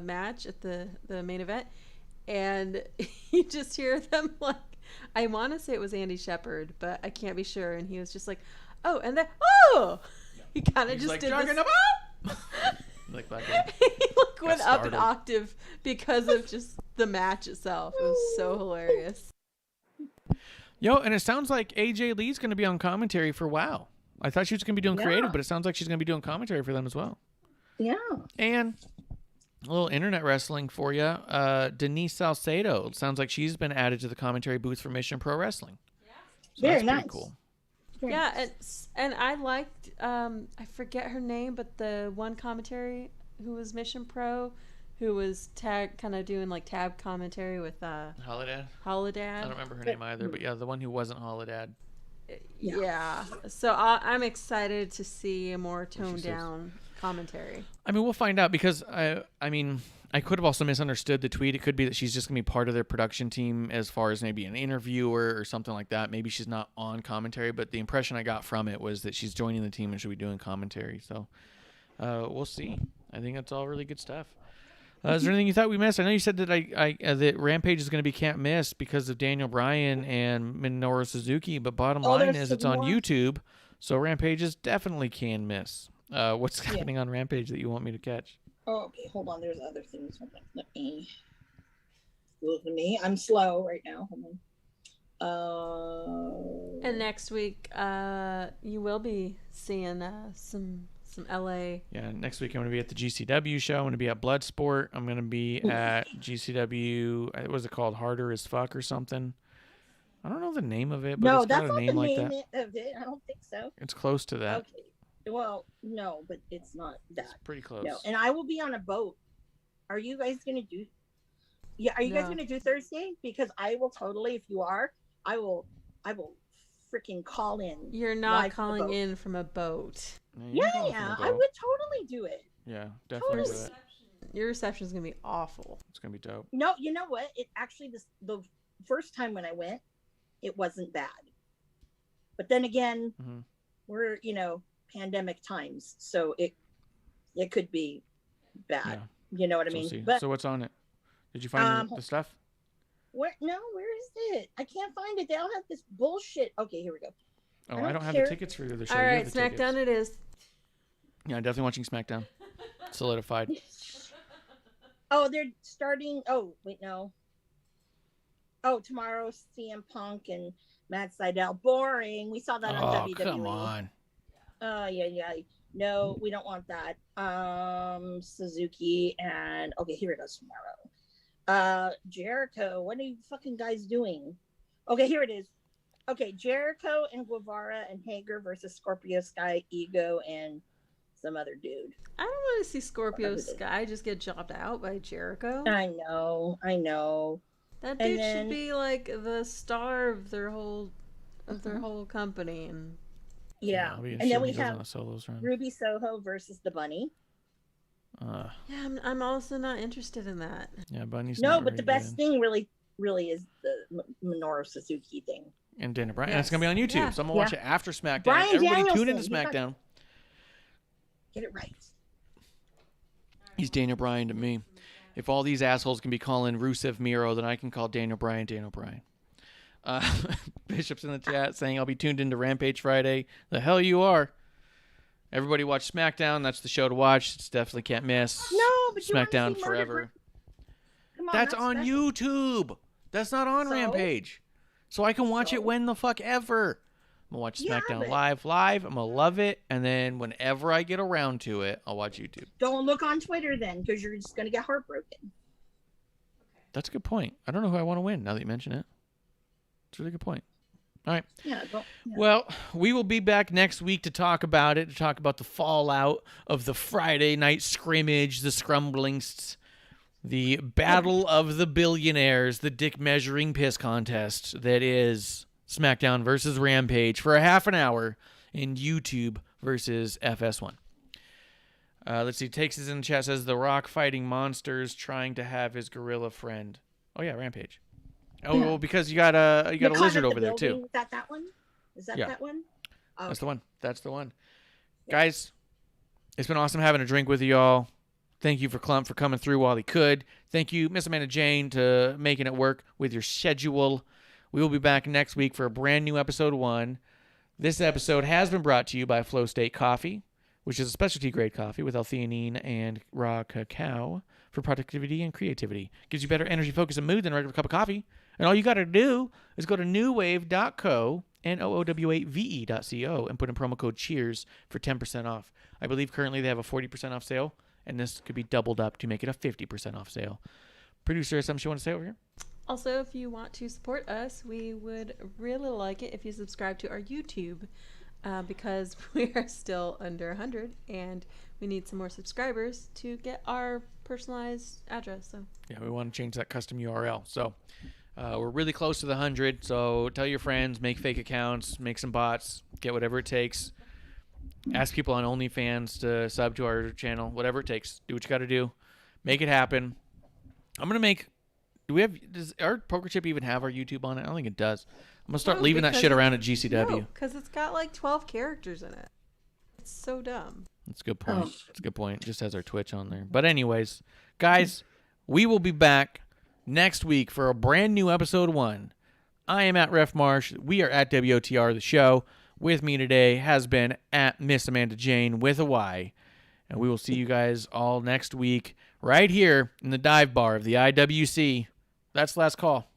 Speaker 8: match at the main event, and you just hear them like, I want to say it was Andy Shepherd, but I can't be sure, and he was just like, oh, and then he kind of just
Speaker 4: like,
Speaker 8: did this.
Speaker 4: Like that
Speaker 8: he went up an octave because of just the match itself. It was so hilarious.
Speaker 4: Yo, and it sounds like AJ Lee's going to be on commentary for WoW. I thought she was going to be doing creative, but it sounds like she's going to be doing commentary for them as well.
Speaker 6: Yeah.
Speaker 4: And a little internet wrestling for you. Denise Salcedo. It sounds like she's been added to the commentary booth for Mission Pro Wrestling. So
Speaker 6: Very
Speaker 4: that's
Speaker 6: nice.
Speaker 4: pretty cool.
Speaker 8: Yeah, and I liked I forget her name, but the one commentary who was Mission Pro, who was kind of doing like tab commentary with
Speaker 4: Holidad?
Speaker 8: Holidad.
Speaker 4: I don't remember her name either, but yeah, the one who wasn't Holidad.
Speaker 8: Yeah. So I'm excited to see a more toned down commentary.
Speaker 4: I mean, we'll find out because I mean, I could have also misunderstood the tweet. It could be that she's just going to be part of their production team as far as maybe an interviewer or something like that. Maybe she's not on commentary, but the impression I got from it was that she's joining the team and she'll be doing commentary. So we'll see. I think that's all really good stuff. Is there anything you thought we missed? I know you said that that Rampage is going to be can't miss because of Daniel Bryan and Minoru Suzuki, but bottom line is it's on YouTube, so Rampage is definitely can miss. What's happening on Rampage that you want me to catch?
Speaker 6: Oh, okay, hold on. There's other things. Hold on. Let me. Excuse me. I'm slow right now. Hold on.
Speaker 8: And next week, you will be seeing some LA.
Speaker 4: Yeah, next week I'm going to be at the GCW show. I'm going to be at Bloodsport. I'm going to be at GCW. What was it called? Harder as Fuck or something. I don't know the name of it, but
Speaker 6: No,
Speaker 4: it's
Speaker 6: that's
Speaker 4: got a
Speaker 6: not
Speaker 4: name
Speaker 6: the
Speaker 4: like
Speaker 6: name
Speaker 4: that.
Speaker 6: of it. I don't think so.
Speaker 4: It's close to that.
Speaker 6: Okay. Well, no, but it's not that.
Speaker 4: It's pretty close.
Speaker 6: No, and I will be on a boat. Are you guys going to do? Yeah, are you guys going to do Thursday? Because I will totally. If you are, I will freaking call in.
Speaker 8: You're not calling in from a boat.
Speaker 6: Yeah, I would totally do it.
Speaker 4: Yeah, definitely do it.
Speaker 8: Your reception is gonna be awful.
Speaker 4: It's gonna be dope.
Speaker 6: No, you know what? It actually the first time when I went, it wasn't bad. But then again, we're pandemic times, so it could be bad.
Speaker 4: Yeah.
Speaker 6: You know what I mean?
Speaker 4: See.
Speaker 6: But
Speaker 4: so what's on it? Did you find the stuff?
Speaker 6: Where is it? I can't find it. They all have this bullshit. Okay, here we go.
Speaker 4: Oh, I don't have the tickets for the show.
Speaker 8: All
Speaker 4: You
Speaker 8: right,
Speaker 4: have the
Speaker 8: SmackDown
Speaker 4: tickets.
Speaker 8: it is.
Speaker 4: Yeah, definitely watching SmackDown. Solidified.
Speaker 6: Oh, they're starting. Oh, wait, no. Oh, tomorrow CM Punk and Matt Sydal. Boring. We saw that on WWE.
Speaker 4: Come on.
Speaker 6: Yeah. No, we don't want that. Suzuki and okay, here it goes tomorrow. Jericho. What are you fucking guys doing? Okay, here it is. Okay, Jericho and Guevara and Hager versus Scorpio Sky, Ego, and some other dude.
Speaker 8: I don't want to see Scorpio Sky just get jobbed out by Jericho.
Speaker 6: I know.
Speaker 8: That dude should be like the star of their whole company. And
Speaker 6: yeah, and then we have Ruby Soho versus the Bunny.
Speaker 8: Yeah, I'm also not interested in that.
Speaker 4: Yeah, Bunny's
Speaker 6: no,
Speaker 4: not
Speaker 6: but the
Speaker 4: very
Speaker 6: best
Speaker 4: good.
Speaker 6: thing really is the Minoru Suzuki thing.
Speaker 4: And Daniel Bryan. And it's going to be on YouTube, so I'm going to watch it after SmackDown.
Speaker 6: Bryan
Speaker 4: Everybody
Speaker 6: Danielson,
Speaker 4: tune into SmackDown.
Speaker 6: Get it right.
Speaker 4: He's Daniel Bryan to me. If all these assholes can be calling Rusev Miro, then I can call Daniel Bryan Daniel Bryan. Bishop's in the chat saying, I'll be tuned into Rampage Friday. The hell you are. Everybody watch SmackDown. That's the show to watch. It's definitely can't miss.
Speaker 6: No, but
Speaker 4: SmackDown forever.
Speaker 6: Come on,
Speaker 4: that's on
Speaker 6: special.
Speaker 4: YouTube. That's not on Rampage. So I can watch it when the fuck ever. I'm going to watch SmackDown live. I'm going to love it. And then whenever I get around to it, I'll watch YouTube.
Speaker 6: Don't look on Twitter then, because you're just going to get heartbroken.
Speaker 4: That's a good point. I don't know who I want to win now that you mention it. It's a really good point. All right.
Speaker 6: Yeah.
Speaker 4: Well, we will be back next week to talk about it, to talk about the fallout of the Friday night scrimmage, the scrumblings, the battle of the billionaires, the dick measuring piss contest that is SmackDown versus Rampage for a half an hour in YouTube versus FS1. Let's see. Takes us in the chat, says The Rock fighting monsters trying to have his gorilla friend. Oh, yeah, Rampage. Oh, yeah. Well, because you got a lizard over there, too.
Speaker 6: Is that one? Is that that one? Oh,
Speaker 4: that's the one. That's the one. Yeah. Guys, it's been awesome having a drink with you all. Thank you for Klump for coming through while he could. Thank you, Miss Amanda Jane, to making it work with your schedule. We will be back next week for a brand new episode 1. This episode has been brought to you by Flow State Coffee, which is a specialty grade coffee with L-theanine and raw cacao for productivity and creativity. Gives you better energy, focus, and mood than a regular cup of coffee. And all you got to do is go to newwave.co, NOOWAVE.co, and put in promo code CHEERS for 10% off. I believe currently they have a 40% off sale, and this could be doubled up to make it a 50% off sale. Producer, something you want to say over here?
Speaker 8: Also, if you want to support us, we would really like it if you subscribe to our YouTube, because we are still under 100 and we need some more subscribers to get our personalized address. So
Speaker 4: yeah, we want to change that custom URL. So we're really close to the 100. So tell your friends, make fake accounts, make some bots, get whatever it takes. Ask people on OnlyFans to sub to our channel, whatever it takes. Do what you got to do. Make it happen. I'm going to make... Does our poker chip even have our YouTube on it? I don't think it does. I'm going to start leaving that shit around at GCW.
Speaker 8: No, because it's got like 12 characters in it. It's so dumb.
Speaker 4: That's a good point. That's a good point. It just has our Twitch on there. But anyways, guys, we will be back next week for a brand new episode 1. I am at Ref Marsh. We are at WOTR, the show. With me today has been at Miss Amanda Jane with a Y. And we will see you guys all next week right here in the dive bar of the IWC. That's last call.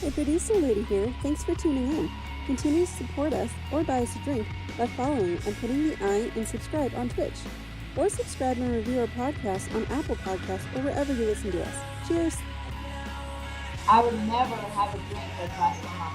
Speaker 9: Hey, producer lady here. Thanks for tuning in. Continue to support us or buy us a drink by following and putting the I in subscribe on Twitch. Or subscribe and review our podcast on Apple Podcasts or wherever you listen to us. Cheers!
Speaker 3: I would never have a drink with wrestling on